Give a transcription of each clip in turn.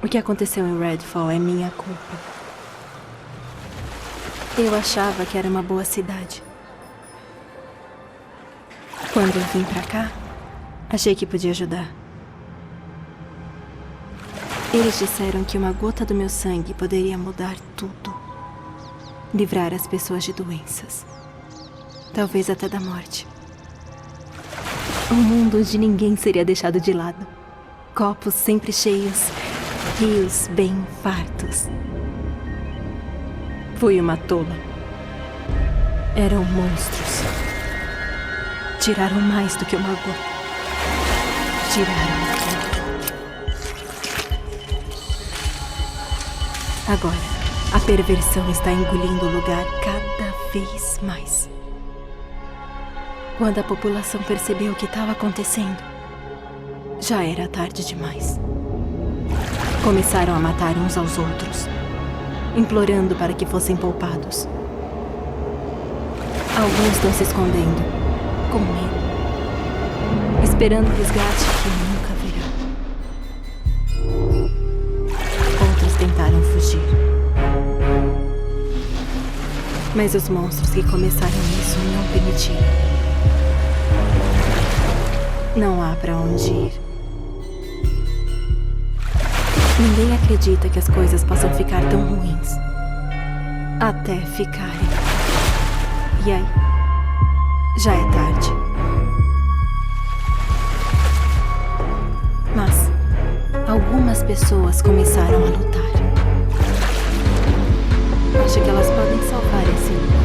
O que aconteceu em Redfall é minha culpa. Eu achava que era uma boa cidade. Quando eu vim pra cá, achei que podia ajudar. Eles disseram que uma gota do meu sangue poderia mudar tudo. Livrar as pessoas de doenças. Talvez até da morte. Um mundo onde ninguém seria deixado de lado. Copos sempre cheios, rios bem fartos. Fui uma tola. Eram monstros. Tiraram mais do que uma gota. Tiraram tudo. Agora, a perversão está engolindo o lugar cada vez mais. Quando a população percebeu o que estava acontecendo, já era tarde demais. Começaram a matar uns aos outros, implorando para que fossem poupados. Alguns estão se escondendo, com medo, esperando o resgate que nunca virá. Outros tentaram fugir. Mas os monstros que começaram isso não permitiram. Não há pra onde ir. Ninguém acredita que as coisas possam ficar tão ruins. Até ficarem. E aí, já é tarde. Mas algumas pessoas começaram a lutar. Acho que elas podem salvar esse lugar.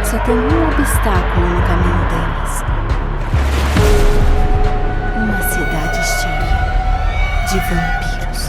Só tem um obstáculo no caminho delas. Uma cidade cheia de vampiros.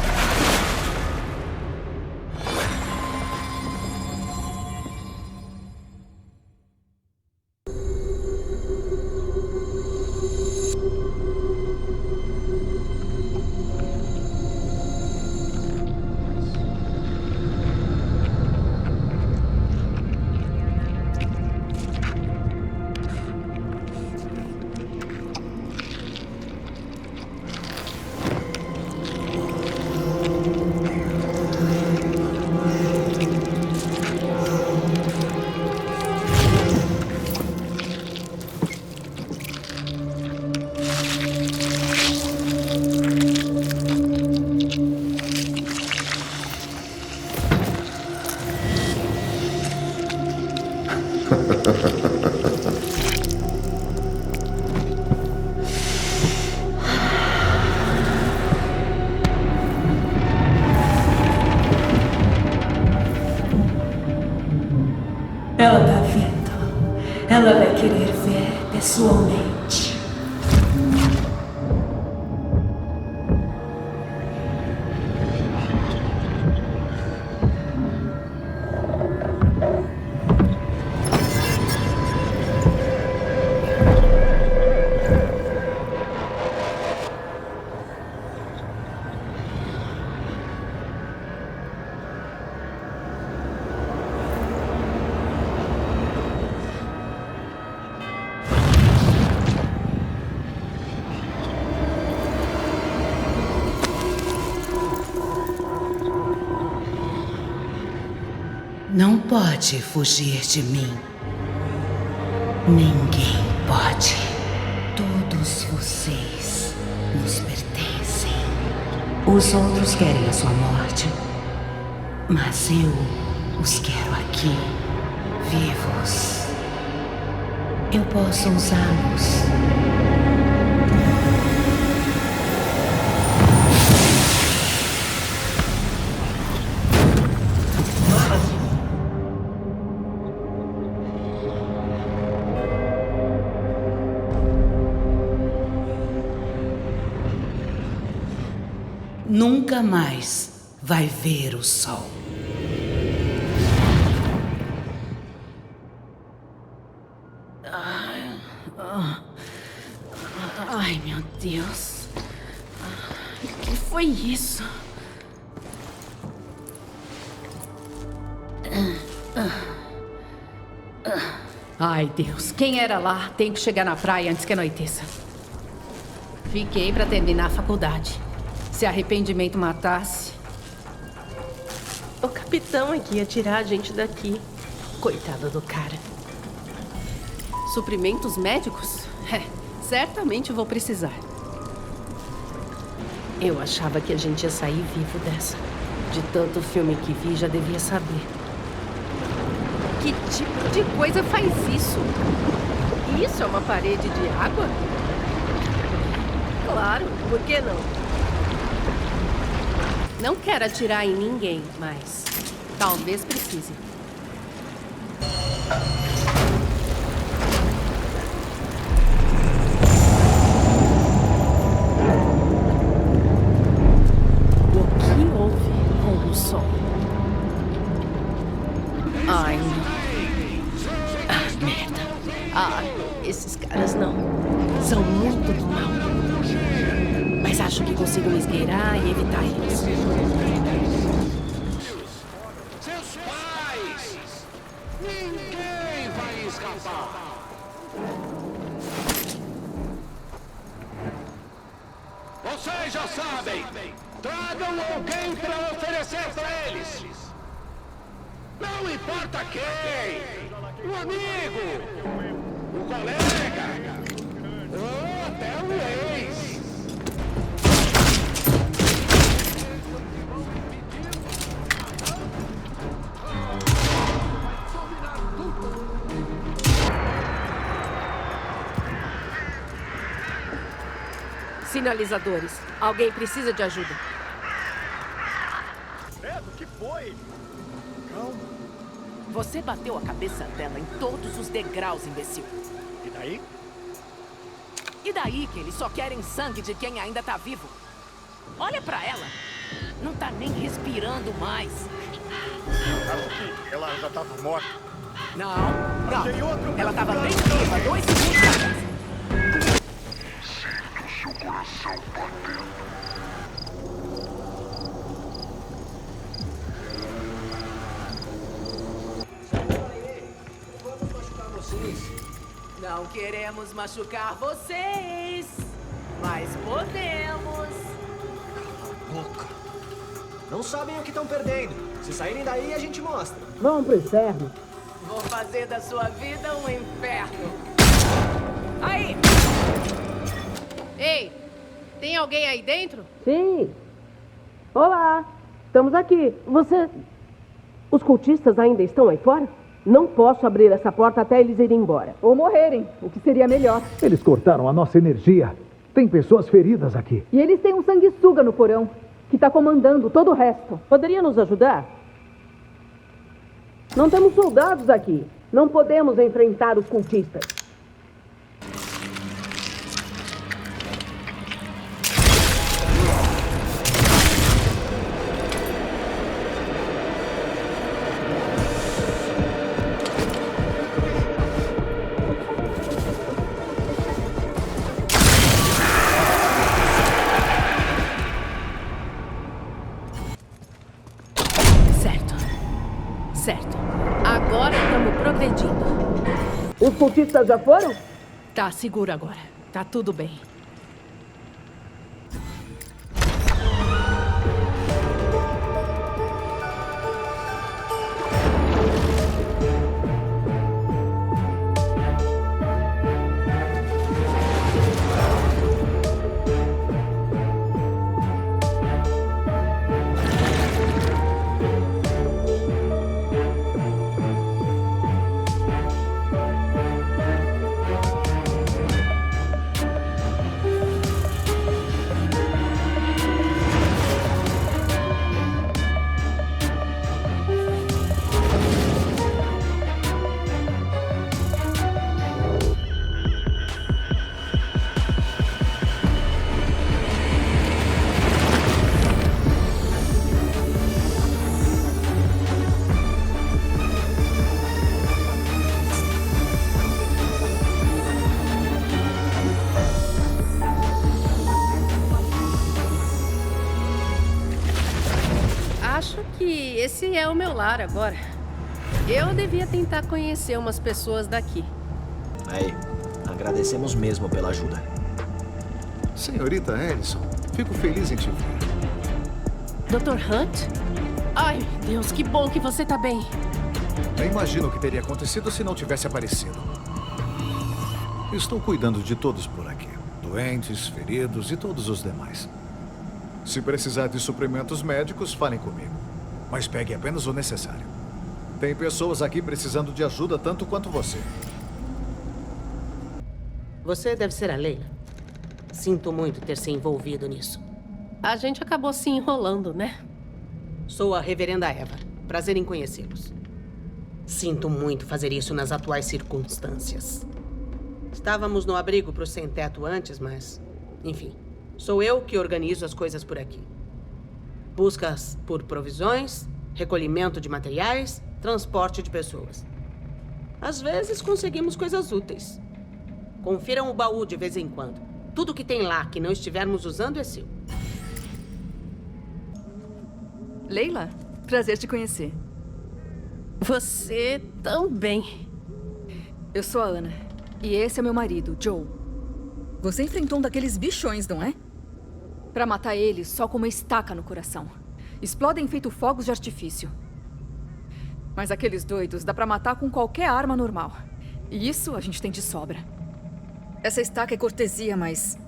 Ela tá vendo. Ela vai querer ver pessoalmente. Não pode fugir de mim. Ninguém pode. Todos vocês nos pertencem. Os outros querem a sua morte, mas eu os quero aqui, vivos. Eu posso usá-los. Nunca mais vai ver o sol. Ai, meu Deus. O que foi isso? Ai, Deus. Quem era lá? Tem que chegar na praia antes que anoiteça. Fiquei pra terminar a faculdade. Se arrependimento matasse... O capitão é que ia tirar a gente daqui. Coitado do cara. Suprimentos médicos? Certamente vou precisar. Eu achava que a gente ia sair vivo dessa. De tanto filme que vi, já devia saber. Que tipo de coisa faz isso? Isso é uma parede de água? Claro, por que não? Não quero atirar em ninguém, mas talvez precise. O que houve com o som? Ai, não. Merda. Esses caras não. São muito do mal. Mas acho que consigo me esgueirar e evitar eles. Seus pais! Ninguém vai escapar! Vocês já sabem! Tragam alguém para oferecer para eles! Não importa quem! Um amigo! Um colega! Ou até um ex! Sinalizadores. Alguém precisa de ajuda. Credo, que foi? Calma. Você bateu a cabeça dela em todos os degraus, imbecil. E daí? E daí que eles só querem sangue de quem ainda tá vivo? Olha pra ela. Não tá nem respirando mais. Ela já estava morta. Não. Achei outro Ela tava bem candidato. viva 2 segundos atrás. Não queremos machucar vocês, mas podemos. Boca. Não sabem o que estão perdendo. Se saírem daí, a gente mostra. Vão pro inferno. Vou fazer da sua vida um inferno. Aí! Ei, tem alguém aí dentro? Sim. Olá. Estamos aqui. Você... Os cultistas ainda estão aí fora? Não posso abrir essa porta até eles irem embora. Ou morrerem, o que seria melhor. Eles cortaram a nossa energia. Tem pessoas feridas aqui. E eles têm um sanguessuga no porão, que está comandando todo o resto. Poderia nos ajudar? Não temos soldados aqui. Não podemos enfrentar os cultistas. Certo. Agora estamos progredindo. Os cultistas já foram? Tá seguro agora. Tá tudo bem. Acho que esse é o meu lar agora. Eu devia tentar conhecer umas pessoas daqui. Aí, agradecemos mesmo pela ajuda. Senhorita Ellison, fico feliz em te ver. Dr. Hunt? Ai, Deus, que bom que você tá bem. Nem imagino o que teria acontecido se não tivesse aparecido. Estou cuidando de todos por aqui. Doentes, feridos e todos os demais. Se precisar de suprimentos médicos, falem comigo. Mas pegue apenas o necessário. Tem pessoas aqui precisando de ajuda tanto quanto você. Você deve ser a Leila. Sinto muito ter se envolvido nisso. A gente acabou se enrolando, né? Sou a Reverenda Eva. Prazer em conhecê-los. Sinto muito fazer isso nas atuais circunstâncias. Estávamos no abrigo para o sem-teto antes, mas... Enfim, sou eu que organizo as coisas por aqui. Buscas por provisões, recolhimento de materiais, transporte de pessoas. Às vezes conseguimos coisas úteis. Confiram o baú de vez em quando. Tudo que tem lá que não estivermos usando é seu. Leila, prazer te conhecer. Você também. Eu sou a Ana. E esse é meu marido, Joe. Você enfrentou um daqueles bichões, não é? Pra matar eles, só com uma estaca no coração. Explodem feito fogos de artifício. Mas aqueles doidos dá pra matar com qualquer arma normal. E isso a gente tem de sobra. Essa estaca é cortesia, mas...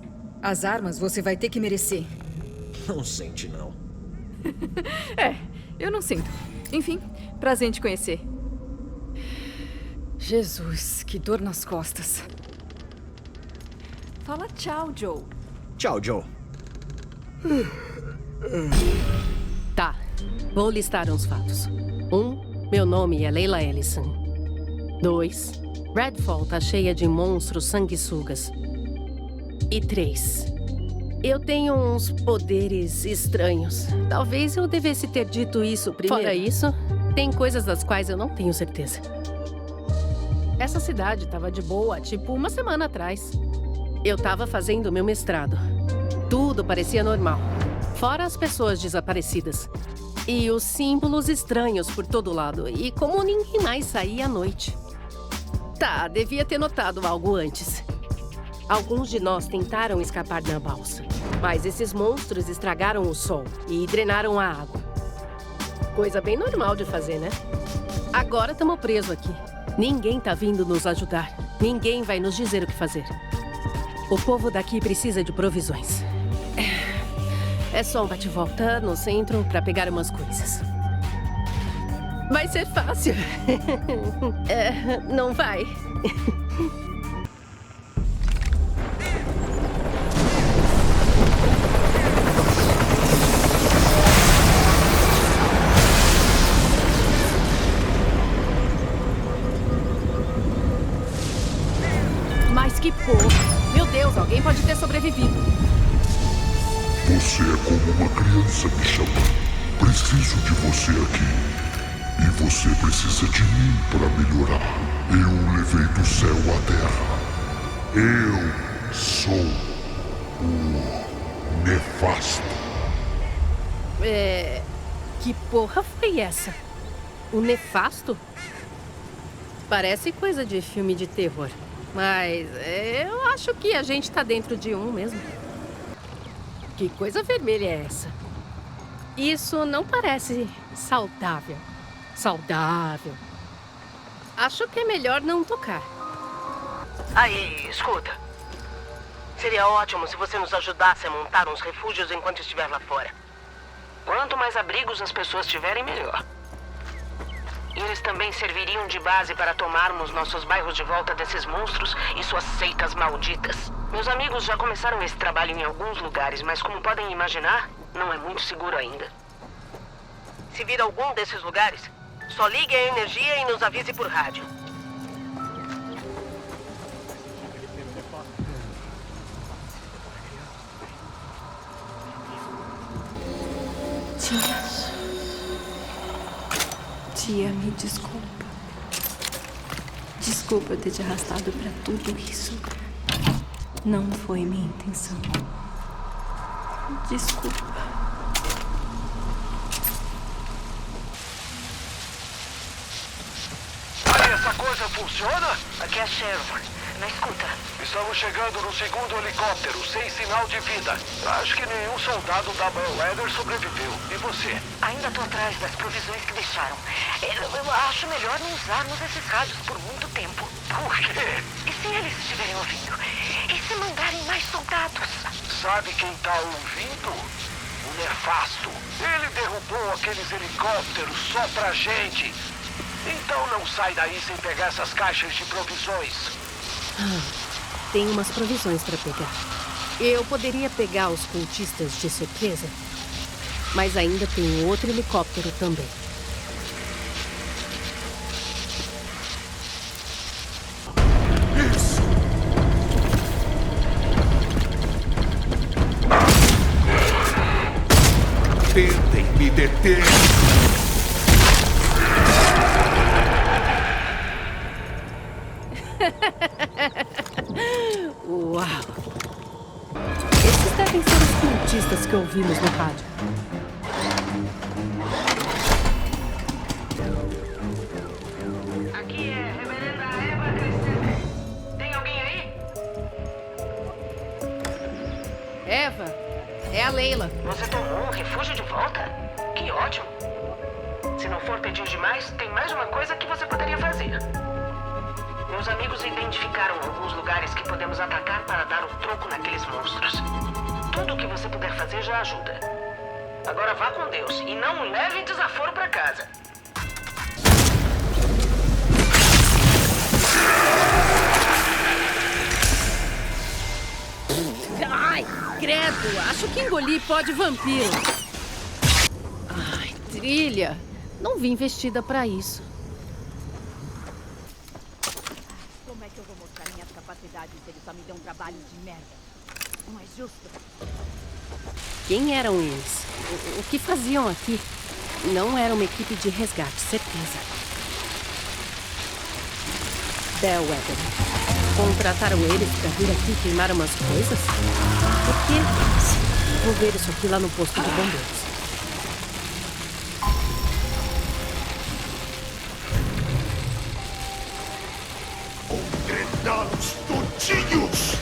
as armas você vai ter que merecer. Não sente, não. É, eu não sinto. Enfim, prazer em te conhecer. Jesus, que dor nas costas. Fala tchau, Joe. Tchau, Joe. Tá, vou listar uns fatos. 1, meu nome é Leila Ellison. 2, Redfall tá cheia de monstros sanguessugas. E 3, eu tenho uns poderes estranhos. Talvez eu devesse ter dito isso primeiro. Fora isso, tem coisas das quais eu não tenho certeza. Essa cidade tava de boa, tipo, uma semana atrás. Eu tava fazendo meu mestrado. Tudo parecia normal. Fora as pessoas desaparecidas. E os símbolos estranhos por todo lado. E como ninguém mais saía à noite. Tá, devia ter notado algo antes. Alguns de nós tentaram escapar na balsa. Mas esses monstros estragaram o sol e drenaram a água. Coisa bem normal de fazer, né? Agora estamos presos aqui. Ninguém tá vindo nos ajudar. Ninguém vai nos dizer o que fazer. O povo daqui precisa de provisões. É só um bate-volta no centro pra pegar umas coisas. Vai ser fácil. Não vai. Mas que porra! Meu Deus, alguém pode ter sobrevivido. Você é como uma criança me chamando. Preciso de você aqui. E você precisa de mim para melhorar. Eu o levei do céu à terra. Eu sou o Nefasto. Que porra foi essa? O Nefasto? Parece coisa de filme de terror. Mas eu acho que a gente tá dentro de um mesmo. Que coisa vermelha é essa? Isso não parece saudável. Saudável. Acho que é melhor não tocar. Aí, escuta. Seria ótimo se você nos ajudasse a montar uns refúgios enquanto estiver lá fora. Quanto mais abrigos as pessoas tiverem, melhor. E eles também serviriam de base para tomarmos nossos bairros de volta desses monstros e suas seitas malditas. Meus amigos já começaram esse trabalho em alguns lugares, mas como podem imaginar, não é muito seguro ainda. Se vir algum desses lugares, só ligue a energia e nos avise por rádio. Tia, me desculpa. Desculpa ter te arrastado pra tudo isso. Não foi minha intenção. Desculpa. Aí, essa coisa funciona? Aqui é a Sharon. Na escuta. Estamos chegando no segundo helicóptero, sem sinal de vida. Acho que nenhum soldado da Bellwether sobreviveu. E você? Ainda tô atrás das provisões que deixaram. Eu acho melhor não usarmos esses rádios por muito tempo. Por quê? E se eles estiverem ouvindo? E se mandarem mais soldados? Sabe quem tá ouvindo? O Nefasto. Ele derrubou aqueles helicópteros só pra gente. Então não sai daí sem pegar essas caixas de provisões. Tem umas provisões pra pegar. Eu poderia pegar os cultistas de surpresa, mas ainda tem outro helicóptero também. Isso! Tentem me deter! Uau! Esses devem ser os cultistas que ouvimos no rádio. Aqui é Reverenda Eva Crescente. Tem alguém aí? Eva, é a Leila. Você tomou um refúgio de volta? Que ótimo. Se não for pedir demais, tem mais uma coisa que você poderia fazer. Meus amigos identificaram alguns lugares que podemos atacar para dar o troco naqueles monstros. Tudo o que você puder fazer já ajuda. Agora vá com Deus e não leve desaforo para casa. Ai, credo, acho que engoli pó de vampiro. Ai, trilha. Não vim vestida pra isso. Como é que eu vou mostrar minhas capacidades se eles só me dão trabalho de merda? Não é justo. Quem eram eles? O que faziam aqui? Não era uma equipe de resgate, certeza. Bellwether. Contrataram eles pra vir aqui queimar umas coisas? Por quê? Vou ver isso aqui lá no posto de bombeiros. Condenados todinhos!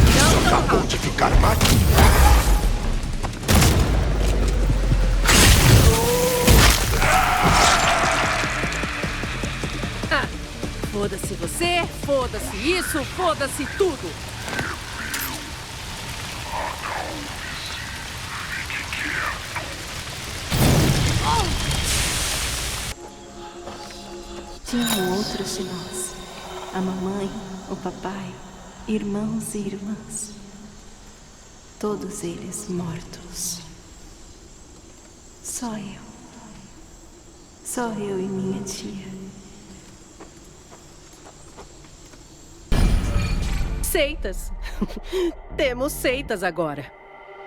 Isso acabou de ficar maquinado. Foda-se você, foda-se isso, foda-se tudo. Tinham outros de nós. A mamãe, o papai, irmãos e irmãs. Todos eles mortos. Só eu. Só eu e minha tia. Seitas. Temos seitas agora.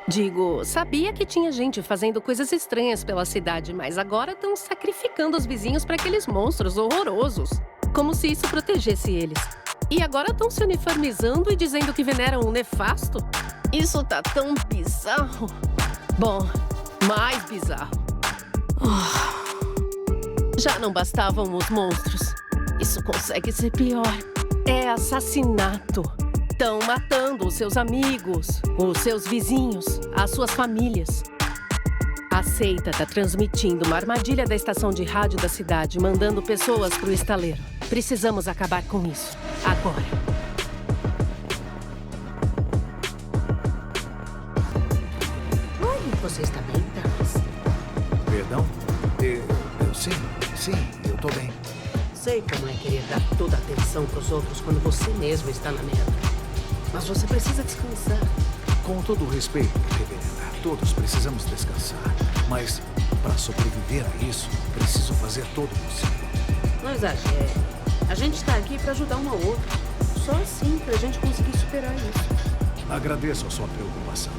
Digo, sabia que tinha gente fazendo coisas estranhas pela cidade, mas agora estão sacrificando os vizinhos para aqueles monstros horrorosos. Como se isso protegesse eles. E agora estão se uniformizando e dizendo que veneram o Nefasto? Isso tá tão bizarro. Bom, mais bizarro. Já não bastavam os monstros. Isso consegue ser pior. É assassinato. Estão matando os seus amigos, os seus vizinhos, as suas famílias. A seita está transmitindo uma armadilha da estação de rádio da cidade, mandando pessoas pro estaleiro. Precisamos acabar com isso. Agora. Oi, você está bem, Dallas? Perdão? Sim, eu tô bem. Sei como é querer dar toda a atenção pros outros quando você mesmo está na merda. Mas você precisa descansar. Com todo o respeito, reverenda, todos precisamos descansar. Mas, para sobreviver a isso, preciso fazer todo o possível. Não exagere. A gente está aqui para ajudar um ao outro. Só assim pra gente conseguir superar isso. Agradeço a sua preocupação.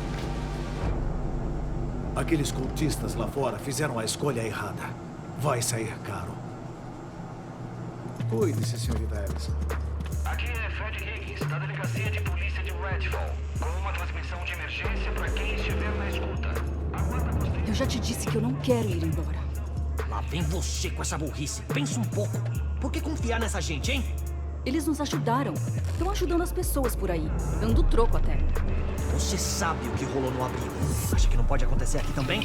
Aqueles cultistas lá fora fizeram a escolha errada. Vai sair caro. Cuide-se, senhorita Ellison. Aqui é Fred Higgins, da Delegacia de Polícia de Redfall, com uma transmissão de emergência para quem estiver na escuta. Eu já te disse que eu não quero ir embora. Lá vem você com essa burrice. Pensa um pouco. Por que confiar nessa gente, hein? Eles nos ajudaram. Estão ajudando as pessoas por aí. Dando troco até. Você sabe o que rolou no abrigo. Acha que não pode acontecer aqui também?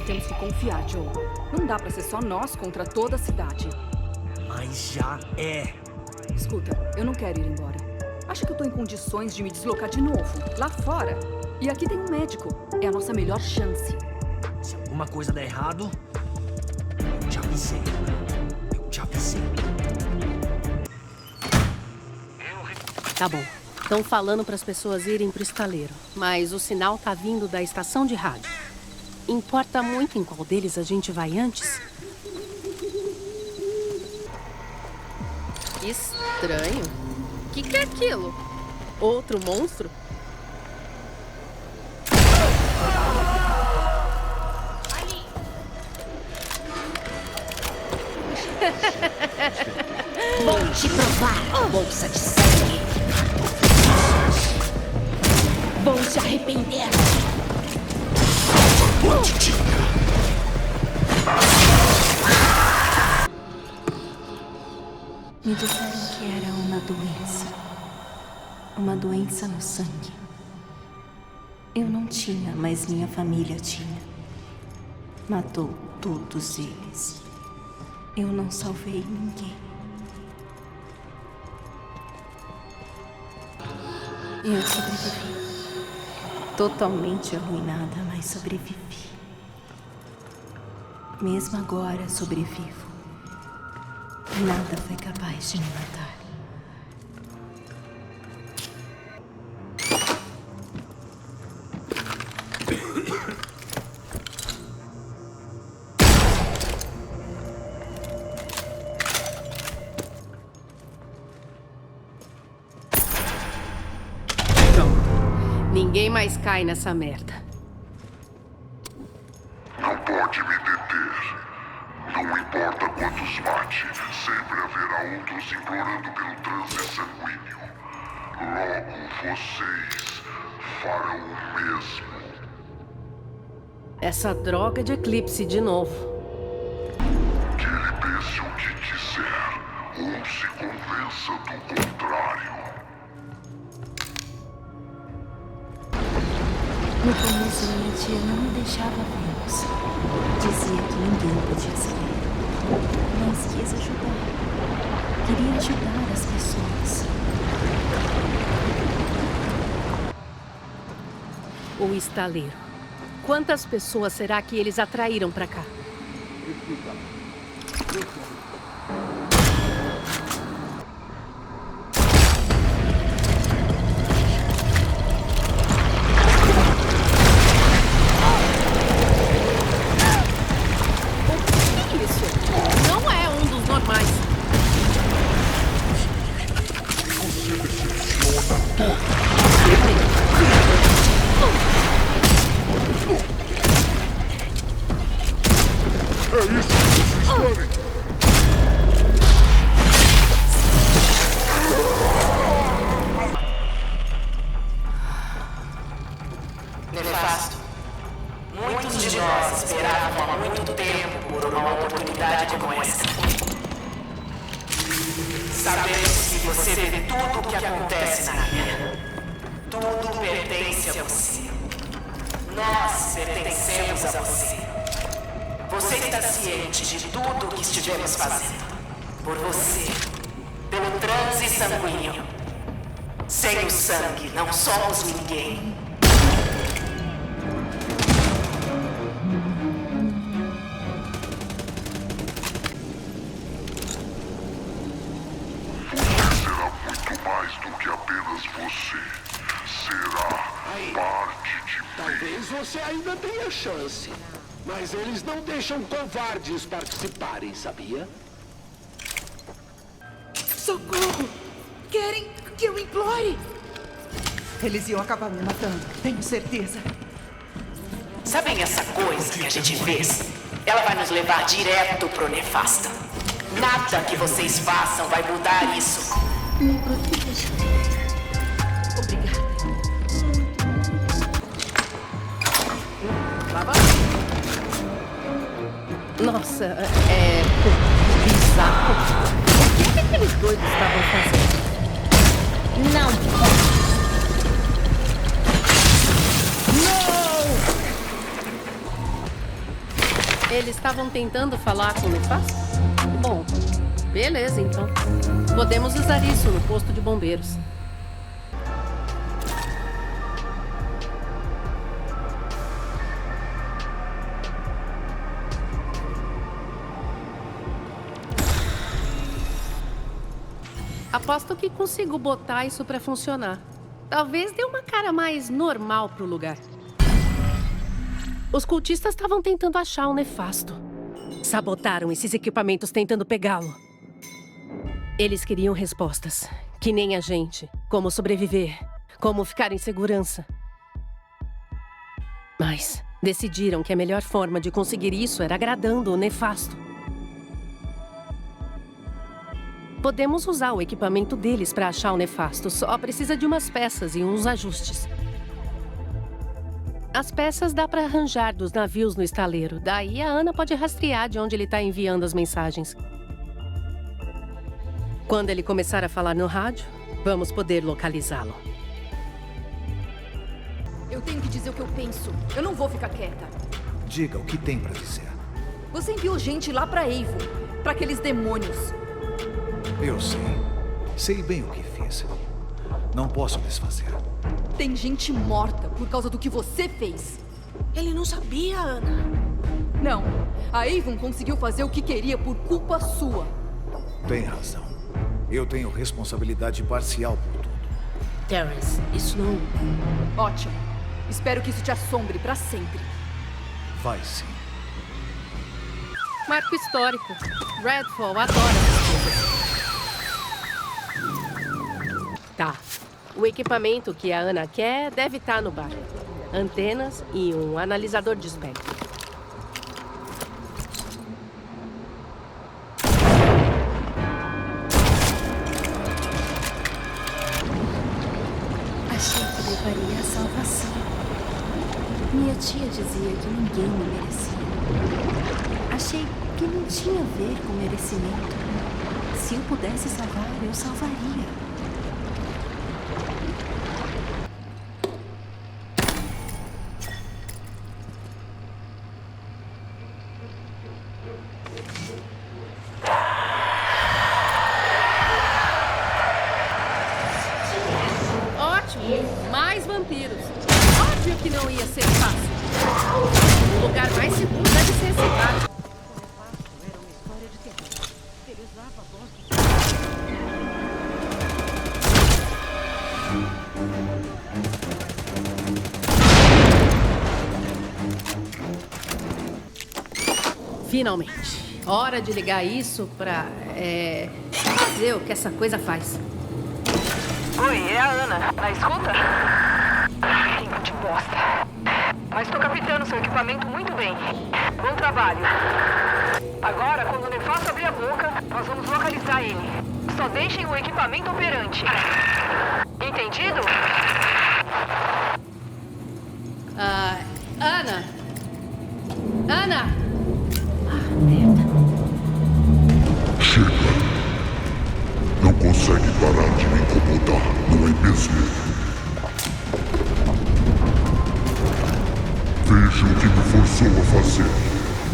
Temos que confiar, Joe. Não dá pra ser só nós contra toda a cidade. Mas já é. Escuta, eu não quero ir embora. Acho que eu tô em condições de me deslocar de novo, lá fora. E aqui tem um médico. É a nossa melhor chance. Se alguma coisa der errado, eu te avisei. Eu te avisei. Tá bom. Estão falando para as pessoas irem pro estaleiro, mas o sinal tá vindo da estação de rádio. Importa muito em qual deles a gente vai antes? Estranho. O que é aquilo? Outro monstro? Vou te provar, bolsa de sangue. Vão se arrepender. Me disseram que era uma doença. Uma doença no sangue. Eu não tinha, mas minha família tinha. Matou todos eles. Eu não salvei ninguém. Eu sobrevivi. Totalmente arruinada, mas sobrevivi. Mesmo agora sobrevivo. Nada foi capaz de me matar. Ninguém mais cai nessa merda. Não pode me deter. Não importa quantos mate, sempre haverá outros implorando pelo transe sanguíneo. Logo vocês farão o mesmo. Essa droga de eclipse de novo. Que ele pense o que quiser, ou se convença do contrário. No começo, minha tia não me deixava vê-los. Dizia que ninguém podia saber. Mas quis ajudar. Queria ajudar as pessoas. O estaleiro. Quantas pessoas será que eles atraíram pra cá? Nefasto. Muitos de nós esperavam há muito tempo por uma oportunidade como essa. Sabemos que você vê tudo o que acontece na ilha. Tudo pertence a você. Nós pertencemos a você. Você está ciente de tudo o que estivemos fazendo. Por você. Pelo transe sanguíneo. Sem o sangue, não somos ninguém. Mais do que apenas você. Será parte de mim. Talvez você ainda tenha chance. Mas eles não deixam covardes participarem, sabia? Socorro! Querem que eu implore? Eles iam acabar me matando, tenho certeza. Sabem essa coisa que a gente fez? Ela vai nos levar direto pro nefasto. Nada que vocês façam vai mudar isso. Me proteja. Obrigada. Lá vai. Nossa, é bizarro. O que aqueles doidos estavam fazendo? Não. Eles estavam tentando falar com o Nefasto? Bom, beleza então. Podemos usar isso no posto de bombeiros. Aposto que consigo botar isso pra funcionar. Talvez dê uma cara mais normal pro lugar. Os cultistas estavam tentando achar o Nefasto. Sabotaram esses equipamentos tentando pegá-lo. Eles queriam respostas, que nem a gente. Como sobreviver, como ficar em segurança. Mas decidiram que a melhor forma de conseguir isso era agradando o Nefasto. Podemos usar o equipamento deles para achar o Nefasto. Só precisa de umas peças e uns ajustes. As peças dá para arranjar dos navios no estaleiro. Daí a Ana pode rastrear de onde ele está enviando as mensagens. Quando ele começar a falar no rádio, vamos poder localizá-lo. Eu tenho que dizer o que eu penso. Eu não vou ficar quieta. Diga o que tem para dizer. Você enviou gente lá pra Avon, pra aqueles demônios. Eu sei. Sei bem o que fiz. Não posso desfazer. Tem gente morta por causa do que você fez. Ele não sabia, Ana. Não. A Avon conseguiu fazer o que queria por culpa sua. Tem razão. Eu tenho responsabilidade parcial por tudo. Terrence, isso não... Ótimo. Espero que isso te assombre pra sempre. Vai sim. Marco histórico. Redfall adora essas coisas. Tá. O equipamento que a Ana quer deve estar no barco. Antenas e um analisador de espectro. Achei que levaria a salvação. Minha tia dizia que ninguém me merecia. Achei que não tinha a ver com merecimento. Se eu pudesse salvar, eu salvaria. Mais vampiros. Óbvio que não ia ser fácil. O lugar mais seguro deve ser esse bar. Finalmente. Hora de ligar isso pra... fazer o que essa coisa faz. Oi, é a Ana. Na escuta? Tempo de bosta. Mas tô captando seu equipamento muito bem. Bom trabalho. Agora, quando o Nefasto abrir a boca, nós vamos localizar ele. Só deixem o equipamento operante. Entendido? Ana! Ana! Chega. Não consegue parar de me incomodar, não é mesmo? Veja o que me forçou a fazer.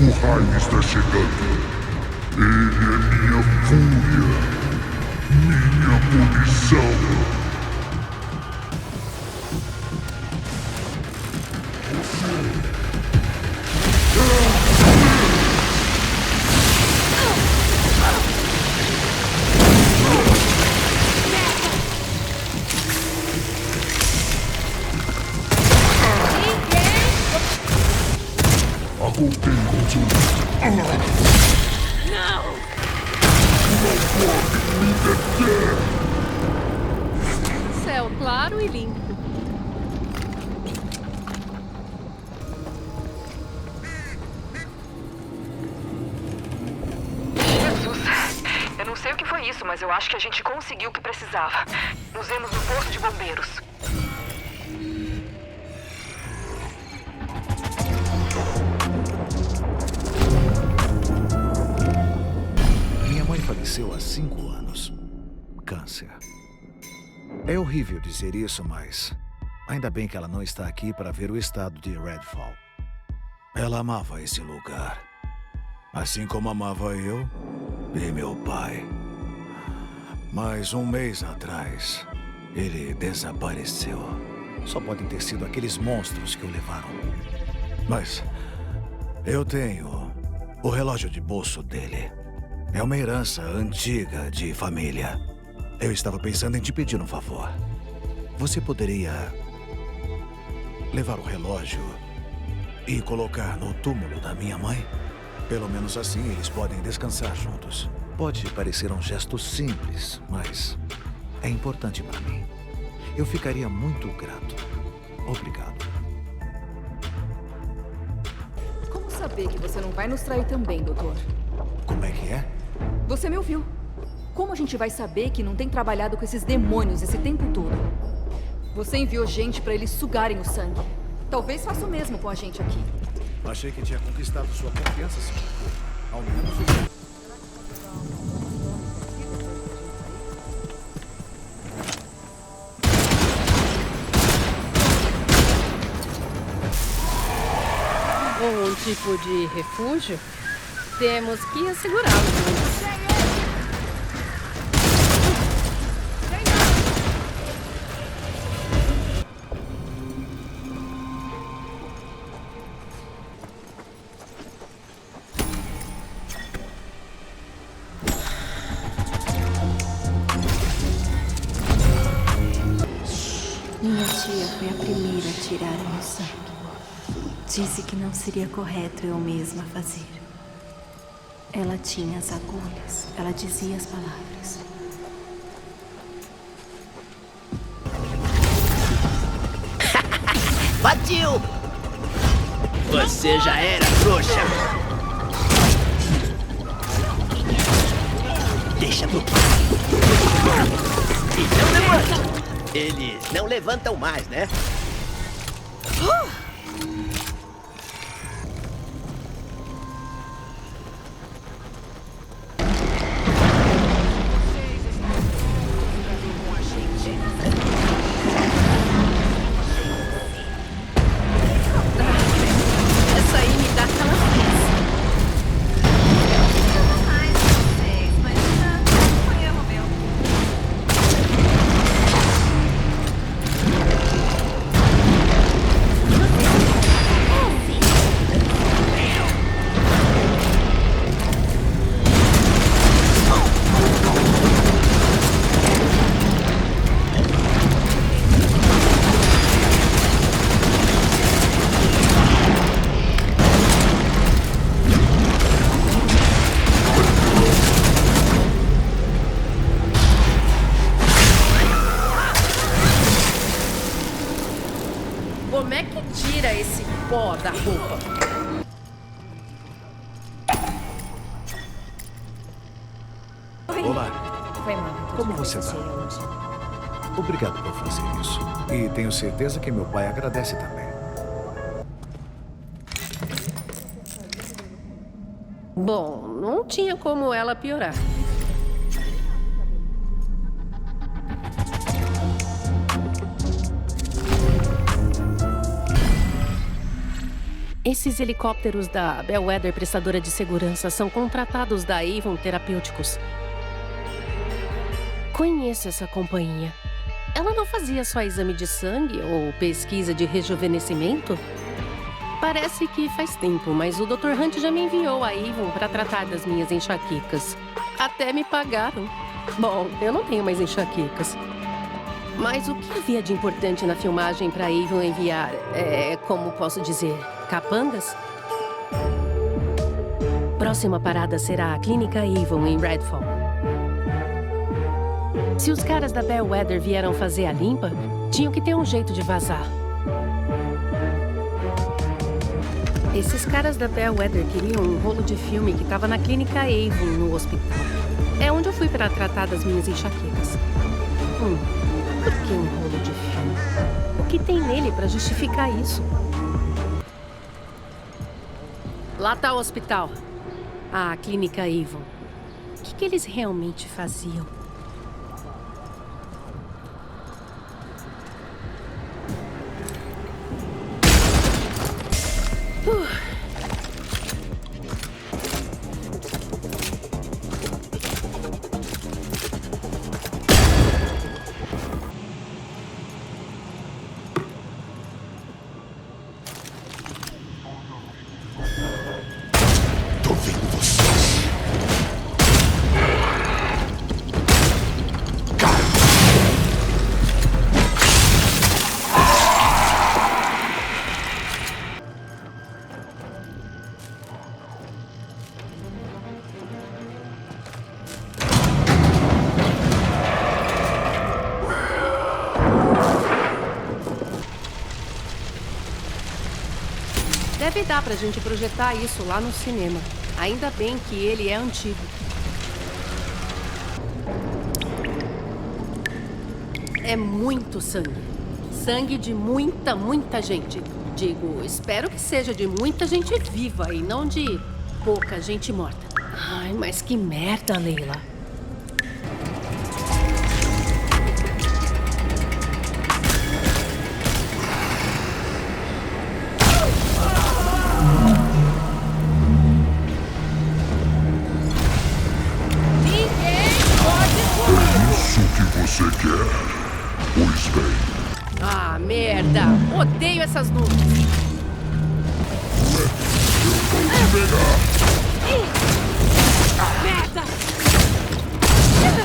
O raio está chegando. Ele é minha fúria. Minha punição. Céu claro e limpo. Jesus, eu não sei o que foi isso, mas eu acho que a gente conseguiu o que precisava. Nos vemos no posto de bombeiros. faleceu há 5 anos. Câncer. É horrível dizer isso, mas ainda bem que ela não está aqui para ver o estado de Redfall. Ela amava esse lugar, assim como amava eu e meu pai. Mas 1 mês atrás, ele desapareceu. Só podem ter sido aqueles monstros que o levaram. Mas eu tenho o relógio de bolso dele. É uma herança antiga de família. Eu estava pensando em te pedir um favor. Você poderia levar o relógio e colocar no túmulo da minha mãe? Pelo menos assim eles podem descansar juntos. Pode parecer um gesto simples, mas é importante para mim. Eu ficaria muito grato. Obrigado. Como saber que você não vai nos trair também, doutor? Como é que é? Você me ouviu. Como a gente vai saber que não tem trabalhado com esses demônios esse tempo todo? Você enviou gente pra eles sugarem o sangue. Talvez faça o mesmo com a gente aqui. Achei que tinha conquistado sua confiança, senhor. Ao menos o... Um tipo de refúgio? Temos que assegurá-lo. Minha tia foi a primeira a tirar o meu sangue. Disse que não seria correto eu mesma fazer. Ela tinha as agulhas, ela dizia as palavras. Batiu! Você já era, trouxa! Deixa pro pai. E não levanta! Eles não levantam mais, né? Essa aí me dá calafrios. Como é que tira esse pó da roupa? Olá. Foi mal. Como você está? Obrigado por fazer isso. E tenho certeza que meu pai agradece também. Bom, não tinha como ela piorar. Esses helicópteros da Bellwether Prestadora de Segurança são contratados da Avon Terapêuticos. Conheço essa companhia. Ela não fazia só exame de sangue ou pesquisa de rejuvenescimento? Parece que faz tempo, mas o Dr. Hunt já me enviou a Avon para tratar das minhas enxaquecas. Até me pagaram. Bom, eu não tenho mais enxaquecas. Mas o que havia de importante na filmagem para Avon enviar, como posso dizer, capangas? Próxima parada será a Clínica Avon em Redfall. Se os caras da Bellwether vieram fazer a limpa, tinham que ter um jeito de vazar. Esses caras da Bellwether queriam um rolo de filme que estava na Clínica Avon, no hospital. É onde eu fui para tratar das minhas enxaquecas. Por que um rolo de filme? O que tem nele para justificar isso? Lá tá o hospital. A Clínica Avon. que eles realmente faziam? Tô vendo vocês. Deve dar pra gente projetar isso lá no cinema. Ainda bem que ele é antigo. É muito sangue. Sangue de muita gente. Digo, espero que seja de muita gente viva e não de pouca gente morta. Ai, mas que merda, Leila. Isso que você quer. Pois bem. Ah, merda! Odeio essas nuvens. Vou te pegar. Merda! Vocês me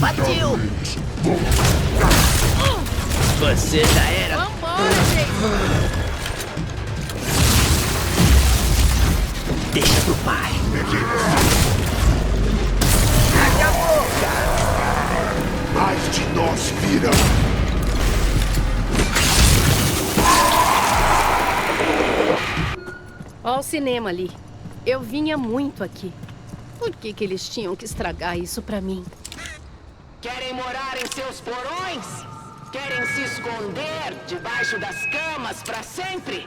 Bateu. Você já era. Vambora, gente! Deixa pro pai. Acabou, mais de nós virão. Ó o cinema ali. Eu vinha muito aqui. Por que eles tinham que estragar isso pra mim? Querem morar em seus porões? Querem se esconder debaixo das camas pra sempre?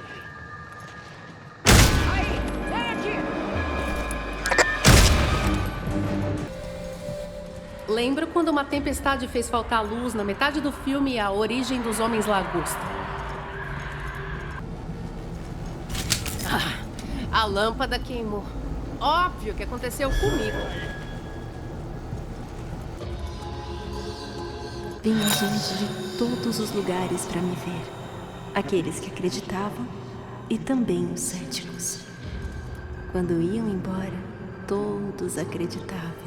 Aí, vem aqui! Lembro quando uma tempestade fez faltar luz na metade do filme A Origem dos Homens Lagosta. A lâmpada queimou. Óbvio que aconteceu comigo. Vinha gente de todos os lugares para me ver. Aqueles que acreditavam e também os céticos. Quando iam embora, todos acreditavam.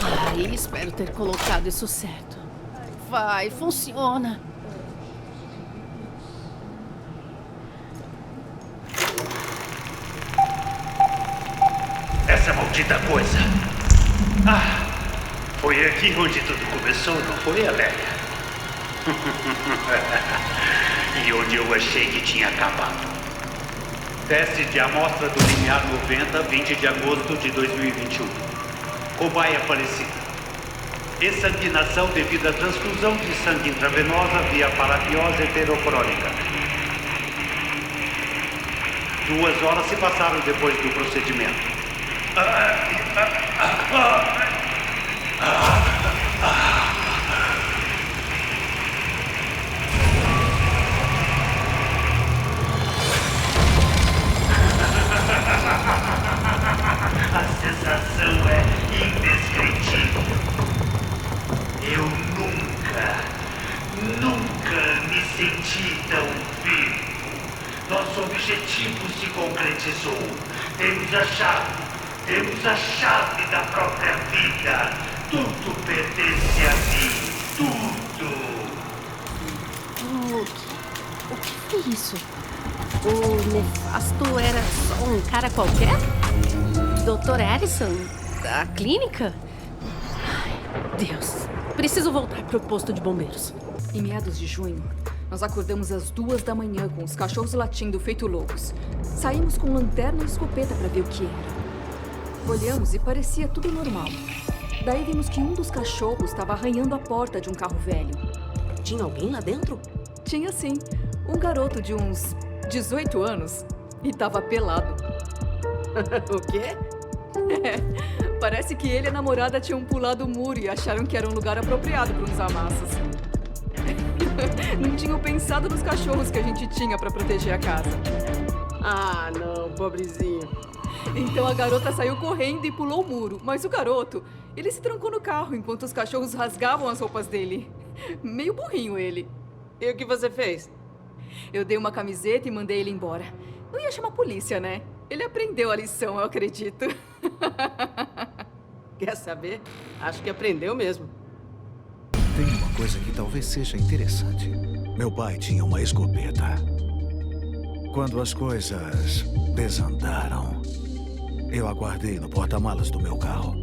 Ai, espero ter colocado isso certo. Vai, funciona. Essa maldita coisa. Ah, foi aqui onde tudo começou, não foi, Amélia? E onde eu achei que tinha acabado. Teste de amostra do limiar 90, 20 de agosto de 2021. Cobaia falecida. Exsanguinação devido à transfusão de sangue intravenosa via parabiose heterocrônica. 2 horas se passaram depois do procedimento. A sensação é indescritível. Eu nunca me senti tão vivo. Nosso objetivo se concretizou. Temos a chave da própria vida. Tudo pertence a mim. Tudo. O que foi isso? O Nefasto era só um cara qualquer? Dr. Allison? Da clínica? Ai, Deus. Preciso voltar pro posto de bombeiros. Em meados de junho, Nós acordamos às 2 da manhã com os cachorros latindo feito loucos. Saímos com lanterna e escopeta para ver o que era. Olhamos e parecia tudo normal. Daí vimos que um dos cachorros estava arranhando a porta de um carro velho. Tinha alguém lá dentro? Tinha sim. Um garoto de uns 18 anos. E estava pelado. O quê? Parece que ele e a namorada tinham pulado o muro e acharam que era um lugar apropriado para uns amassos. Não tinham pensado nos cachorros que a gente tinha para proteger a casa. Ah, não, pobrezinho. Então a garota saiu correndo e pulou o muro. Mas o garoto, ele se trancou no carro enquanto os cachorros rasgavam as roupas dele. Meio burrinho ele. E o que você fez? Eu dei uma camiseta e mandei ele embora. Não ia chamar a polícia, né? Ele aprendeu a lição, eu acredito. Quer saber? Acho que aprendeu mesmo. Tem uma coisa que talvez seja interessante. Meu pai tinha uma escopeta. Quando as coisas desandaram, eu a guardei no porta-malas do meu carro.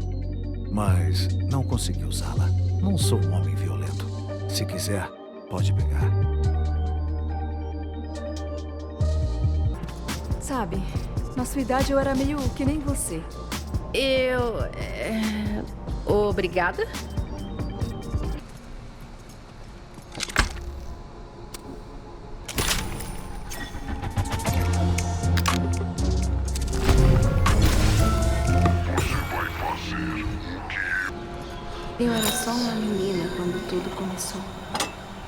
Mas não consegui usá-la. Não sou um homem violento. Se quiser, pode pegar. Sabe, na sua idade eu era meio que nem você. Obrigada? Eu era só uma menina quando tudo começou.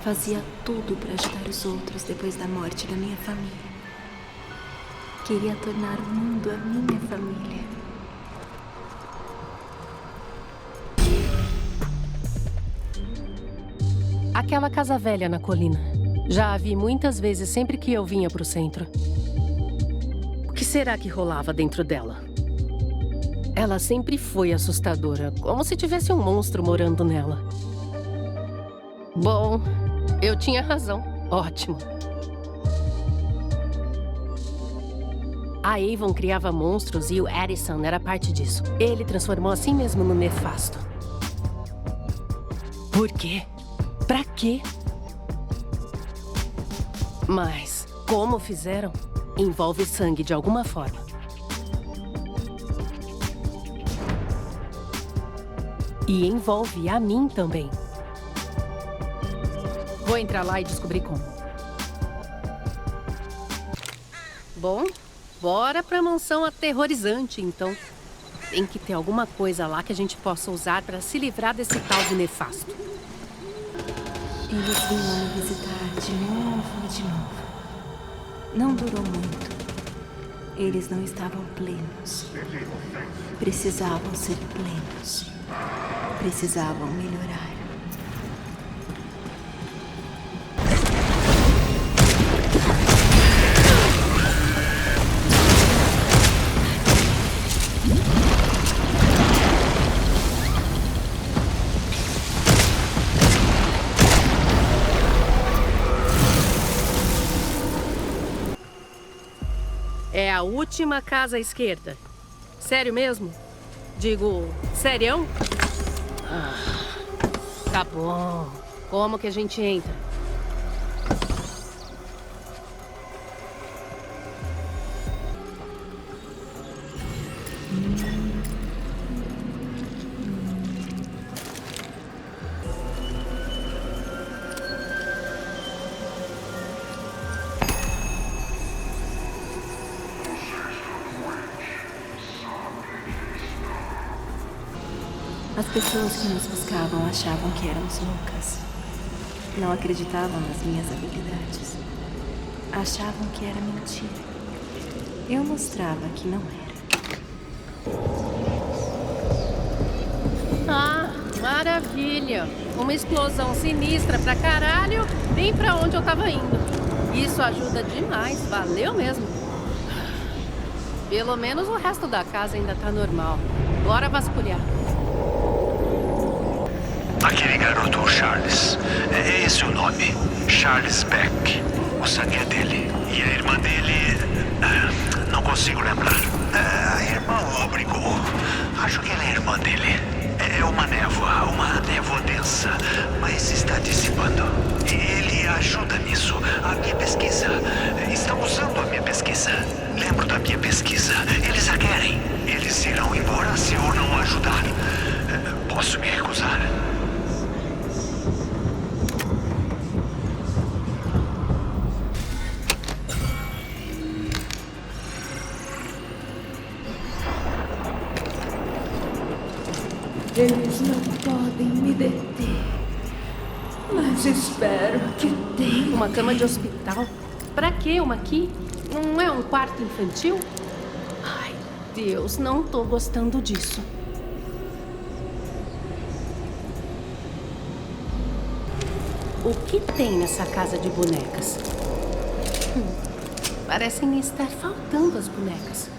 Fazia tudo para ajudar os outros depois da morte da minha família. Queria tornar o mundo a minha família. Aquela casa velha na colina. Já a vi muitas vezes sempre que eu vinha pro centro. O que será que rolava dentro dela? Ela sempre foi assustadora, como se tivesse um monstro morando nela. Bom, eu tinha razão. Ótimo. A Avon criava monstros e o Addison era parte disso. Ele transformou assim mesmo no nefasto. Por quê? Pra quê? Mas, como fizeram, envolve sangue de alguma forma. E envolve a mim também. Vou entrar lá e descobrir como. Bom, bora pra mansão aterrorizante, então. Tem que ter alguma coisa lá que a gente possa usar pra se livrar desse tal de nefasto. Eles vinham me visitar de novo e de novo. Não durou muito. Eles não estavam plenos. Precisavam ser plenos. Precisavam melhorar. É a última casa à esquerda. Sério mesmo? Digo, serião? Tá bom. Como que a gente entra? As pessoas que nos buscavam achavam que éramos loucas. Não acreditavam nas minhas habilidades. Achavam que era mentira. Eu mostrava que não era. Ah, maravilha! Uma explosão sinistra pra caralho, bem pra onde eu tava indo. Isso ajuda demais, valeu mesmo. Pelo menos o resto da casa ainda tá normal. Bora vasculhar. Aquele garoto, Charles. É esse o nome. Charles Beck. O sangue é dele. E a irmã dele... não consigo lembrar. A irmã o obrigou. Acho que ela é irmã dele. É uma névoa densa, mas está dissipando. Ele ajuda nisso. A minha pesquisa. Estão usando a minha pesquisa. Lembro da minha pesquisa. Eles a querem. Eles irão embora se eu não ajudar. Posso me recusar? Eles não podem me deter. Mas espero que tenha. Uma cama de hospital? Pra que uma aqui? Não é um quarto infantil? Ai, Deus, não tô gostando disso. O que tem nessa casa de bonecas? Parecem estar faltando as bonecas.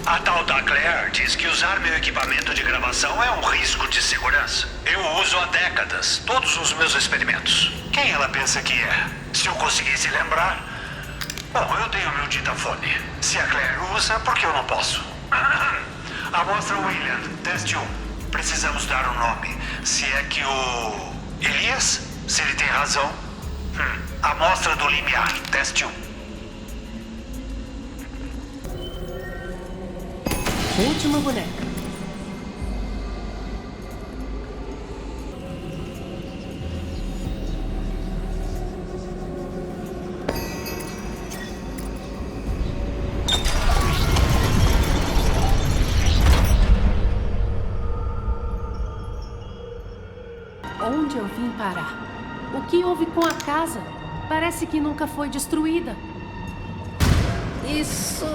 A tal da Claire diz que usar meu equipamento de gravação é um risco de segurança. Eu uso há décadas, todos os meus experimentos. Quem ela pensa que é? Se eu conseguisse lembrar... Bom, eu tenho meu ditafone. Se a Claire usa, por que eu não posso? Amostra William, teste 1. Precisamos dar um nome. Se é que o... Elias? Se ele tem razão. Amostra do limiar, teste 1. Última boneca. Onde eu vim parar? O que houve com a casa? Parece que nunca foi destruída. Isso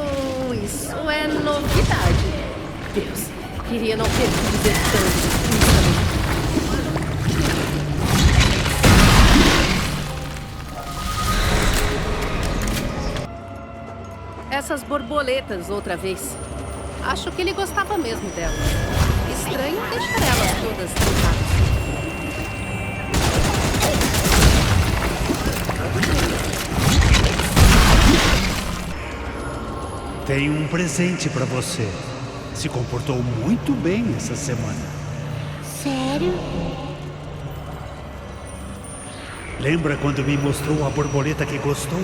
é novidade. Deus, queria não ter que dizer tanto. Essas borboletas outra vez. Acho que ele gostava mesmo delas. Estranho deixar elas todas trancadas. Tenho um presente pra você. Se comportou muito bem essa semana. Sério? Lembra quando me mostrou a borboleta que gostou?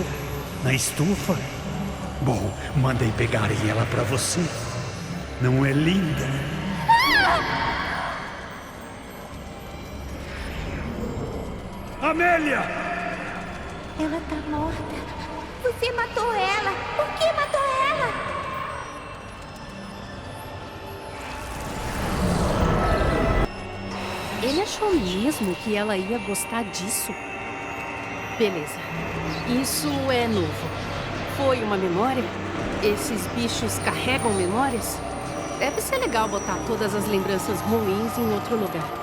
Na estufa? Bom, mandei pegarem ela pra você. Não é linda? Amélia! Ela tá morta. Você matou ela. Por que matou ela? Ele achou mesmo que ela ia gostar disso? Beleza. Isso é novo. Foi uma memória? Esses bichos carregam memórias? Deve ser legal botar todas as lembranças ruins em outro lugar.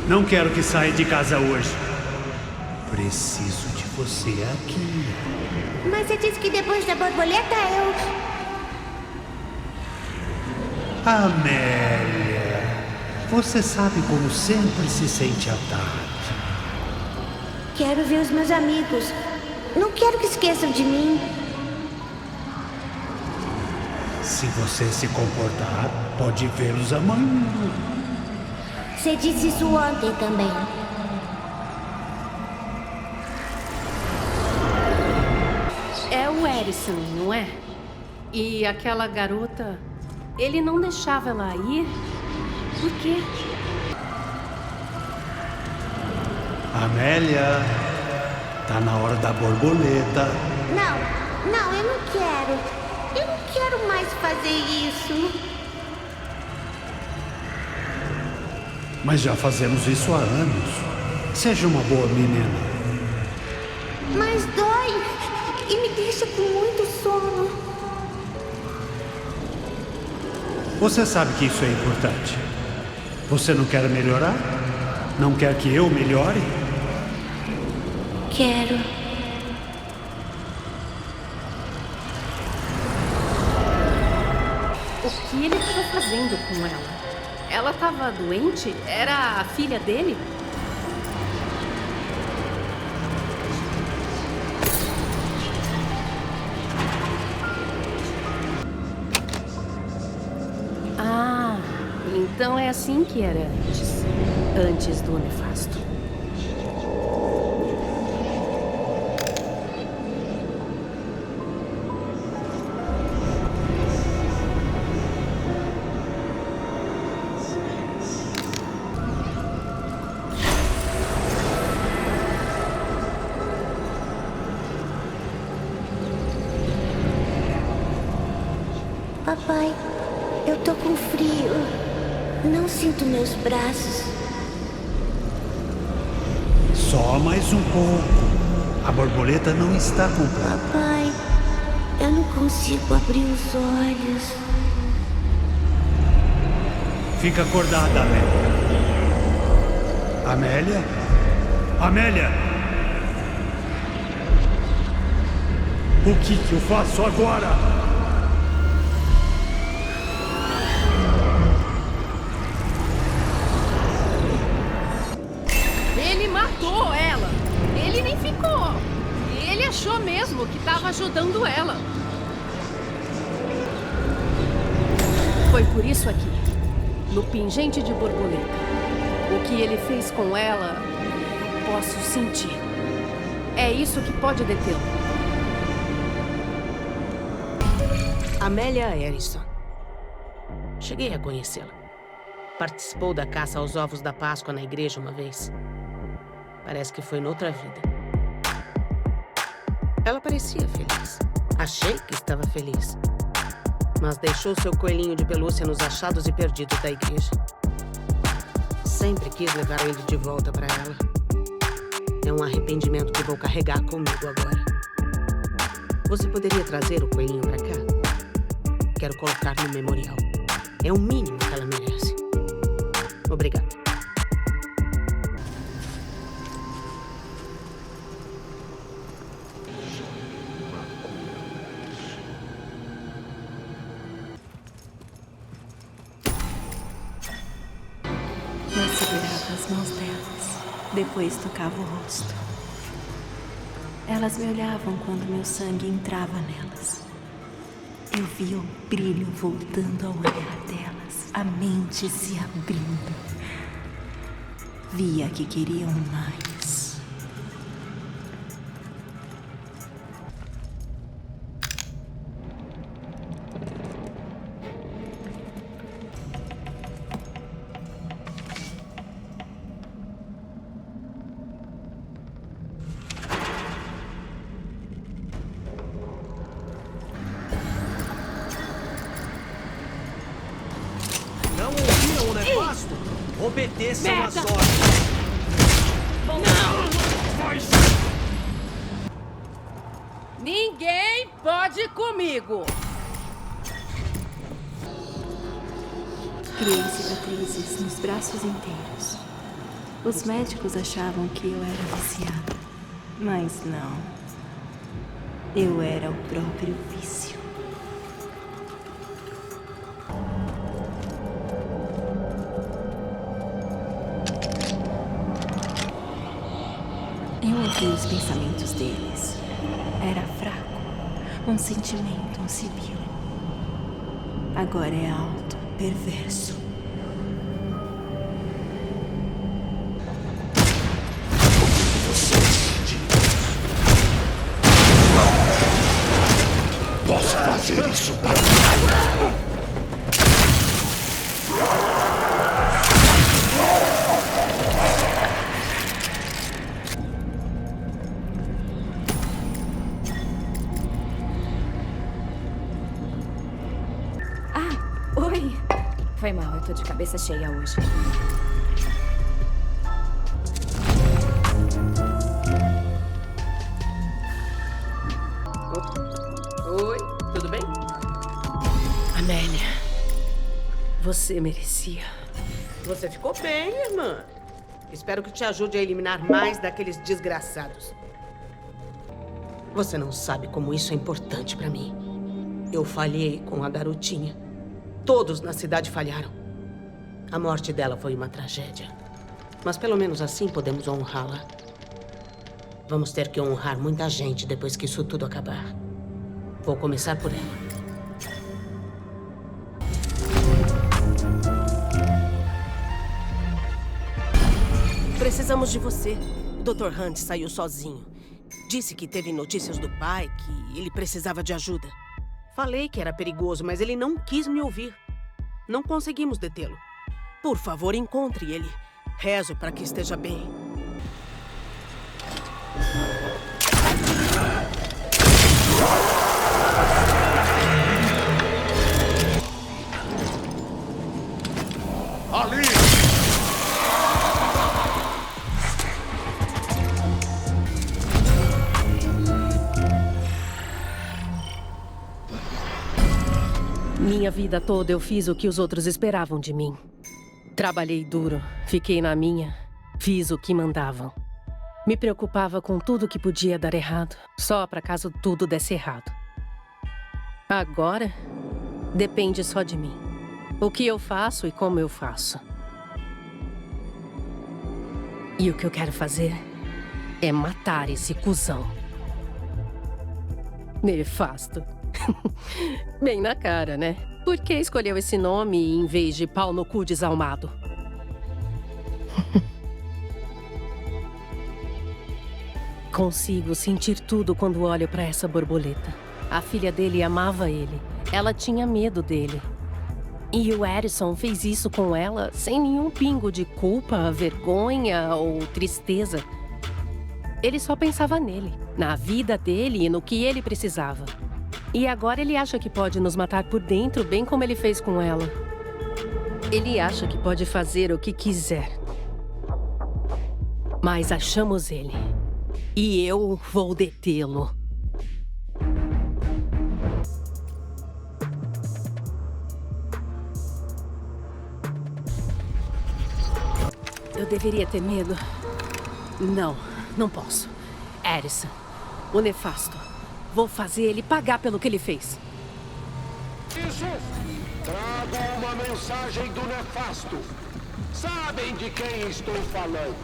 Não quero que saia de casa hoje. Preciso de você aqui. Mas você disse que depois da borboleta eu... Amélia, você sabe como sempre se sente à tarde. Quero ver os meus amigos. Não quero que esqueçam de mim. Se você se comportar, pode vê-los amanhã. Você disse isso ontem também. É o Edison, não é? E aquela garota, ele não deixava ela ir? Por quê? Amélia, tá na hora da borboleta. Não, eu não quero. Eu não quero mais fazer isso. Mas já fazemos isso há anos. Seja uma boa menina. Mas dói. e me deixa com muito sono. Você sabe que isso é importante. Você não quer melhorar? Não quer que eu melhore? Quero. O que ele estava fazendo com ela? Ela estava doente? Era a filha dele? Ah, então é assim que era antes. Antes do nefasto. Papai, eu tô com frio. Não sinto meus braços. Só mais um pouco. A borboleta não está completa. Papai, eu não consigo abrir os olhos. Fica acordada, Amélia. Amélia? Amélia! O que eu faço agora? Matou ela. Ele nem ficou. Ele achou mesmo que estava ajudando ela. Foi por isso aqui, no pingente de borboleta. O que ele fez com ela, posso sentir. É isso que pode detê-lo. Amélia Harrison. Cheguei a conhecê-la. Participou da caça aos ovos da Páscoa na igreja uma vez. Parece que foi noutra vida. Ela parecia feliz. Achei que estava feliz. Mas deixou seu coelhinho de pelúcia nos achados e perdidos da igreja. Sempre quis levar ele de volta para ela. É um arrependimento que vou carregar comigo agora. Você poderia trazer o coelhinho para cá? Quero colocar no memorial. É o mínimo que ela merece. Obrigada. Eu segurava as mãos delas, depois tocava o rosto. Elas me olhavam quando meu sangue entrava nelas. Eu via o brilho voltando ao olhar delas, a mente se abrindo. Via que queriam mais. Não ouviram o nefasto? Obedeçam as ordens. Ninguém pode ir comigo. Criei cicatrizes nos braços inteiros. Os médicos achavam que eu era viciada, mas não. Eu era o próprio vício. Eu ouvi os pensamentos deles. Era fraco, um sentimento, um sibilo. Agora é alto, perverso. Posso fazer isso para mim? Oi. Foi mal, eu tô de cabeça cheia hoje. você merecia. Você ficou bem, irmã. Espero que te ajude a eliminar mais daqueles desgraçados. Você não sabe como isso é importante pra mim. Eu falhei com a garotinha. Todos na cidade falharam. A morte dela foi uma tragédia. Mas pelo menos assim podemos honrá-la. Vamos ter que honrar muita gente depois que isso tudo acabar. Vou começar por ela. Precisamos de você. O Dr. Hunt saiu sozinho. Disse que teve notícias do pai, que ele precisava de ajuda. Falei que era perigoso, mas ele não quis me ouvir. Não conseguimos detê-lo. Por favor, encontre ele. Rezo para que esteja bem. Ali! Minha vida toda eu fiz o que os outros esperavam de mim. Trabalhei duro, fiquei na minha, fiz o que mandavam. Me preocupava com tudo que podia dar errado, só para caso tudo desse errado. Agora, depende só de mim. O que eu faço e como eu faço. E o que eu quero fazer é matar esse cuzão. Nefasto. Bem na cara, né? Por que escolheu esse nome em vez de pau no cu desalmado? Consigo sentir tudo quando olho para essa borboleta. A filha dele amava ele. Ela tinha medo dele. E o Addison fez isso com ela sem nenhum pingo de culpa, vergonha ou tristeza. Ele só pensava nele, na vida dele e no que ele precisava. E agora ele acha que pode nos matar por dentro, bem como ele fez com ela. Ele acha que pode fazer o que quiser. Mas achamos ele. E eu vou detê-lo. Eu deveria ter medo. Não, não posso. Addison, o nefasto. Vou fazer ele pagar pelo que ele fez. Isso! Traga uma mensagem do nefasto. Sabem de quem estou falando.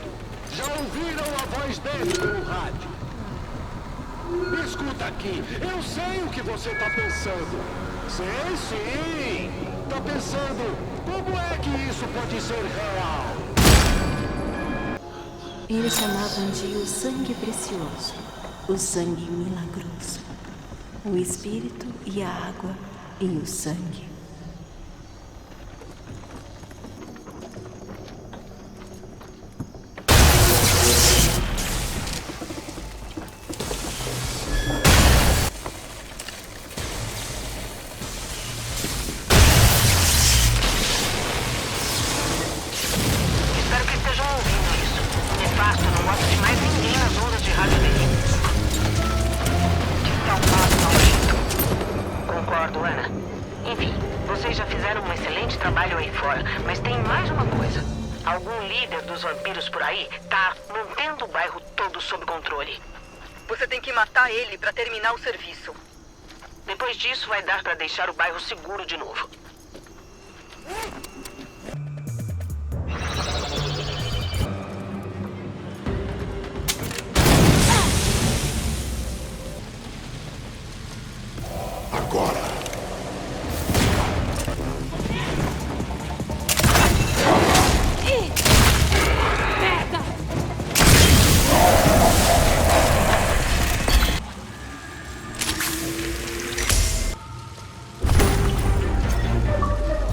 Já ouviram a voz dele no rádio. Escuta aqui, eu sei o que você está pensando. Sei sim. Está pensando, como é que isso pode ser real? Eles chamavam de o sangue precioso, o sangue milagroso, o espírito e a água e o sangue. Espero que estejam ouvindo isso. O nefasto não gosta de mais ninguém nas ondas de rádio dele. Que tal passo maldito? Concordo, Ana. Enfim, vocês já fizeram um excelente trabalho aí fora, mas tem mais uma coisa. Algum líder dos vampiros por aí tá mantendo o bairro todo sob controle. Você tem que matar ele pra terminar o serviço. Depois disso, vai dar pra deixar o bairro seguro de novo. Agora!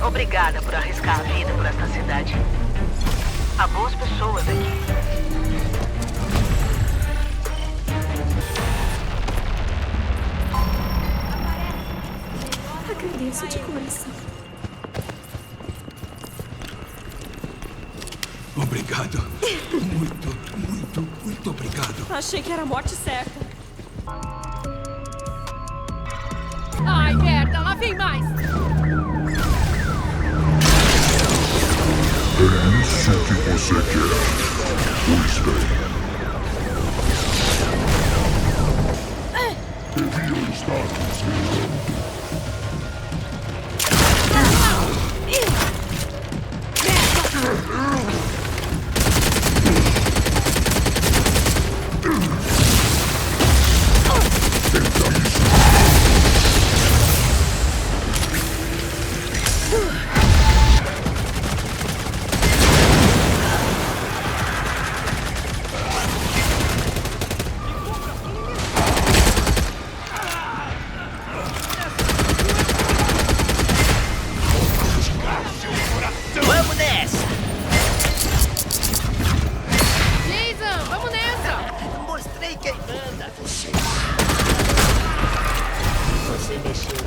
Obrigada por arriscar a vida por esta cidade. Há boas pessoas aqui. Agradeço de coração. Obrigado. Muito obrigado. Achei que era a morte certa. Ai, merda, lá vem mais! É isso que você quer. Pois bem. Devia estar nos esperando. Vamos nessa! Jason, vamos nessa! Mostrei quem manda! Você mexeu.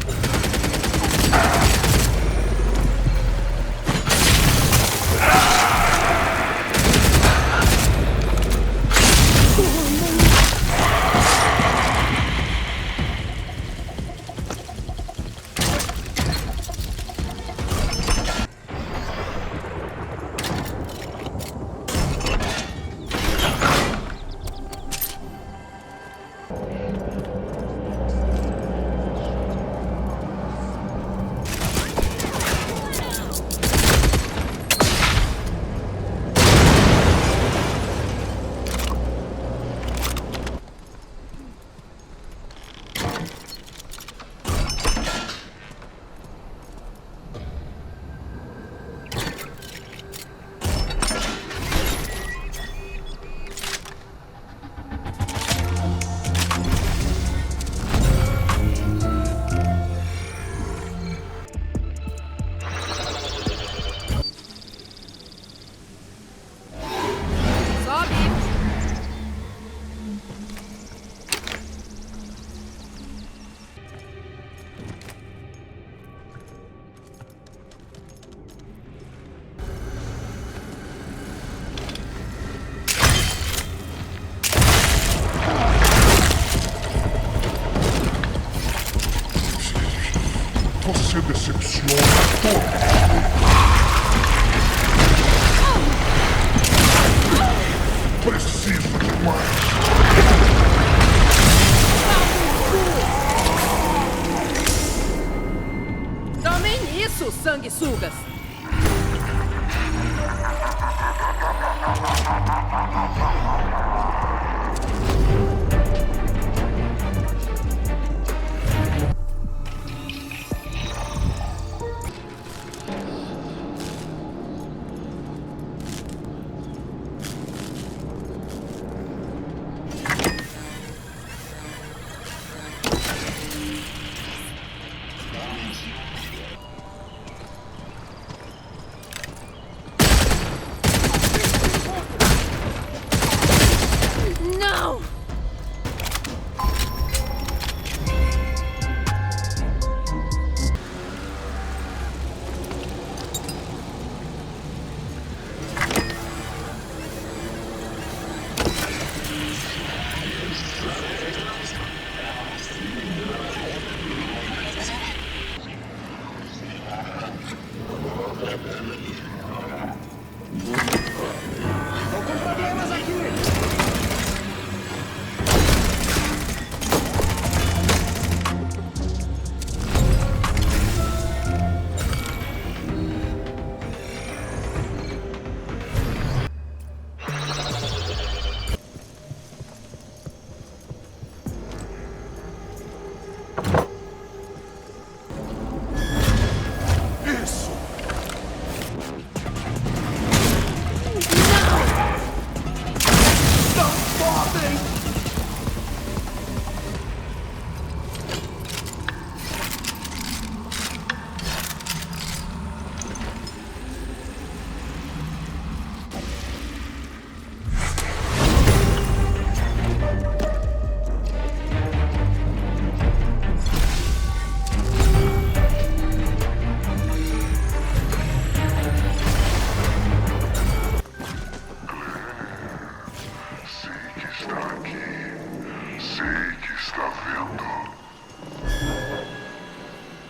Você decepciona todos. Preciso de mais. Tomem isso, sanguessugas! Não! Tô com problemas aqui!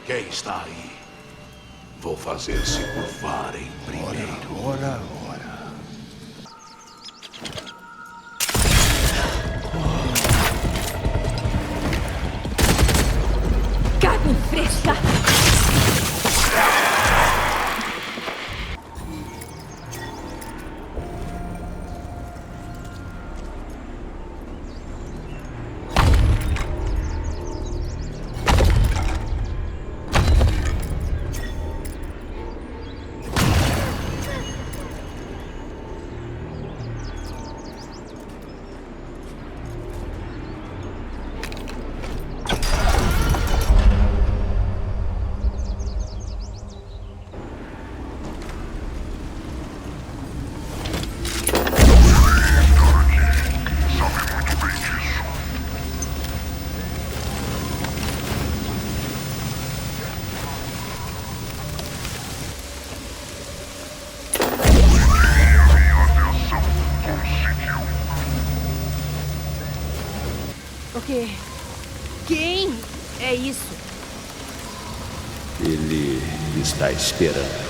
Quem está aí? Vou fazer se curvarem primeiro. Ora. Carne fresca! O quê? Quem é isso? Ele está esperando.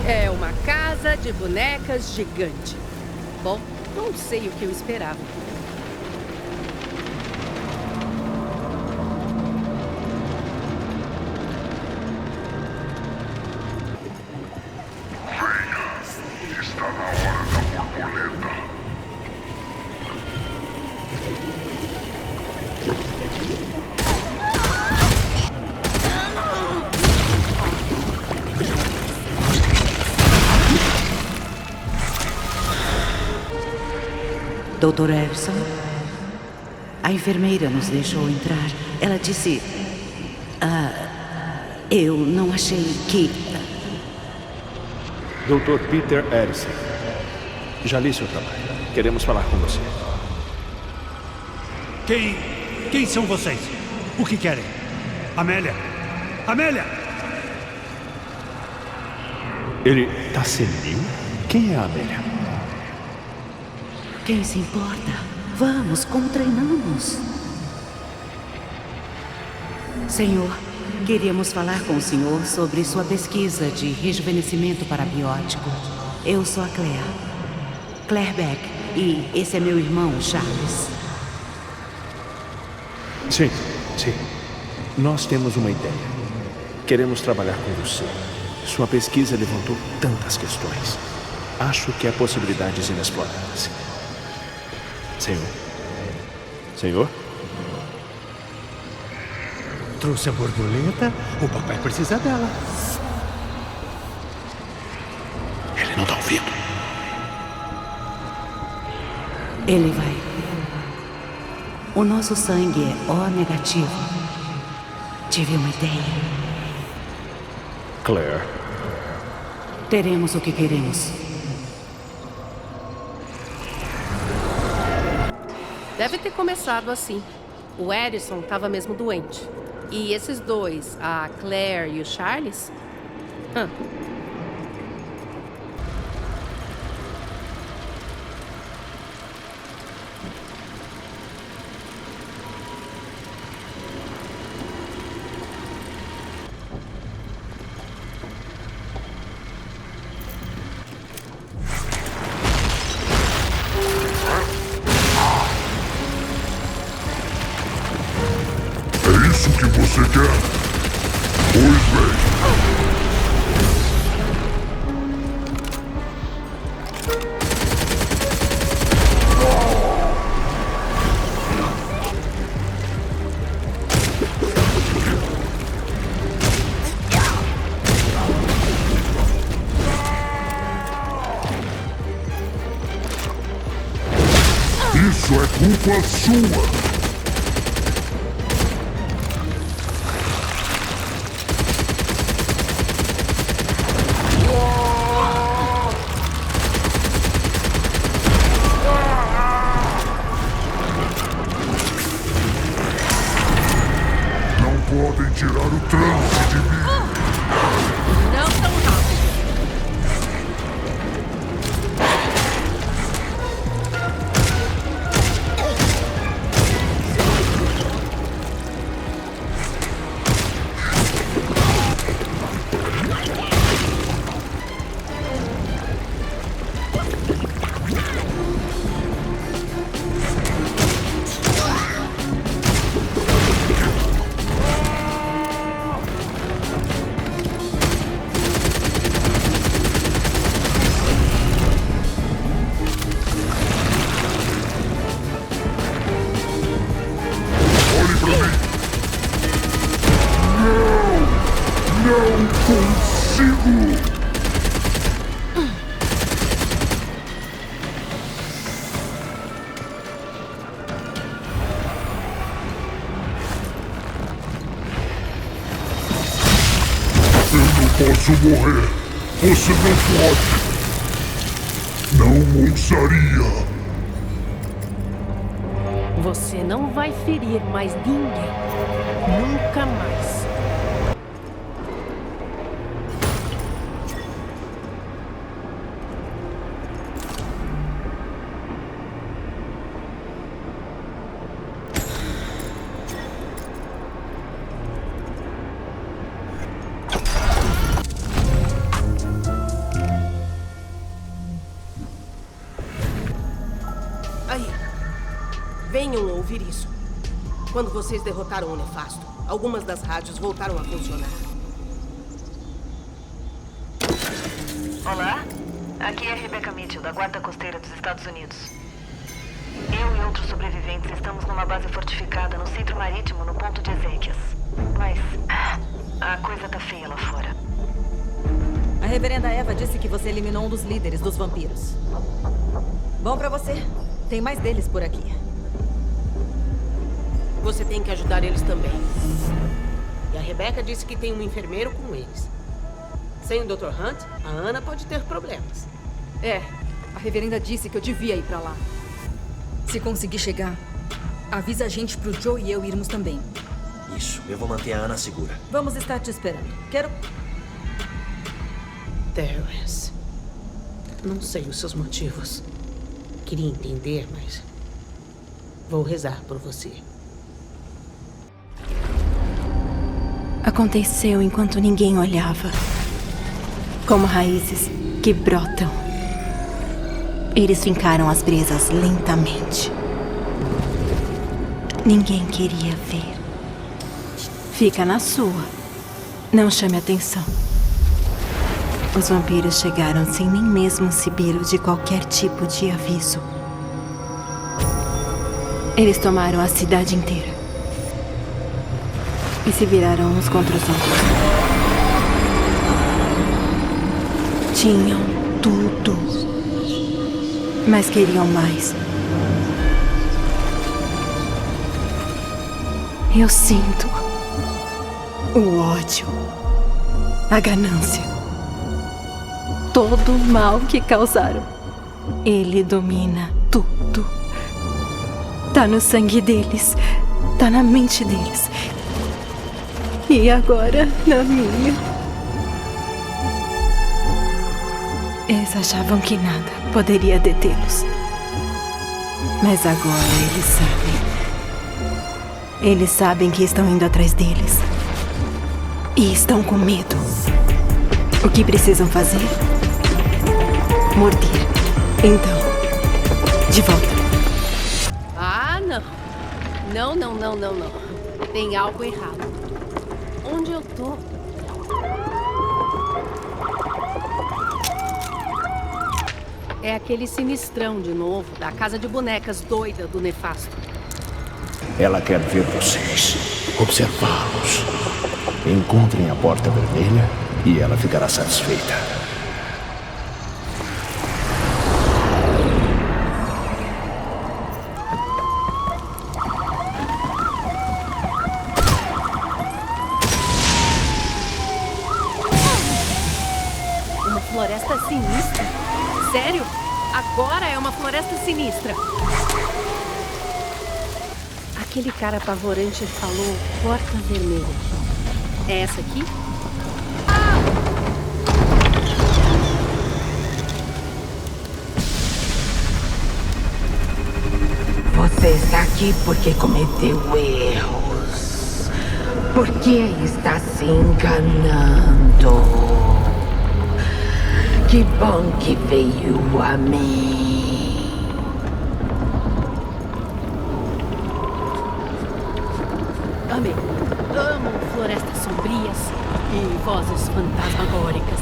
É uma casa de bonecas gigante. Bom, não sei o que eu esperava. Está na hora da borboleta. Dr. Harrison, a enfermeira nos deixou entrar. Ela disse... eu não achei que... Dr. Peter Harrison. Já li seu trabalho. Queremos falar com você. Quem são vocês? O que querem? Amélia! Amélia! Ele tá senil? Quem é a Amélia? Quem se importa? Vamos, como treinamos. Senhor, queríamos falar com o senhor sobre sua pesquisa de rejuvenescimento parabiótico. Eu sou a Claire Beck, e esse é meu irmão, Charles. Sim. Nós temos uma ideia. Queremos trabalhar com você. Sua pesquisa levantou tantas questões. Acho que há possibilidades inexploradas. Senhor? Trouxe a borboleta? O papai precisa dela. Ele não tá ouvindo. Ele vai. O nosso sangue é O negativo. Tive uma ideia. Claire. Teremos o que queremos. Deve ter começado assim. O Harrison estava mesmo doente. E esses dois, a Claire e o Charles? É isso que você quer? Pois bem. Isso é culpa sua! Não podem tirar o posso morrer. Você não pode. Não ousaria. Você não vai ferir mais ninguém. Nunca mais. Venham ouvir isso. Quando vocês derrotaram o Nefasto, algumas das rádios voltaram a funcionar. Olá, aqui é a Rebecca Mitchell, da Guarda Costeira dos Estados Unidos. Eu e outros sobreviventes estamos numa base fortificada no centro marítimo, no ponto de Ezequias. Mas a coisa tá feia lá fora. A Reverenda Eva disse que você eliminou um dos líderes dos vampiros. Bom pra você. Tem mais deles por aqui. Você tem que ajudar eles também. E a Rebecca disse que tem um enfermeiro com eles. Sem o Dr. Hunt, a Ana pode ter problemas. É, a reverenda disse que eu devia ir pra lá. Se conseguir chegar, avisa a gente pro Joe e eu irmos também. Isso, eu vou manter a Ana segura. Vamos estar te esperando. Quero... Terrence, não sei os seus motivos. Queria entender, mas... vou rezar por você. Aconteceu enquanto ninguém olhava. Como raízes que brotam. Eles fincaram as presas lentamente. Ninguém queria ver. Fica na sua. Não chame atenção. Os vampiros chegaram sem nem mesmo um sibilo de qualquer tipo de aviso. Eles tomaram a cidade inteira. E se viraram uns contra os outros. Tinham tudo. Mas queriam mais. Eu sinto o ódio, a ganância, todo o mal que causaram. Ele domina tudo. Tá no sangue deles, tá na mente deles. E agora, na minha. Eles achavam que nada poderia detê-los. Mas agora eles sabem. Eles sabem que estão indo atrás deles. E estão com medo. O que precisam fazer? Morder. Então, de volta. Ah, não. Não. Tem algo errado. Onde eu tô? É aquele sinistrão de novo, da casa de bonecas doida do Nefasto. Ela quer ver vocês, observá-los. Encontrem a porta vermelha e ela ficará satisfeita. Uma floresta sinistra? Sério? Agora é uma floresta sinistra. Aquele cara apavorante falou porta vermelha. É essa aqui? Você está aqui porque cometeu erros. Porque está se enganando. Que bom que veio a mim. Amei. Amo florestas sombrias e vozes fantasmagóricas.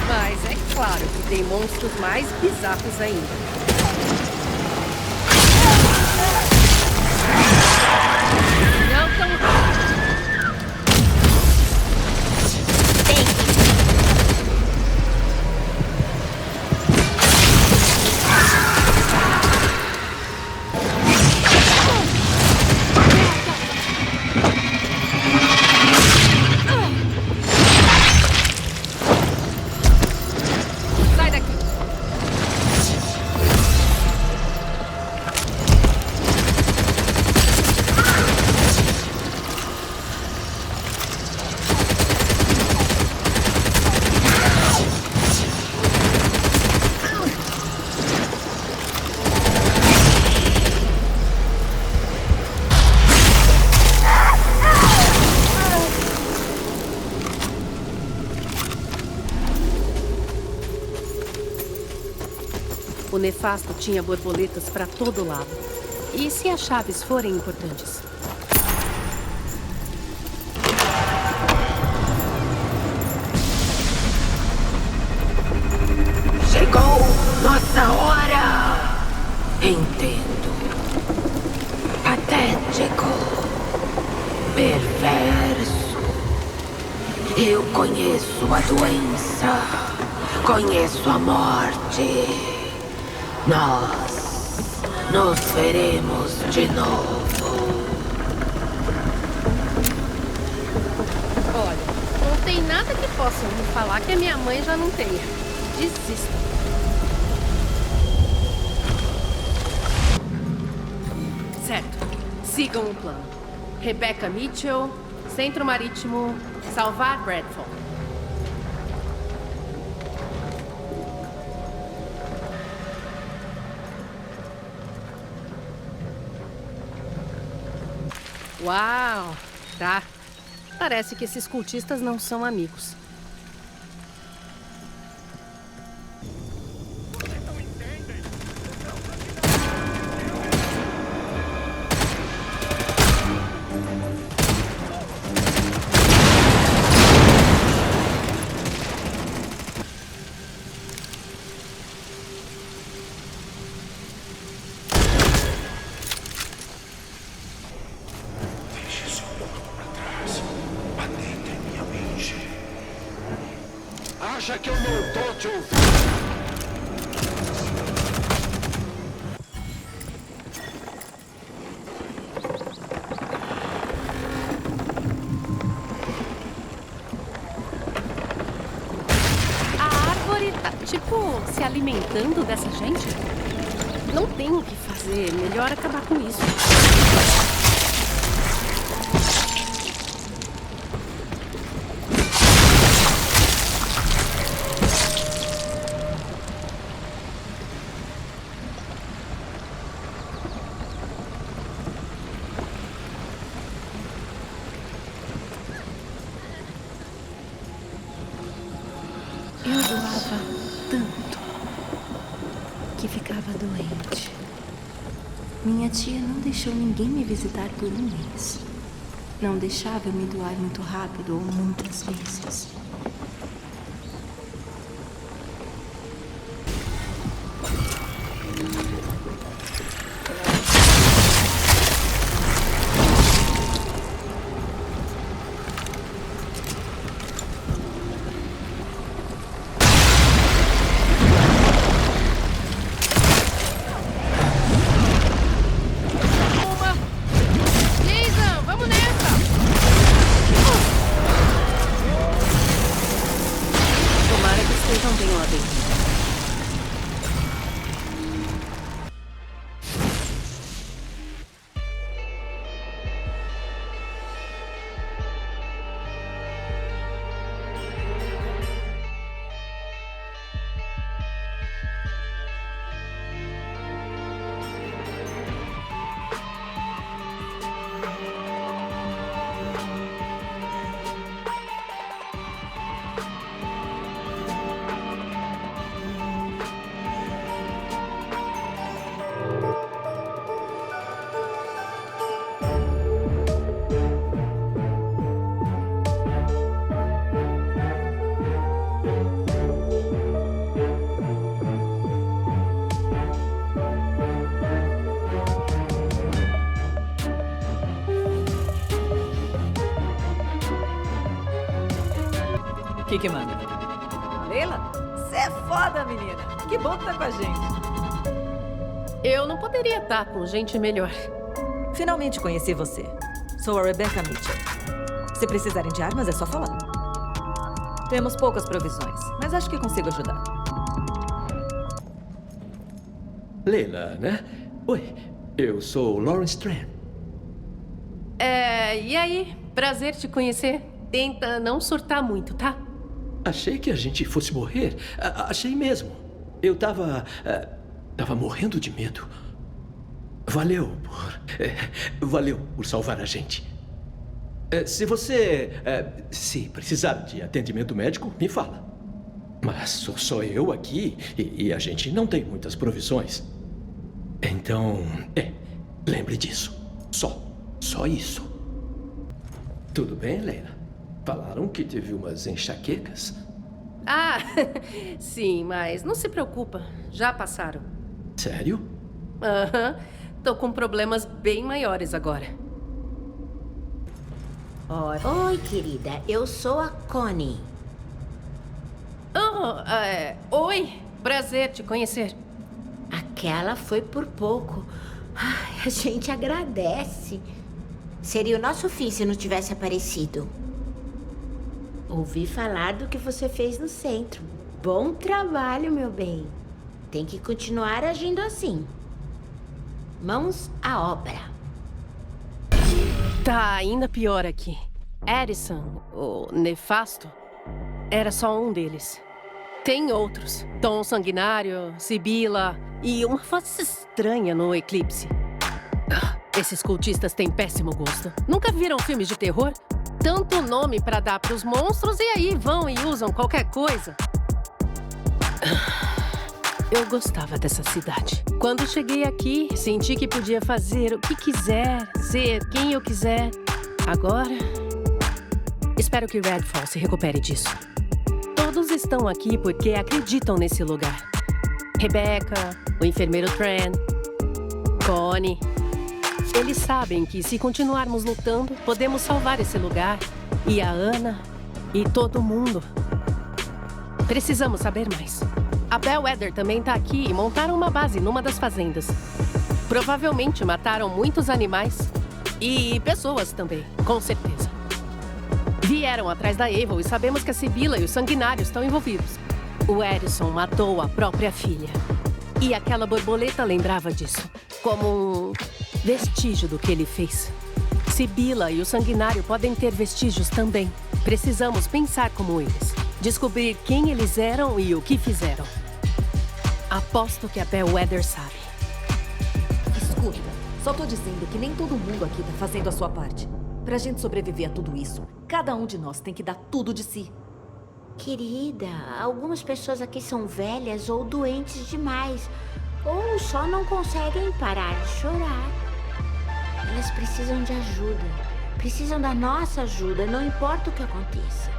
Mas é claro que tem monstros mais bizarros ainda. O nefasto tinha borboletas para todo lado. E se as chaves forem importantes? Chegou nossa hora! Entendo. Patético. Perverso. Eu conheço a doença. Conheço a morte. Nós nos veremos de novo. Olha, não tem nada que possa me falar que a minha mãe já não tenha. Desista. Certo. Sigam o plano. Rebecca Mitchell, Centro Marítimo, salvar Redfall. Uau! Tá. Parece que esses cultistas não são amigos. Acha que eu não tô te ouvindo? A árvore tá, tipo, se alimentando dessa gente? Não tem o que fazer. Melhor acabar com isso. Eu doava tanto que ficava doente. Minha tia não deixou ninguém me visitar por um mês. Não deixava eu me doar muito rápido ou muitas vezes. O que manda? Leila? Você é foda, menina. Que bom que tá com a gente. Eu não poderia estar com gente melhor. Finalmente conheci você. Sou a Rebecca Mitchell. Se precisarem de armas, é só falar. Temos poucas provisões, mas acho que consigo ajudar. Leila, né? Oi, eu sou Lawrence Tran. E aí? Prazer te conhecer. Tenta não surtar muito, tá? Achei que a gente fosse morrer. Achei mesmo. Eu tava morrendo de medo. Valeu por salvar a gente. Se você se precisar de atendimento médico, me fala. Mas sou só eu aqui e a gente não tem muitas provisões. Então, lembre disso. Só isso. Tudo bem, Leila? Falaram que teve umas enxaquecas. Ah, sim, mas não se preocupa. Já passaram. Sério? Aham. Tô com problemas bem maiores agora. Oi, querida. Eu sou a Connie. Oi. Prazer te conhecer. Aquela foi por pouco. Ai, a gente agradece. Seria o nosso fim se não tivesse aparecido. Ouvi falar do que você fez no centro. Bom trabalho, meu bem. Tem que continuar agindo assim. Mãos à obra. Tá ainda pior aqui. Edison, o nefasto, era só um deles. Tem outros. Tom Sanguinário, Sibila e uma voz estranha no Eclipse. Esses cultistas têm péssimo gosto. Nunca viram filmes de terror? Tanto nome pra dar pros monstros e aí vão e usam qualquer coisa. Eu gostava dessa cidade. Quando cheguei aqui, senti que podia fazer o que quiser, ser quem eu quiser. Agora, espero que Redfall se recupere disso. Todos estão aqui porque acreditam nesse lugar. Rebecca, o enfermeiro Tran, Connie. Eles sabem que se continuarmos lutando, podemos salvar esse lugar. E a Ana e todo mundo. Precisamos saber mais. A Bellwether também tá aqui e montaram uma base numa das fazendas. Provavelmente mataram muitos animais. E pessoas também, com certeza. Vieram atrás da Evil e sabemos que a Sibila e os Sanguinários estão envolvidos. O Edison matou a própria filha. E aquela borboleta lembrava disso. Como um vestígio do que ele fez. Sibila e o Sanguinário podem ter vestígios também. Precisamos pensar como eles. Descobrir quem eles eram e o que fizeram. Aposto que a Bellwether sabe. Escuta, só tô dizendo que nem todo mundo aqui tá fazendo a sua parte. Pra gente sobreviver a tudo isso, cada um de nós tem que dar tudo de si. Querida, algumas pessoas aqui são velhas ou doentes demais. Ou só não conseguem parar de chorar. Elas precisam de ajuda. Precisam da nossa ajuda, não importa o que aconteça.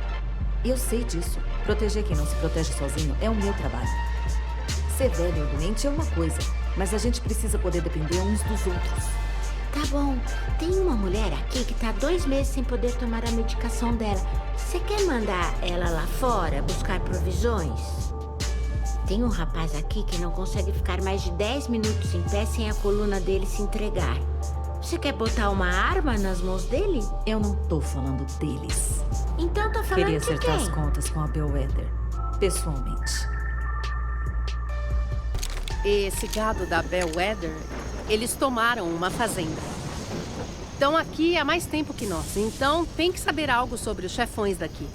Eu sei disso. Proteger quem não se protege sozinho é o meu trabalho. Ser velho ou doente é uma coisa, mas a gente precisa poder depender uns dos outros. Tá bom. Tem uma mulher aqui que tá 2 meses sem poder tomar a medicação dela. Você quer mandar ela lá fora buscar provisões? Tem um rapaz aqui que não consegue ficar mais de 10 minutos em pé sem a coluna dele se entregar. Você quer botar uma arma nas mãos dele? Eu não tô falando deles. Então tô falando Queria de acertar quem? as contas com a Bellwether, pessoalmente. Esse gado da Bellwether, eles tomaram uma fazenda. Estão aqui há mais tempo que nós, então tem que saber algo sobre os chefões daqui.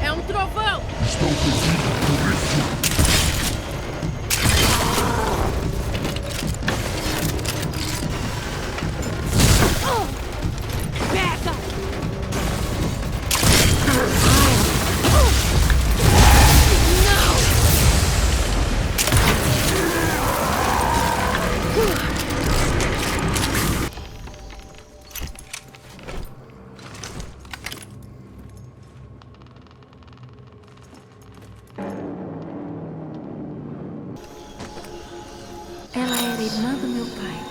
É um trovão! Estão pedindo por refúgio. Pega! Ela era irmã do meu pai.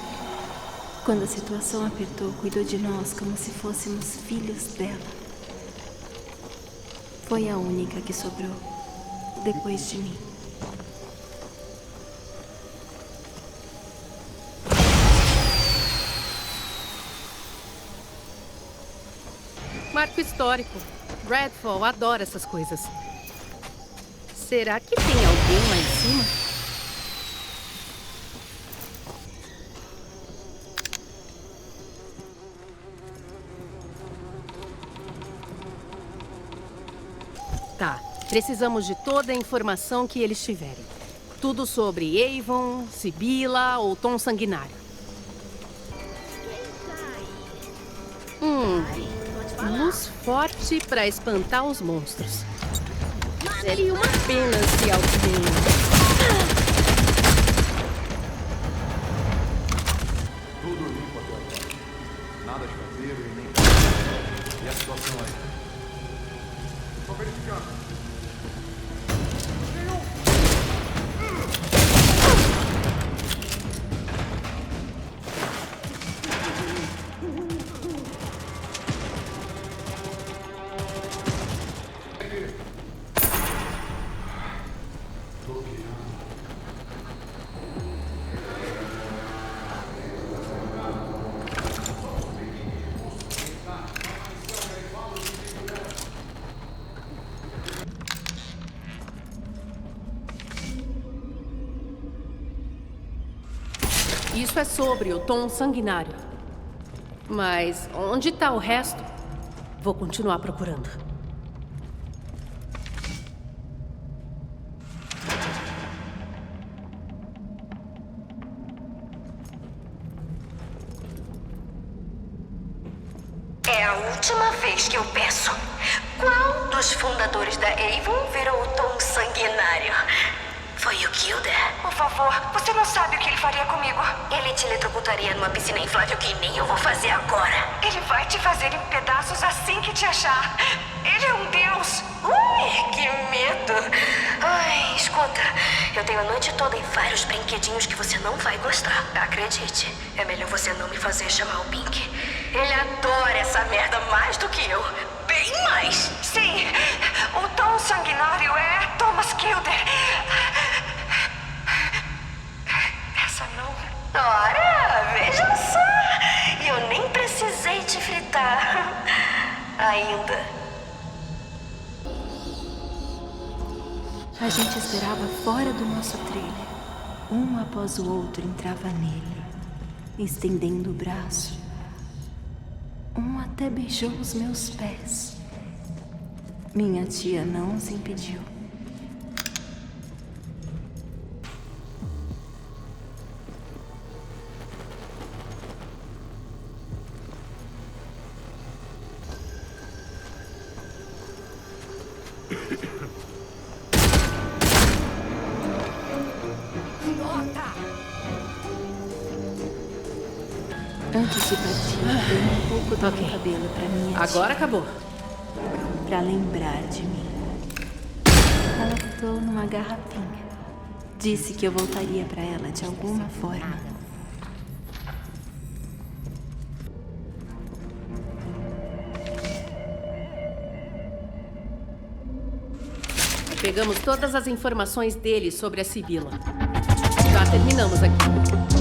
Quando a situação apertou, cuidou de nós como se fôssemos filhos dela. Foi a única que sobrou depois de mim. Marco histórico. Redfall adora essas coisas. Será que tem alguém lá em cima? Tá, precisamos de toda a informação que eles tiverem. Tudo sobre Avon, Sibila ou Tom Sanguinário. Luz forte para espantar os monstros. Seria uma pena se alguém... Tudo limpo até agora. Nada de vampiro e nem... E a situação aí? Tô verificando. Isso é sobre o tom sanguinário. Mas onde está o resto? Vou continuar procurando. É a última vez que eu peço. Qual dos fundadores da Avon virou o tom sanguinário? Foi o Kilder? Por favor, você não sabe o que ele faria comigo. Ele te eletrocutaria numa piscina inflável que nem eu vou fazer agora. Ele vai te fazer em pedaços assim que te achar. Ele é um deus. Ui, que medo. Ai, escuta, eu tenho a noite toda e vários brinquedinhos que você não vai gostar. Acredite, é melhor você não me fazer chamar o Pink. Ele adora essa merda mais do que eu. Bem mais. Sim, o tom sanguinário é Thomas Kilder. Essa não. Ora, veja só. Eu nem precisei te fritar. Ainda. A gente esperava fora do nosso trilho. Um após o outro entrava nele, estendendo o braço. Um até beijou os meus pés. Minha tia não os impediu. Antes de partir, dei um pouco do meu cabelo pra minha tia. Agora acabou. Pra lembrar de mim. Ela botou numa garrafinha. Disse que eu voltaria pra ela de alguma forma. Pegamos todas as informações dele sobre a Sibila. Já terminamos aqui.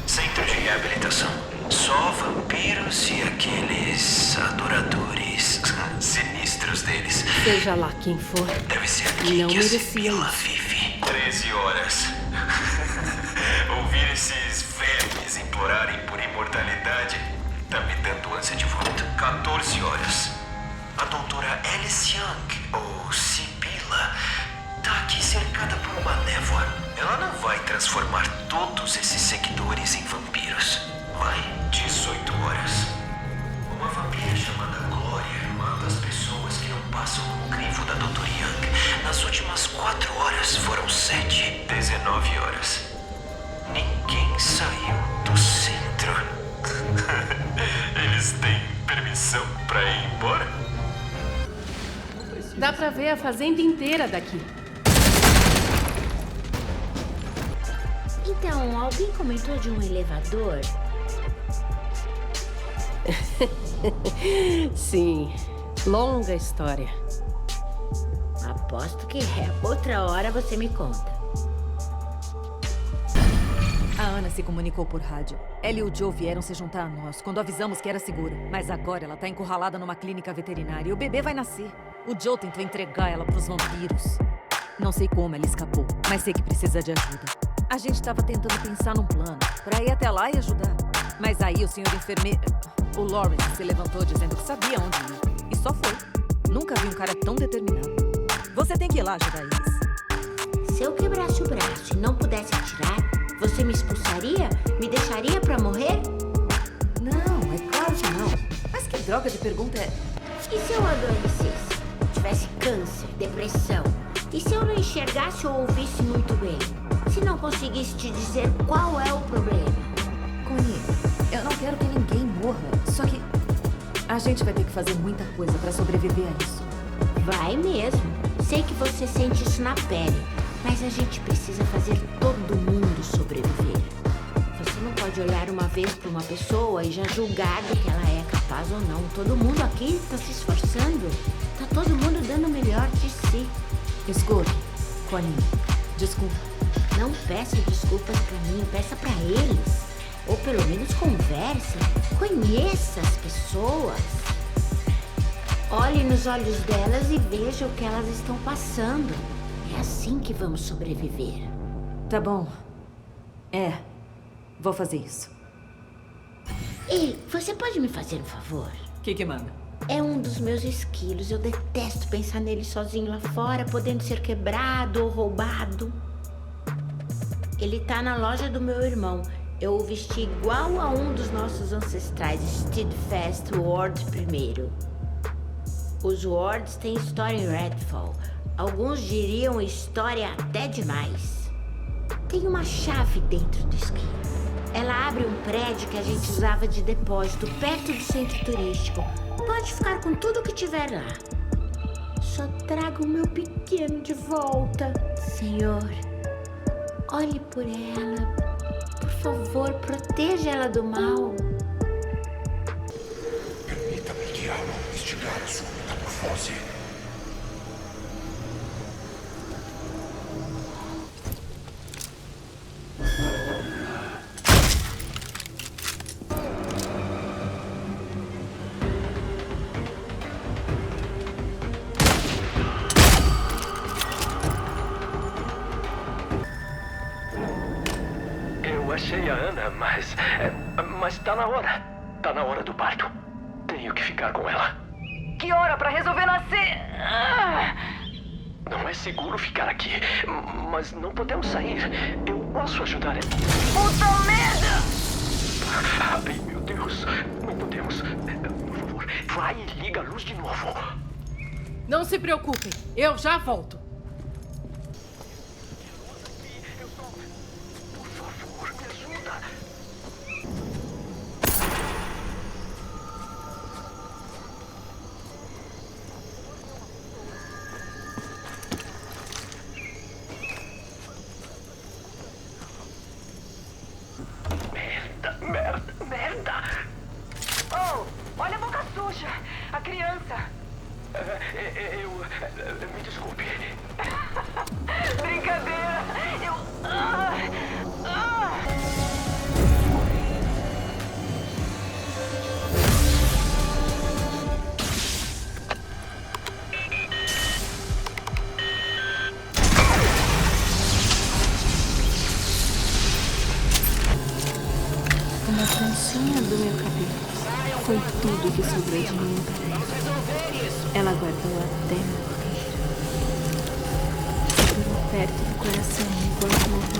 Centro de reabilitação. Só vampiros e aqueles adoradores sinistros deles. Seja lá quem for. Deve ser aqui não que a merecia Sibila isso. vive. 13 horas. Ouvir esses vermes implorarem por imortalidade tá me dando ânsia de vômito. 14 horas. A doutora Alice Young, ou Sibila, tá aqui cercada por uma névoa. Ela não vai transformar todos esses seguidores em vampiros. Vai. 18 horas. Uma vampira chamada Glória mata as pessoas que não passam no crivo da Dr. Young. Nas últimas 4 horas foram 7. 19 horas. Ninguém saiu do centro. Eles têm permissão pra ir embora? Dá pra ver a fazenda inteira daqui. Então, alguém comentou de um elevador? Sim, longa história. Aposto que outra hora você me conta. A Ana se comunicou por rádio. Ela e o Joe vieram se juntar a nós quando avisamos que era seguro. Mas agora ela tá encurralada numa clínica veterinária e o bebê vai nascer. O Joe tentou entregar ela pros vampiros. Não sei como ela escapou, mas sei que precisa de ajuda. A gente tava tentando pensar num plano pra ir até lá e ajudar. Mas aí o senhor enfermeiro, o Lawrence, se levantou dizendo que sabia onde ir. E só foi. Nunca vi um cara tão determinado. Você tem que ir lá ajudar eles. Se eu quebrasse o braço e não pudesse atirar, você me expulsaria? Me deixaria pra morrer? Não, é claro que não. Mas que droga de pergunta é... E se eu adoecesse? Tivesse câncer, depressão? E se eu não enxergasse ou ouvisse muito bem? Se não conseguisse te dizer qual é o problema? Connie, eu não quero que ninguém morra. Só que a gente vai ter que fazer muita coisa pra sobreviver a isso. Vai mesmo. Sei que você sente isso na pele. Mas a gente precisa fazer todo mundo sobreviver. Você não pode olhar uma vez para uma pessoa e já julgar do que ela é capaz ou não. Todo mundo aqui está se esforçando. Tá todo mundo dando o melhor de si. Escuta, Connie, desculpa. Não peça desculpas pra mim, peça pra eles. Ou pelo menos converse. Conheça as pessoas. Olhe nos olhos delas e veja o que elas estão passando. É assim que vamos sobreviver. Tá bom. Vou fazer isso. Ei, você pode me fazer um favor? O que manda? É um dos meus esquilos. Eu detesto pensar nele sozinho lá fora, podendo ser quebrado ou roubado. Ele tá na loja do meu irmão. Eu o vesti igual a um dos nossos ancestrais, Steadfast Ward I. Os Wards têm história em Redfall. Alguns diriam história até demais. Tem uma chave dentro do esquilo. Ela abre um prédio que a gente usava de depósito perto do centro turístico. Pode ficar com tudo que tiver lá. Só traga o meu pequeno de volta. Senhor, olhe por ela. Por favor, proteja ela do mal. Permita-me, diabo, investigar a sua metamorfose. Achei a Ana, mas tá na hora. Tá na hora do parto. Tenho que ficar com ela. Que hora pra resolver nascer? Não é seguro ficar aqui, mas não podemos sair. Eu posso ajudar. Puta merda! Ai, meu Deus. Não podemos. Por favor, vai e liga a luz de novo. Não se preocupem, eu já volto. Merda! Oh, olha a boca suja! A criança! Me desculpe. Brincadeira! Uma trancinha do meu cabelo. Foi tudo que sobrou de mim. Ela guardou até morrer. Segurou perto do coração enquanto morria.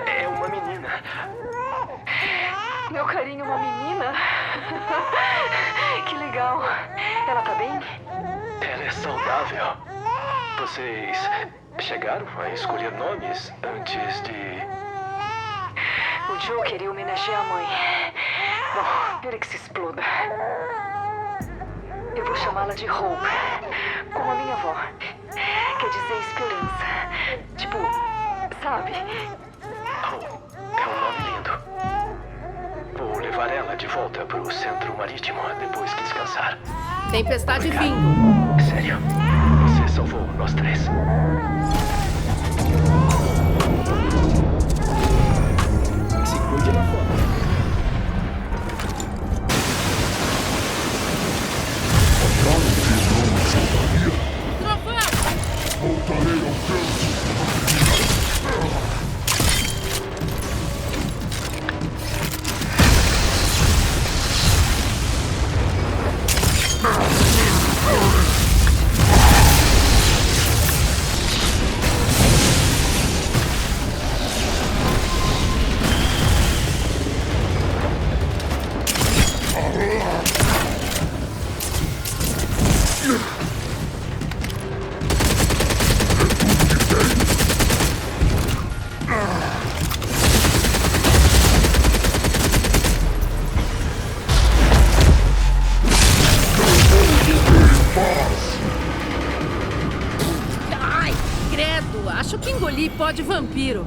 É uma menina. Meu carinho, uma menina? Que legal. Ela tá bem? Ela é saudável. Vocês chegaram a escolher nomes antes de... O Joe queria homenagear a mãe. Bom, ele que se exploda. Eu vou chamá-la de Hope, como a minha avó. Quer dizer esperança. Tipo, sabe? É um nome lindo. Vou levar ela de volta pro centro marítimo depois que descansar. Tempestade vindo. Sério? Você salvou nós três. Se cuide lá fora. de vampiro.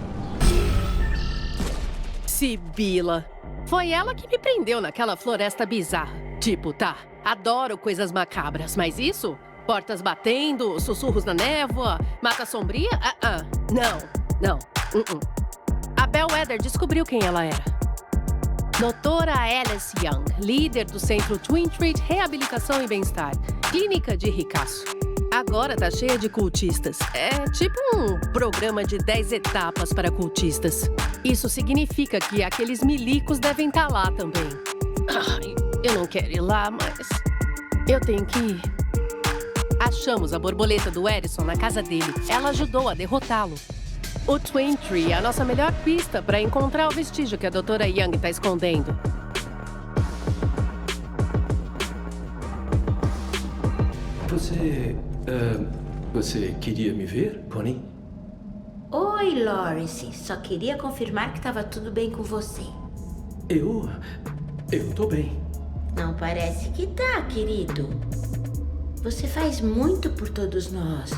Sibila. Foi ela que me prendeu naquela floresta bizarra. Tipo, tá, adoro coisas macabras, mas isso? Portas batendo, sussurros na névoa, mata sombria? Não. A Bellwether descobriu quem ela era. Doutora Alice Young, líder do Centro Twin Treat Reabilitação e Bem-Estar, clínica de ricaço. Agora tá cheia de cultistas. É tipo um programa de 10 etapas para cultistas. Isso significa que aqueles milicos devem estar lá também. Ai, eu não quero ir lá, mas eu tenho que ir. Achamos a borboleta do Edison na casa dele. Ela ajudou a derrotá-lo. O Twin Tree é a nossa melhor pista para encontrar o vestígio que a doutora Young está escondendo. Você queria me ver, Connie? Oi, Lawrence. Só queria confirmar que estava tudo bem com você. Eu tô bem. Não parece que tá, querido. Você faz muito por todos nós,